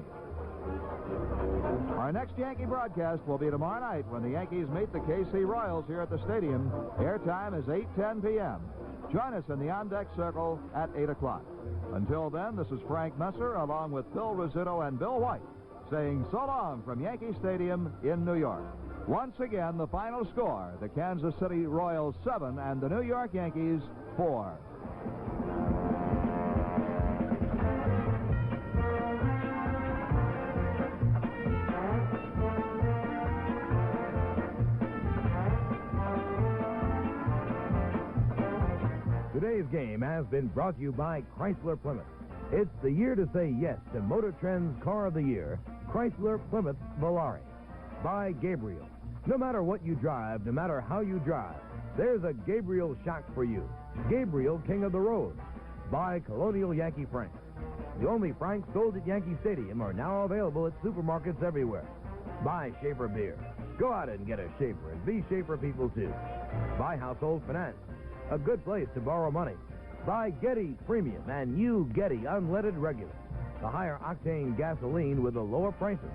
Our next Yankee broadcast will be tomorrow night when the Yankees meet the KC Royals here at the stadium. Airtime is 8:10 p.m. Join us in the on-deck circle at 8 o'clock. Until then, this is Frank Messer along with Phil Rizzuto and Bill White saying so long from Yankee Stadium in New York. Once again, the final score, the Kansas City Royals 7 and the New York Yankees 4. Today's game has been brought to you by Chrysler Plymouth. It's the year to say yes to Motor Trend's Car of the Year, Chrysler Plymouth Volare. By Gabriel. No matter what you drive, no matter how you drive, there's a Gabriel shock for you. Gabriel, King of the Road. By Colonial Yankee Franks. The only Franks sold at Yankee Stadium are now available at supermarkets everywhere. By Schaefer Beer. Go out and get a Schaefer and be Schaefer people too. By Household Finance. A good place to borrow money. By Getty Premium and new Getty Unleaded Regular. The higher octane gasoline with the lower prices.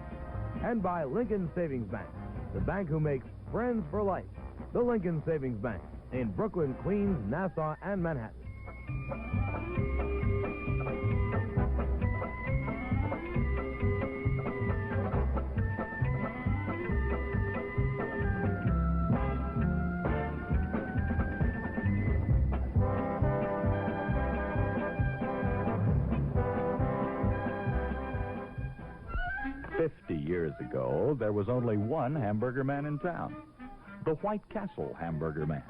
And by Lincoln Savings Bank, the bank who makes friends for life. The Lincoln Savings Bank in Brooklyn, Queens, Nassau, and Manhattan. Years ago, there was only one hamburger man in town, the White Castle Hamburger Man.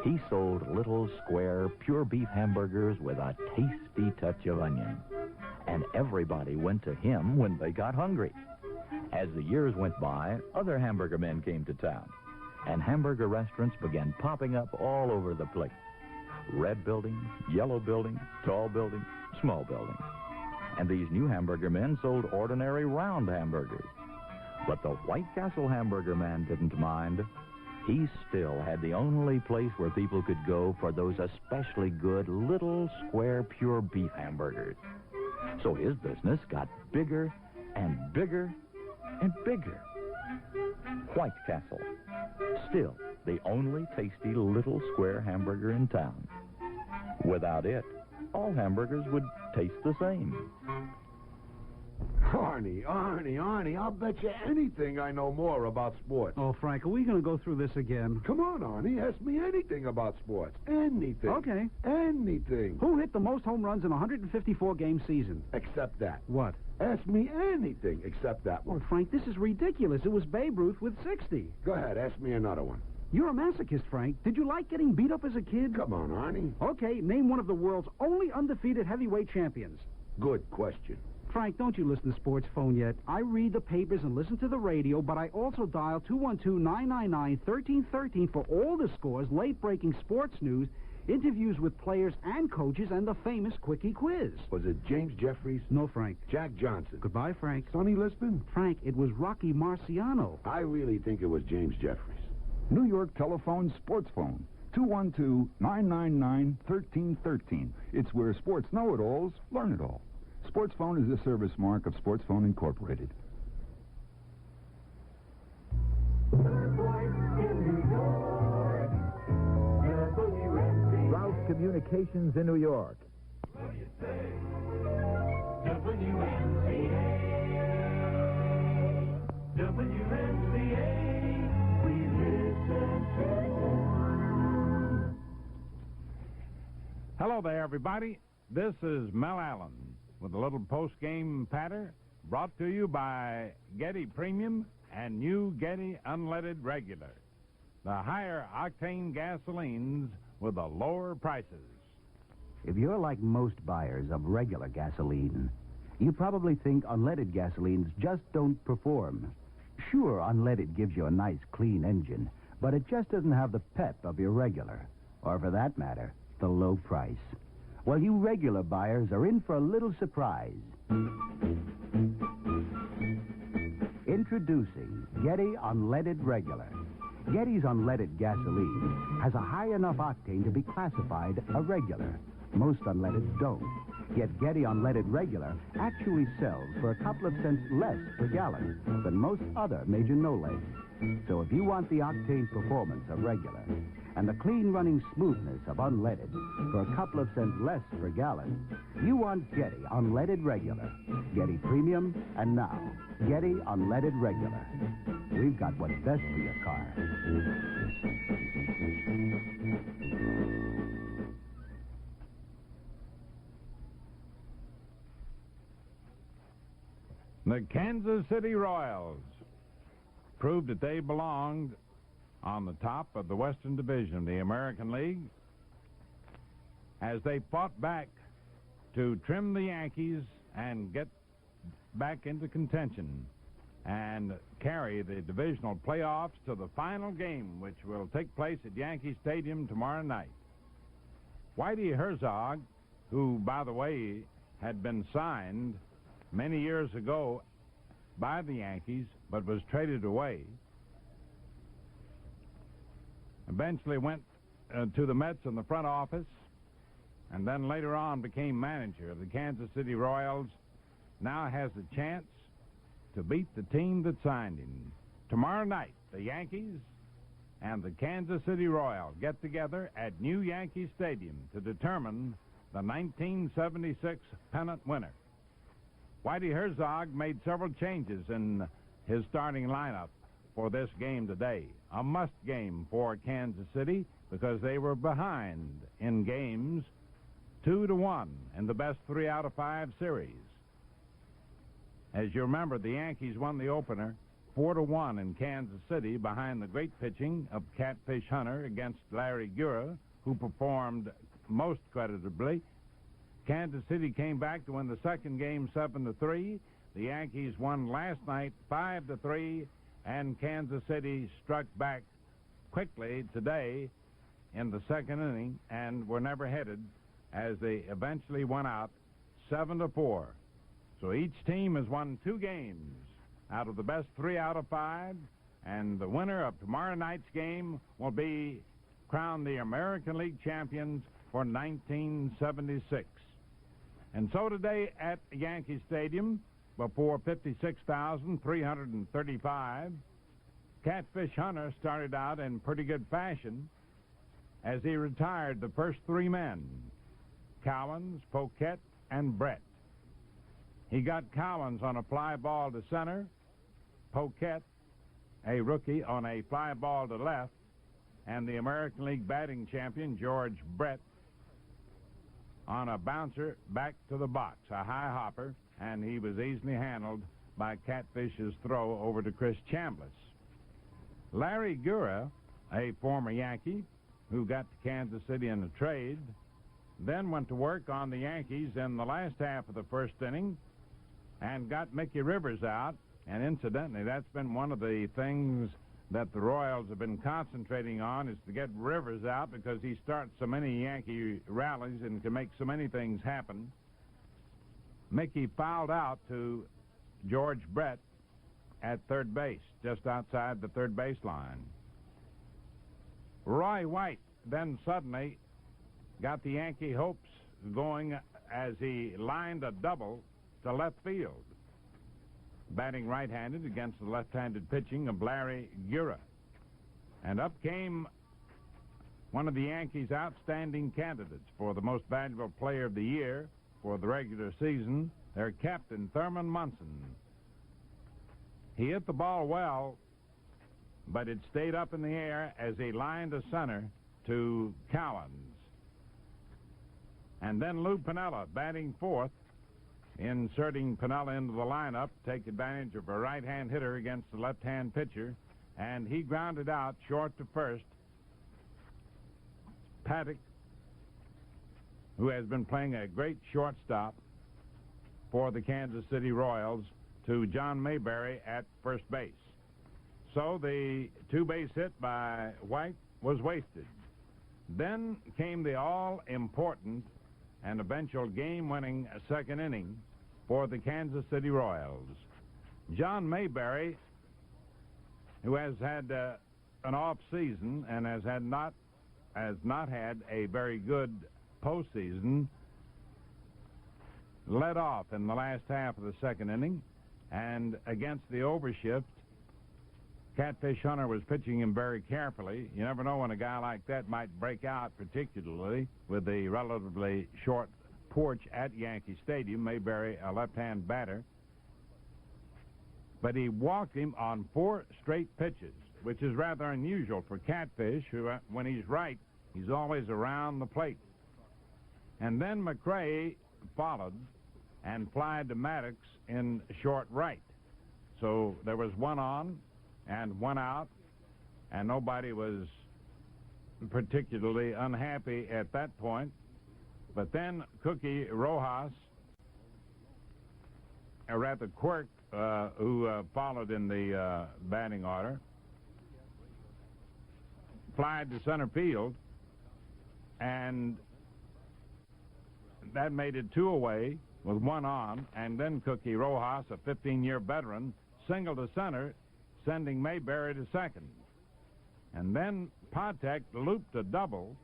He sold little square pure beef hamburgers with a tasty touch of onion, and everybody went to him when they got hungry. As the years went by, other hamburger men came to town, and hamburger restaurants began popping up all over the place. Red buildings, yellow buildings, tall buildings, small buildings. And these new hamburger men sold ordinary round hamburgers. But the White Castle Hamburger Man didn't mind. He still had the only place where people could go for those especially good little square pure beef hamburgers. So his business got bigger and bigger and bigger. White Castle, still the only tasty little square hamburger in town. Without it, all hamburgers would taste the same. Arnie, I'll bet you anything I know more about sports. Oh, Frank, are we going to go through this again? Come on, Arnie, ask me anything about sports. Anything. Okay. Anything. Who hit the most home runs in a 154-game season? Except that. What? Ask me anything except that one. Oh, Frank, this is ridiculous. It was Babe Ruth with 60. Go ahead, ask me another one. You're a masochist, Frank. Did you like getting beat up as a kid? Come on, Arnie. Okay, name one of the world's only undefeated heavyweight champions. Good question. Frank, don't you listen to Sports Phone yet. I read the papers and listen to the radio, but I also dial 212-999-1313 for all the scores, late-breaking sports news, interviews with players and coaches, and the famous Quickie Quiz. Was it James Jeffries? No, Frank. Jack Johnson. Goodbye, Frank. Sonny Liston? Frank, it was Rocky Marciano. I really think it was James Jeffries. New York Telephone Sports Phone. 212-999-1313. It's where sports know-it-alls learn it all. Sports Phone is a service mark of Sports Phone Incorporated. Ralph's Communications in New York. WMCA, we listen to. Hello there, everybody. This is Mel Allen with a little post-game patter brought to you by Getty Premium and new Getty Unleaded Regular, the higher octane gasolines with the lower prices. If you're like most buyers of regular gasoline, you probably think unleaded gasolines just don't perform. Sure, unleaded gives you a nice, clean engine, but it just doesn't have the pep of your regular, or for that matter, the low price. Well, you regular buyers are in for a little surprise. Introducing Getty Unleaded Regular. Getty's unleaded gasoline has a high enough octane to be classified a regular. Most unleadeds don't. Yet Getty Unleaded Regular actually sells for a couple of cents less per gallon than most other major no-leads. So if you want the octane performance of regular and the clean running smoothness of unleaded for a couple of cents less per gallon, you want Getty Unleaded Regular, Getty Premium, and now Getty Unleaded Regular. We've got what's best for your car. The Kansas City Royals proved that they belonged on the top of the Western Division of the American League as they fought back to trim the Yankees and get back into contention and carry the divisional playoffs to the final game, which will take place at Yankee Stadium tomorrow night. Whitey Herzog, who, by the way, had been signed many years ago by the Yankees but was traded away, eventually went to the Mets in the front office and then later on became manager of the Kansas City Royals, now has a chance to beat the team that signed him. Tomorrow night, the Yankees and the Kansas City Royals get together at New Yankee Stadium to determine the 1976 pennant winner. Whitey Herzog made several changes in his starting lineup for this game today. A must game for Kansas City because they were behind in games 2-1 in the best 3 out of 5 series. As you remember, the Yankees won the opener 4-1 in Kansas City behind the great pitching of Catfish Hunter against Larry Gura, who performed most creditably. Kansas City came back to win the second game 7-3. The Yankees won last night 5-3, and Kansas City struck back quickly today in the second inning and were never headed as they eventually won out 7-4. So each team has won 2 games out of the best 3 out of 5, and the winner of tomorrow night's game will be crowned the American League champions for 1976. And so today at Yankee Stadium, before 56,335, Catfish Hunter started out in pretty good fashion as he retired the first 3 men, Cowens, Poquette, and Brett. He got Cowens on a fly ball to center, Poquette, a rookie, on a fly ball to left, and the American League batting champion, George Brett, on a bouncer back to the box, a high hopper, and he was easily handled by Catfish's throw over to Chris Chambliss. Larry Gura, a former Yankee who got to Kansas City in a trade, then went to work on the Yankees in the last half of the first inning and got Mickey Rivers out. And incidentally, that's been one of the things that the Royals have been concentrating on, is to get Rivers out because he starts so many Yankee rallies and can make so many things happen. Mickey fouled out to George Brett at third base, just outside the third base line. Roy White then suddenly got the Yankee hopes going as he lined a double to left field, batting right-handed against the left-handed pitching of Larry Gura. And up came one of the Yankees' outstanding candidates for the most valuable player of the year for the regular season, their captain, Thurman Munson. He hit the ball well, but it stayed up in the air as he lined to center to Cowens. And then Lou Piniella batting fourth, inserting Piniella into the lineup, take advantage of a right-hand hitter against the left-hand pitcher, and he grounded out short to first. Paddock, who has been playing a great shortstop for the Kansas City Royals, to John Mayberry at first base. So the two-base hit by White was wasted. Then came the all-important and eventual game-winning second inning for the Kansas City Royals. John Mayberry, who has had an off season and has not had a very good postseason, led off in the last half of the second inning, and against the overshift, Catfish Hunter was pitching him very carefully. You never know when a guy like that might break out, particularly with the relatively short porch at Yankee Stadium. Mayberry, a left-hand batter. But he walked him on 4 straight pitches, which is rather unusual for Catfish, who, when he's right, he's always around the plate. And then McRae followed and flied to Maddox in short right. So there was 1 on and 1 out, and nobody was particularly unhappy at that point. But then Cookie Rojas, or rather Quirk, who followed in the batting order, flied to center field, and that made it 2 away with 1 on, and then Cookie Rojas, a 15-year veteran, singled to center, sending Mayberry to second. And then Patek looped a double,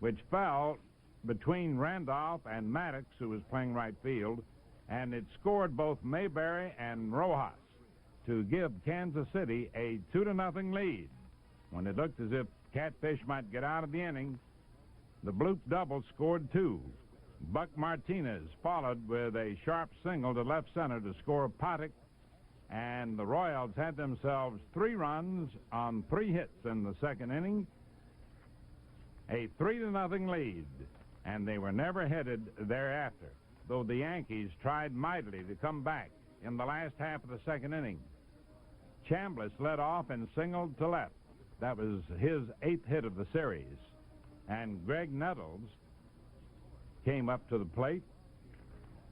which fell between Randolph and Maddox, who was playing right field, and it scored both Mayberry and Rojas to give Kansas City a 2-0 lead. When it looked as if Catfish might get out of the inning, the bloop double scored 2. Buck Martinez followed with a sharp single to left center to score Patek, and the Royals had themselves 3 runs on 3 hits in the second inning, a 3-0 lead, and they were never headed thereafter, though the Yankees tried mightily to come back in the last half of the second inning. Chambliss led off and singled to left. That was his 8th hit of the series, and Graig Nettles came up to the plate,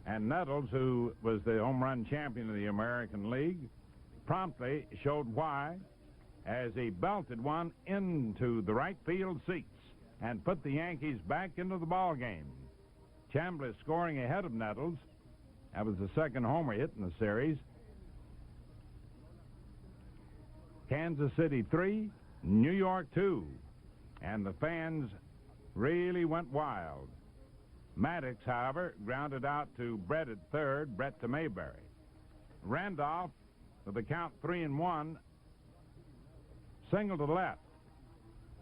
and Nettles, who was the home run champion of the American League, promptly showed why as he belted one into the right field seats and put the Yankees back into the ball game. Chambliss scoring ahead of Nettles. That was the second homer hit in the series. Kansas City 3, New York 2, and the fans really went wild. Maddox, however, grounded out to Brett at third, Brett to Mayberry. Randolph, with the count 3-1, singled to left.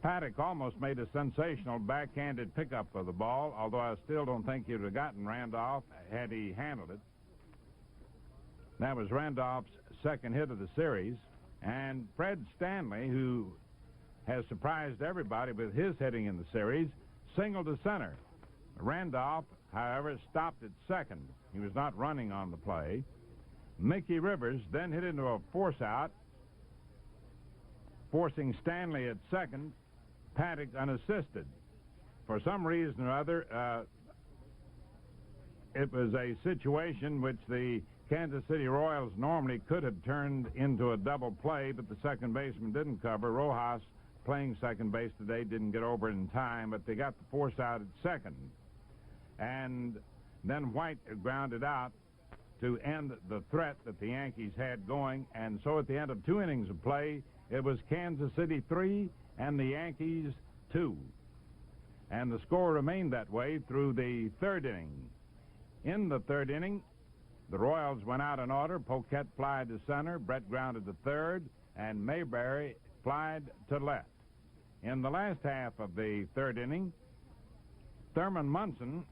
Paddock almost made a sensational backhanded pickup of the ball, although I still don't think he would have gotten Randolph had he handled it. That was Randolph's second hit of the series, and Fred Stanley, who has surprised everybody with his hitting in the series, singled to center. Randolph, however, stopped at second. He was not running on the play. Mickey Rivers then hit into a force out, forcing Stanley at second, Paddock unassisted. For some reason or other, it was a situation which the Kansas City Royals normally could have turned into a double play, but the second baseman didn't cover. Rojas, playing second base today, didn't get over in time, but they got the force out at second. And then White grounded out to end the threat that the Yankees had going. And so at the end of 2 innings of play, it was Kansas City 3 and the Yankees 2. And the score remained that way through the 3rd inning. In the 3rd inning, the Royals went out in order. Poquette flied to center, Brett grounded to third, and Mayberry flied to left. In the last half of the third inning, Thurman Munson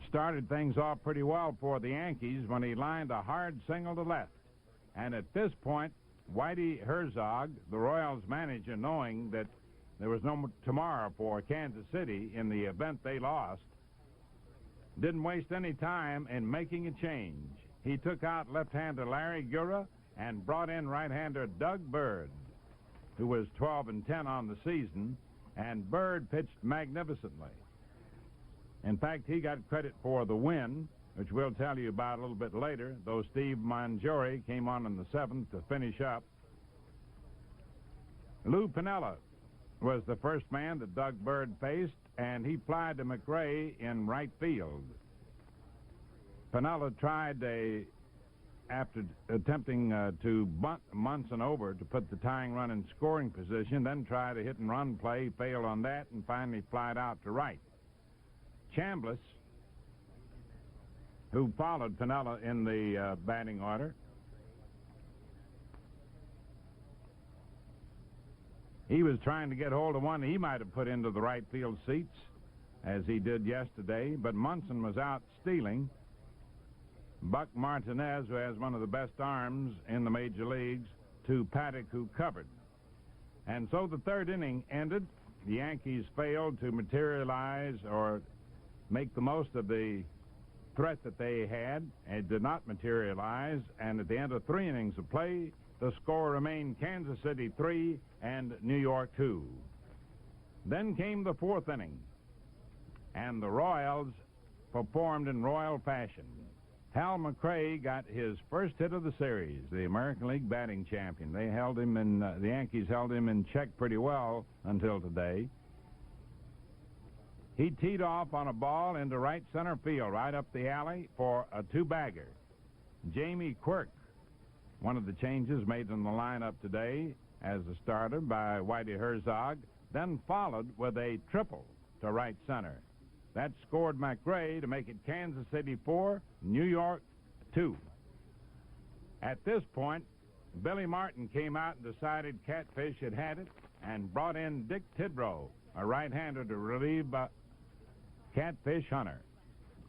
started things off pretty well for the Yankees when he lined a hard single to left. And at this point, Whitey Herzog, the Royals manager, knowing that there was no tomorrow for Kansas City in the event they lost, didn't waste any time in making a change. He took out left-hander Larry Gura and brought in right-hander Doug Bird, who was 12-10 on the season, and Bird pitched magnificently. In fact, he got credit for the win, which we'll tell you about a little bit later, though Steve Mangiore came on in the seventh to finish up. Lou Piniella was the first man that Doug Bird faced, and he plied to McRae in right field. Piniella tried, after attempting to bunt Munson over to put the tying run in scoring position, then tried a hit-and-run play, failed on that, and finally flied out to right. Chambliss, who followed Piniella in the batting order, he was trying to get hold of one he might have put into the right field seats, as he did yesterday, but Munson was out stealing. Buck Martinez, who has one of the best arms in the major leagues, to Paddock, who covered. And so the third inning ended. The Yankees failed to materialize or make the most of the threat that they had. It did not materialize, and at the end of 3 innings of play, the score remained Kansas City 3 and New York 2. Then came the fourth inning, and the Royals performed in Royal fashion. Hal McRae got his first hit of the series, the American League batting champion. They held him in, the Yankees held him in check pretty well until today. He teed off on a ball into right center field, right up the alley for a 2-bagger. Jamie Quirk, one of the changes made in the lineup today as a starter by Whitey Herzog, then followed with a triple to right center. That scored McRae to make it Kansas City 4, New York 2. At this point, Billy Martin came out and decided Catfish had had it and brought in Dick Tidrow, a right-hander, to relieve Catfish Hunter,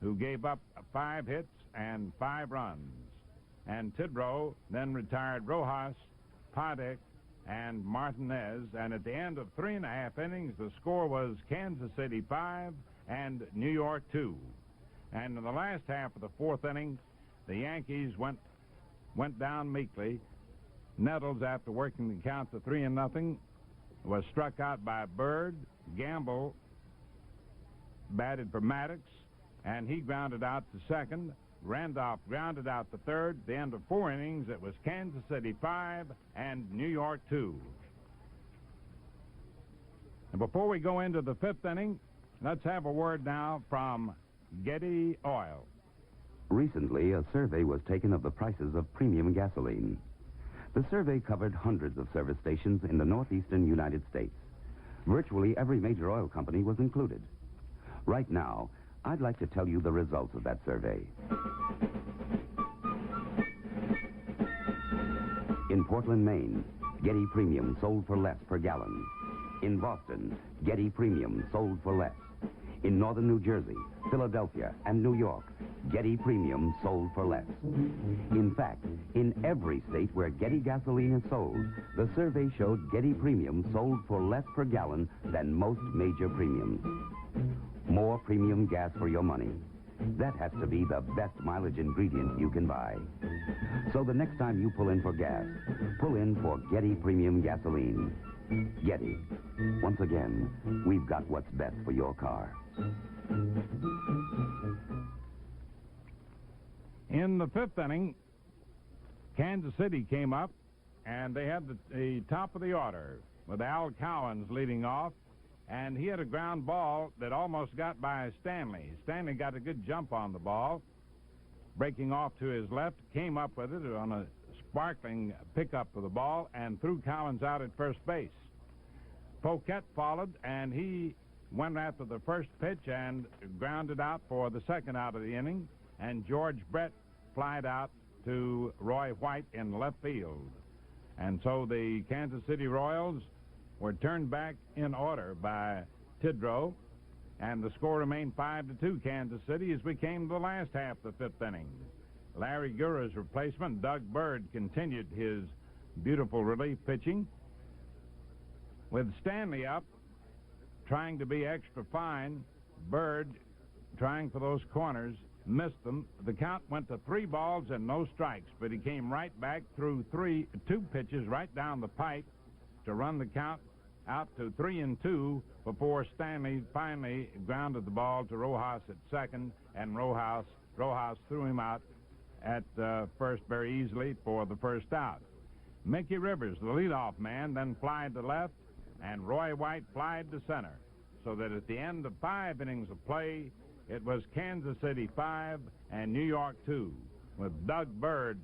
who gave up 5 hits and 5 runs. And Tidrow then retired Rojas, Paddock, and Martinez, and at the end of 3.5 innings, the score was Kansas City 5 and New York 2. And in the last half of the fourth inning, the Yankees went down meekly. Nettles, after working the count to 3-0, was struck out by Bird. Gamble batted for Maddox, and he grounded out to second. Randolph grounded out the third. At the end of 4 innings, it was Kansas City 5 and New York 2. And before we go into the 5th inning, let's have a word now from Getty Oil. Recently, a survey was taken of the prices of premium gasoline. The survey covered hundreds of service stations in the northeastern United States. Virtually every major oil company was included. Right now, I'd like to tell you the results of that survey. In Portland, Maine, Getty Premium sold for less per gallon. In Boston, Getty Premium sold for less. In northern New Jersey, Philadelphia, and New York, Getty Premium sold for less. In fact, in every state where Getty gasoline is sold, the survey showed Getty Premium sold for less per gallon than most major premiums. More premium gas for your money. That has to be the best mileage ingredient you can buy. So the next time you pull in for gas, pull in for Getty Premium gasoline. Getty. Once again, we've got what's best for your car. In the 5th inning, Kansas City came up, and they had the top of the order with Al Cowens leading off, and he had a ground ball that almost got by Stanley. Stanley got a good jump on the ball, breaking off to his left, came up with it on a sparkling pickup of the ball, and threw Cowens out at first base. Poquette followed, and he went after the first pitch and grounded out for the second out of the inning, and George Brett flied out to Roy White in left field. And so the Kansas City Royals were turned back in order by Tidrow, and the score remained 5-2 Kansas City as we came to the last half of the fifth inning. Larry Gura's replacement, Doug Bird, continued his beautiful relief pitching, with Stanley up, trying to be extra fine. Bird, trying for those corners, missed them. The count went to 3 balls and no strikes, but he came right back through 2 pitches right down the pipe to run the count out to 3-2 before Stanley finally grounded the ball to Rojas at second, and Rojas threw him out at first very easily for the first out. Mickey Rivers, the leadoff man, then flied to left, and Roy White flied to center, so that at the end of 5 innings of play, it was Kansas City 5 and New York 2, with Doug Bird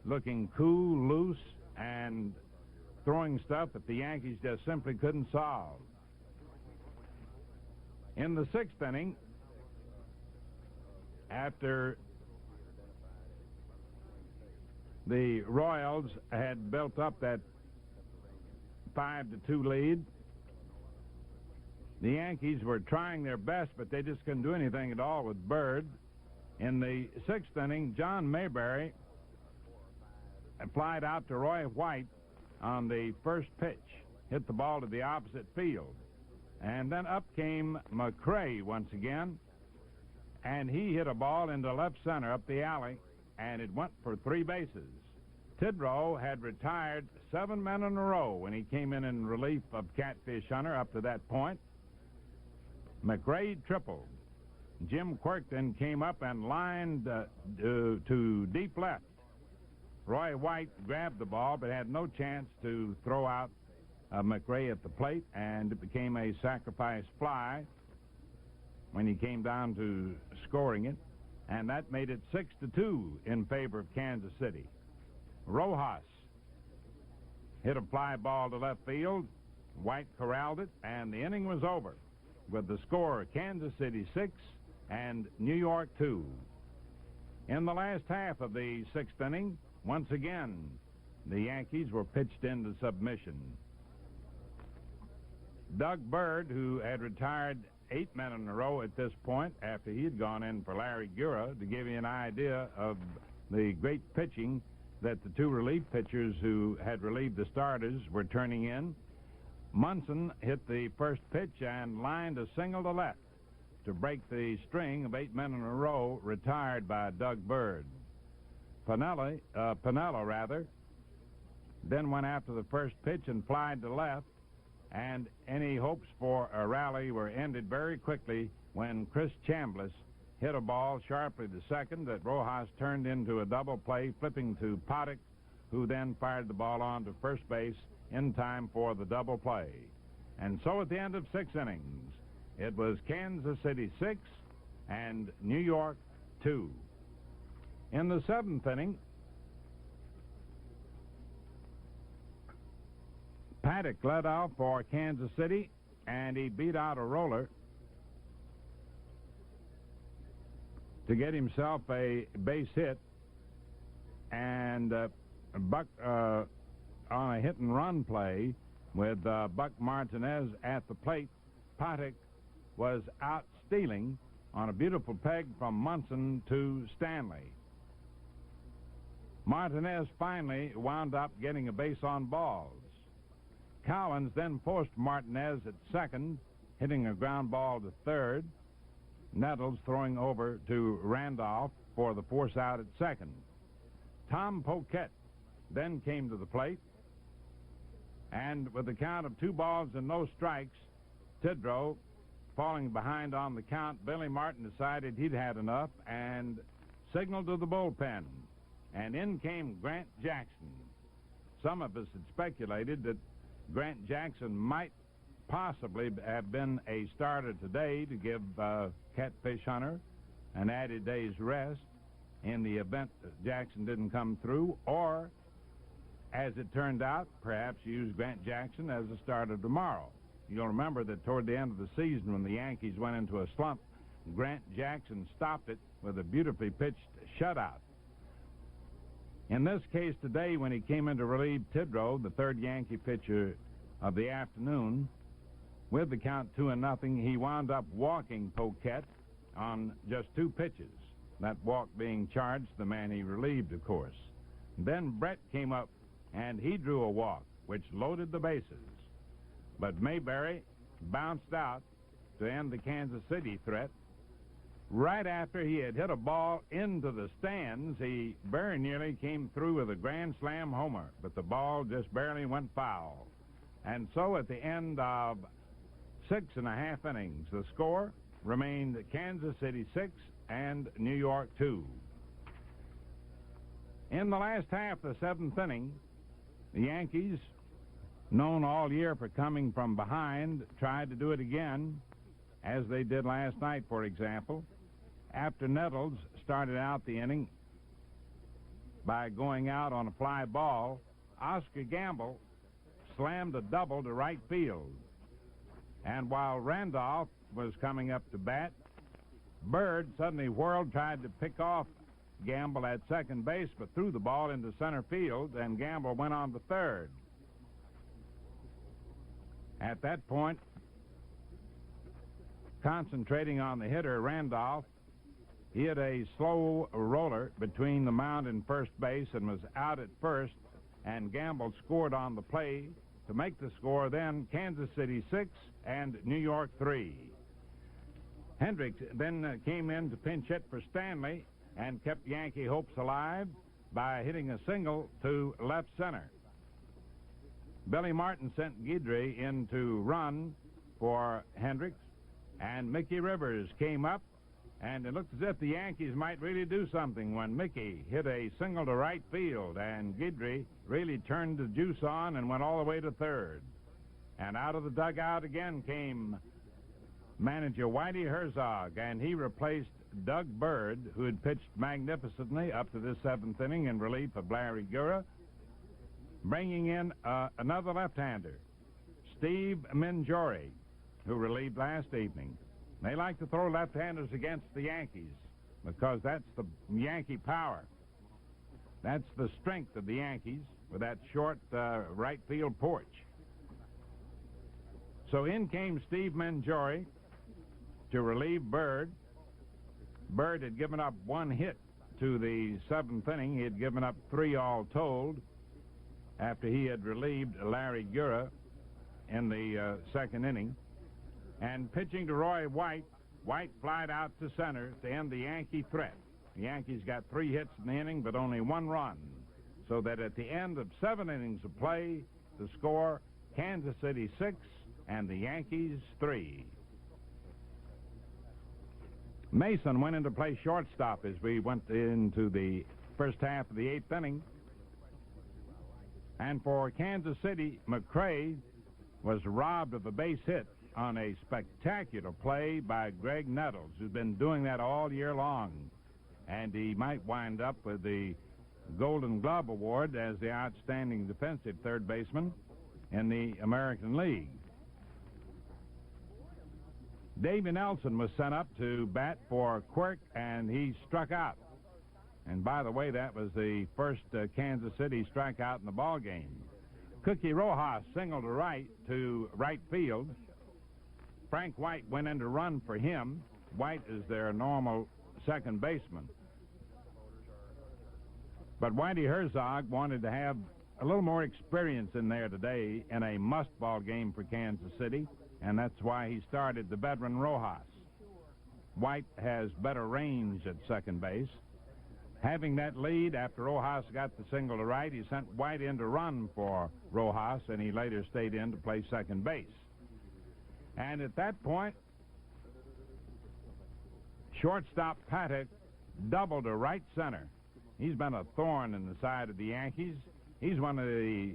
looking cool, loose, and throwing stuff that the Yankees just simply couldn't solve. In the 6th inning, after the Royals had built up that 5-2 lead, the Yankees were trying their best, but they just couldn't do anything at all with Bird. In the 6th inning, John Mayberry applied out to Roy White on the first pitch, hit the ball to the opposite field. And then up came McRae once again, and he hit a ball into left center up the alley, and it went for 3 bases. Tidrow had retired 7 men in a row when he came in relief of Catfish Hunter up to that point. McRae tripled. Jim Quirk then came up and lined to deep left. Roy White grabbed the ball but had no chance to throw out McRae at the plate, and it became a sacrifice fly when he came down to scoring it, and that made it 6-2 in favor of Kansas City. Rojas hit a fly ball to left field. White corralled it, and the inning was over with the score Kansas City 6 and New York 2. In the last half of the 6th inning, once again, the Yankees were pitched into submission. Doug Bird, who had retired 8 men in a row at this point after he had gone in for Larry Gura, to give you an idea of the great pitching that the 2 relief pitchers who had relieved the starters were turning in. Munson hit the first pitch and lined a single to left to break the string of 8 men in a row retired by Doug Bird. Pinella then went after the first pitch and flied to left, and any hopes for a rally were ended very quickly when Chris Chambliss hit a ball sharply to second that Rojas turned into a double play, flipping to Paddock, who then fired the ball on to first base in time for the double play. And so at the end of 6 innings, it was Kansas City 6 and New York 2. In the 7th inning, Paddock led off for Kansas City, and he beat out a roller to get himself a base hit, and Buck on a hit-and-run play with Buck Martinez at the plate. Paddock was out stealing on a beautiful peg from Munson to Stanley. Martinez finally wound up getting a base on balls. Collins then forced Martinez at second, hitting a ground ball to third. Nettles throwing over to Randolph for the force out at second. Tom Poquette then came to the plate, and with a count of 2 balls and no strikes, Tidrow falling behind on the count, Billy Martin decided he'd had enough and signaled to the bullpen, and in came Grant Jackson. Some of us had speculated that Grant Jackson might possibly have been a starter today to give Catfish Hunter an added day's rest in the event that Jackson didn't come through, or, as it turned out, perhaps use Grant Jackson as a starter tomorrow. You'll remember that toward the end of the season, when the Yankees went into a slump, Grant Jackson stopped it with a beautifully pitched shutout. In this case today, when he came in to relieve Tidrow, the third Yankee pitcher of the afternoon. With the count 2-0, he wound up walking Poquette on just 2 pitches. That walk being charged the man he relieved, of course. Then Brett came up, and he drew a walk, which loaded the bases. But Mayberry bounced out to end the Kansas City threat. Right after he had hit a ball into the stands, he very nearly came through with a grand slam homer, but the ball just barely went foul. And so at the end of 6.5 innings, the score remained Kansas City 6 and New York 2. In the last half of the 7th inning, the Yankees, known all year for coming from behind, tried to do it again, as they did last night, for example. After Nettles started out the inning by going out on a fly ball, Oscar Gamble slammed a double to right field. And while Randolph was coming up to bat, Bird suddenly whirled, tried to pick off Gamble at second base, but threw the ball into center field, and Gamble went on to third. At that point, concentrating on the hitter, Randolph, he hit a slow roller between the mound and first base and was out at first, and Gamble scored on the play to make the score then Kansas City 6 and New York 3. Hendricks then came in to pinch hit for Stanley and kept Yankee hopes alive by hitting a single to left center. Billy Martin sent Guidry in to run for Hendricks, and Mickey Rivers came up, and it looked as if the Yankees might really do something when Mickey hit a single to right field, and Guidry really turned the juice on and went all the way to third. And out of the dugout again came manager Whitey Herzog, and he replaced Doug Bird, who had pitched magnificently up to this 7th inning in relief of Larry Gura, bringing in another left-hander, Steve Minjori, who relieved last evening. They like to throw left-handers against the Yankees because that's the Yankee power. That's the strength of the Yankees with that short right field porch. So in came Steve Minjori to relieve Bird. Bird had given up 1 hit to the 7th inning. He had given up 3 all told after he had relieved Larry Gura in the 2nd inning. And pitching to Roy White, White flied out to center to end the Yankee threat. The Yankees got 3 hits in the inning, but only 1 run. So that at the end of 7 innings of play, the score, Kansas City 6 and the Yankees 3. Mason went into play shortstop as we went into the first half of the 8th inning. And for Kansas City, McRae was robbed of a base hit on a spectacular play by Graig Nettles, who's been doing that all year long. And he might wind up with the Golden Glove Award as the outstanding defensive third baseman in the American League. Davey Nelson was sent up to bat for Quirk, and he struck out. And by the way, that was the first Kansas City strikeout in the ball game. Cookie Rojas singled to right field. Frank White went in to run for him. White is their normal second baseman. But Whitey Herzog wanted to have a little more experience in there today in a must-ball game for Kansas City, and that's why he started the veteran Rojas. White has better range at second base. Having that lead after Rojas got the single to right, he sent White in to run for Rojas, and he later stayed in to play second base. And at that point, shortstop Paddock doubled to right center. He's been a thorn in the side of the Yankees. He's one of the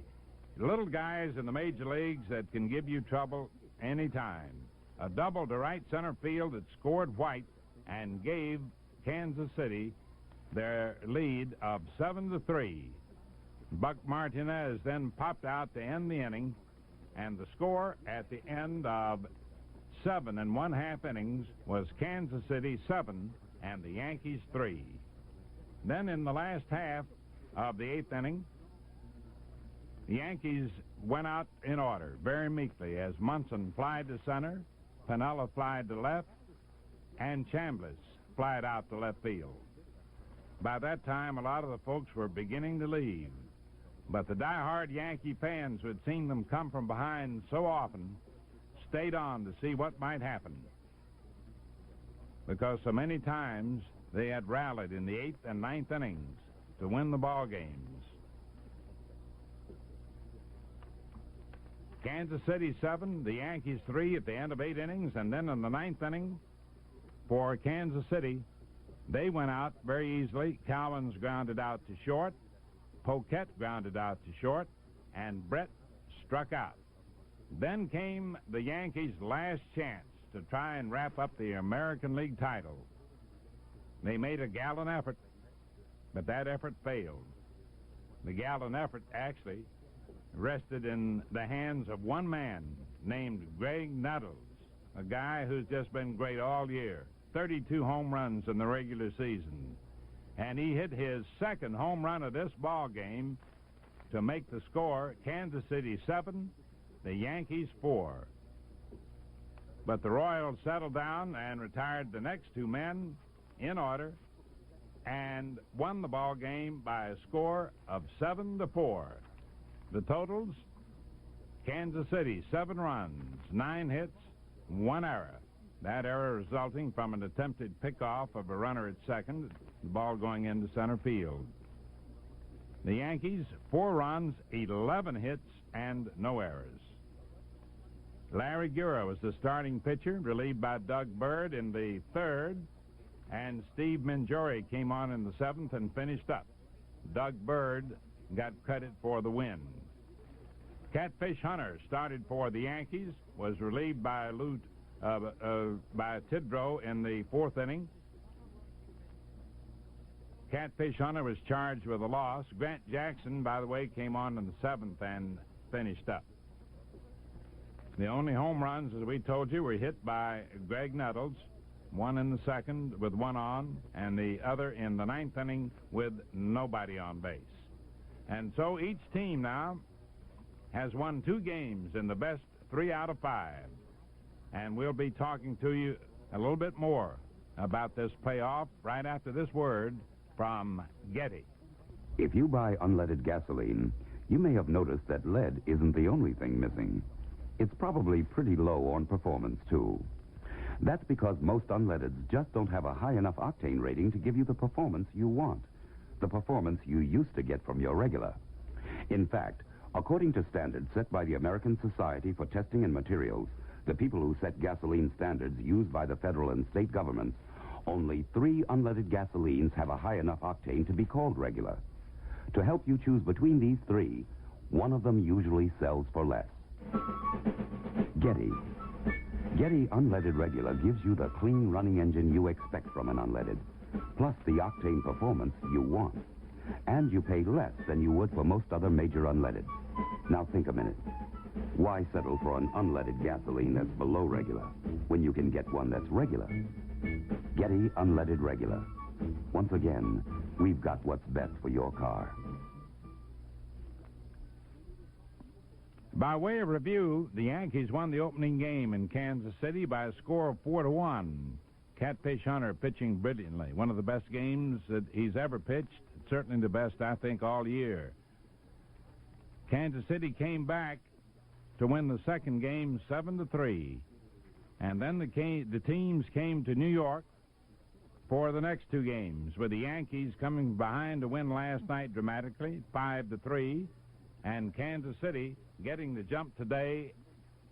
little guys in the major leagues that can give you trouble anytime. A double to right center field that scored White and gave Kansas City their lead of 7-3. Buck Martinez then popped out to end the inning, and the score at the end of 7 1/2 innings was Kansas City 7 and the Yankees 3. Then in the last half of the 8th inning, The Yankees went out in order, very meekly, as Munson flied to center, Piniella flied to left, and Chambliss flied out to left field. By that time, a lot of the folks were beginning to leave, but the die-hard Yankee fans who had seen them come from behind so often stayed on to see what might happen, because so many times they had rallied in the 8th and 9th innings to win the ball games. Kansas City 7, the Yankees 3 at the end of 8 innings, and then in the 9th inning for Kansas City, they went out very easily. Cowens grounded out to short, Poquette grounded out to short, and Brett struck out. Then came the Yankees' last chance to try and wrap up the American League title. They made a gallant effort, but that effort failed. The gallant effort actually rested in the hands of one man named Graig Nettles, a guy who's just been great all year. 32 home runs in the regular season. And he hit his second home run of this ball game to make the score Kansas City 7, the Yankees 4. But the Royals settled down and retired the next two men in order and won the ball game by a score of 7-4. The totals: Kansas City 7 runs, 9 hits, 1 error. That error resulting from an attempted pickoff of a runner at second, the ball going into center field. The Yankees 4 runs, 11 hits, and no errors. Larry Gura was the starting pitcher, relieved by Doug Bird in the 3rd, and Steve Mingiori came on in the 7th and finished up. Doug Bird got credit for the win. Catfish Hunter started for the Yankees, was relieved by Tidrow in the 4th inning. Catfish Hunter was charged with a loss. Grant Jackson, by the way, came on in the 7th and finished up. The only home runs, as we told you, were hit by Graig Nettles, one in the 2nd with 1 on, and the other in the 9th inning with nobody on base. And so each team now has won 2 games in the best 3 out of 5. And we'll be talking to you a little bit more about this playoff right after this word from Getty. If you buy unleaded gasoline, you may have noticed that lead isn't the only thing missing. It's probably pretty low on performance, too. That's because most unleadeds just don't have a high enough octane rating to give you the performance you want, the performance you used to get from your regular. In fact, according to standards set by the American Society for Testing and Materials, the people who set gasoline standards used by the federal and state governments, only 3 unleaded gasolines have a high enough octane to be called regular. To help you choose between these 3, one of them usually sells for less. Getty. Getty Unleaded Regular gives you the clean running engine you expect from an unleaded, plus the octane performance you want. And you pay less than you would for most other major unleadeds. Now think a minute. Why settle for an unleaded gasoline that's below regular when you can get one that's regular? Getty Unleaded Regular. Once again, we've got what's best for your car. By way of review, the Yankees won the opening game in Kansas City by a score of 4-1. Catfish Hunter pitching brilliantly. One of the best games that he's ever pitched. Certainly the best, I think, all year. Kansas City came back to win the second game 7-3. And then the teams came to New York for the next 2 games, with the Yankees coming behind to win last night dramatically, 5-3, and Kansas City getting the jump today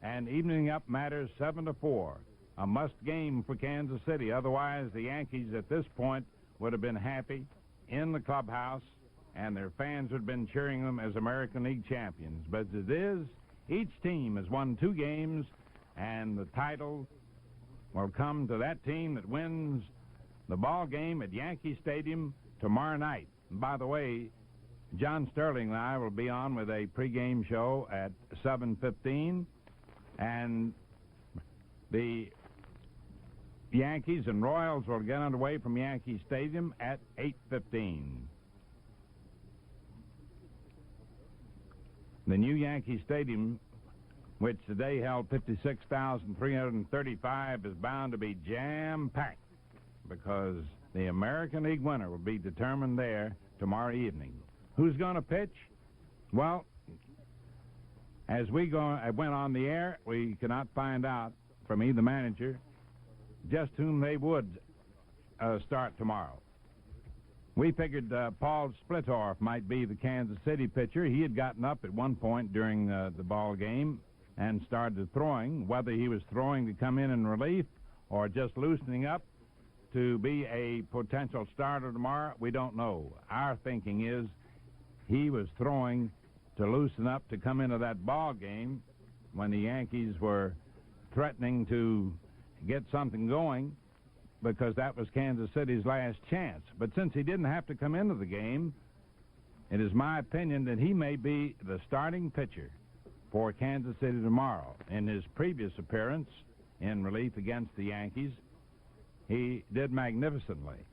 and evening up matters 7-4. A must game for Kansas City. Otherwise, the Yankees at this point would have been happy in the clubhouse, and their fans would have been cheering them as American League champions. But as it is, each team has won 2 games, and the title will come to that team that wins the ball game at Yankee Stadium tomorrow night. And by the way, John Sterling and I will be on with a pregame show at 7:15, and the Yankees and Royals will get underway from Yankee Stadium at 8:15. The new Yankee Stadium, which today held 56,335, is bound to be jam-packed because the American League winner will be determined there tomorrow evening. Who's going to pitch? Well, as we went on the air, we cannot find out from either manager just whom they would start tomorrow. We figured Paul Splittorff might be the Kansas City pitcher. He had gotten up at one point during the ball game and started throwing. Whether he was throwing to come in relief or just loosening up to be a potential starter tomorrow, we don't know. Our thinking is he was throwing to loosen up to come into that ball game when the Yankees were threatening to get something going, because that was Kansas City's last chance. But since he didn't have to come into the game, it is my opinion that he may be the starting pitcher for Kansas City tomorrow. In his previous appearance in relief against the Yankees, he did magnificently.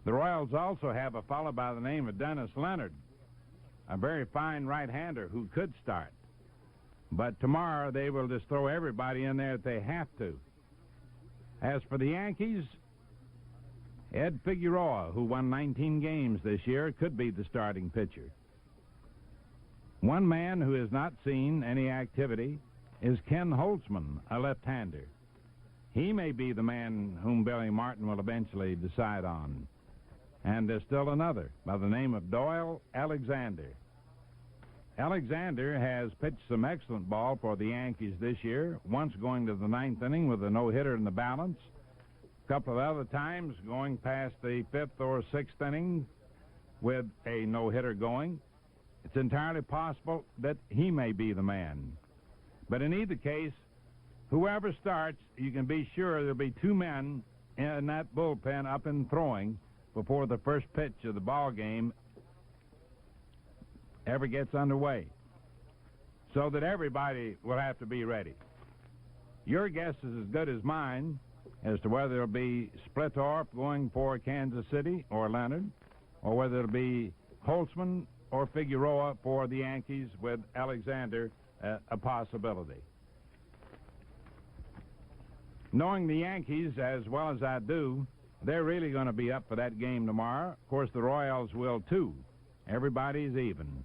The Royals also have a fellow by the name of Dennis Leonard, a very fine right-hander who could start. But tomorrow they will just throw everybody in there if they have to. As for the Yankees, Ed Figueroa, who won 19 games this year, could be the starting pitcher. One man who has not seen any activity is Ken Holtzman, a left-hander. He may be the man whom Billy Martin will eventually decide on. And there's still another by the name of Doyle Alexander. Alexander has pitched some excellent ball for the Yankees this year, once going to the ninth inning with a no-hitter in the balance, a couple of other times going past the fifth or sixth inning with a no-hitter going. It's entirely possible that he may be the man. But in either case, whoever starts, you can be sure there'll be two men in that bullpen up and throwing before the first pitch of the ball game ever gets underway, so that everybody will have to be ready. Your guess is as good as mine as to whether it'll be Splittorff going for Kansas City or Leonard, or whether it'll be Holtzman or Figueroa for the Yankees, with Alexander a possibility. Knowing the Yankees as well as I do, they're really going to be up for that game tomorrow. Of course, the Royals will too. Everybody's even.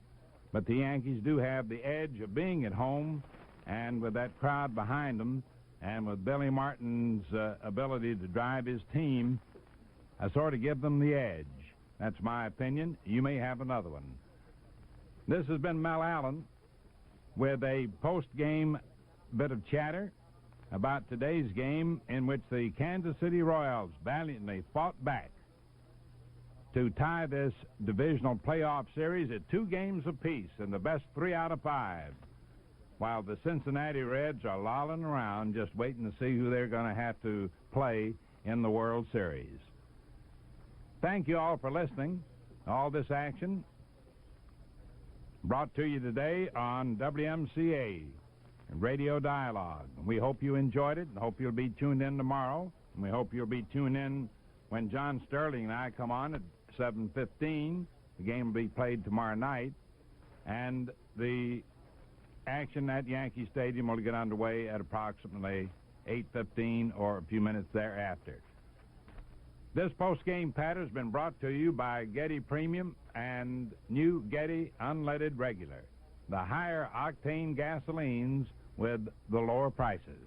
But the Yankees do have the edge of being at home, and with that crowd behind them, and with Billy Martin's ability to drive his team, I sort of give them the edge. That's my opinion. You may have another one. This has been Mel Allen with a post-game bit of chatter about today's game, in which the Kansas City Royals valiantly fought back to tie this divisional playoff series at 2 games apiece in the best 3 out of 5, while the Cincinnati Reds are lolling around just waiting to see who they're going to have to play in the World Series. Thank you all for listening. All this action brought to you today on WMCA Radio Dialogue. We hope you enjoyed it and hope you'll be tuned in tomorrow. And we hope you'll be tuned in when John Sterling and I come on at 7:15. The game will be played tomorrow night, and the action at Yankee Stadium will get underway at approximately 8:15 or a few minutes thereafter. This post-game patter has been brought to you by Getty Premium and new Getty Unleaded Regular, the higher octane gasolines with the lower prices.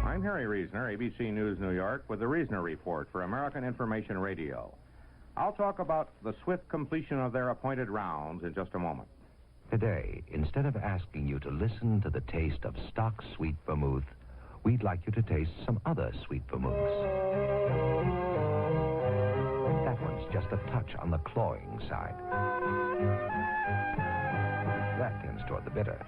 I'm Harry Reasoner, ABC News New York, with the Reasoner Report for American Information Radio. I'll talk about the swift completion of their appointed rounds in just a moment. Today, instead of asking you to listen to the taste of stock sweet vermouth, we'd like you to taste some other sweet vermouths. That one's just a touch on the cloying side. That tends toward the bitter.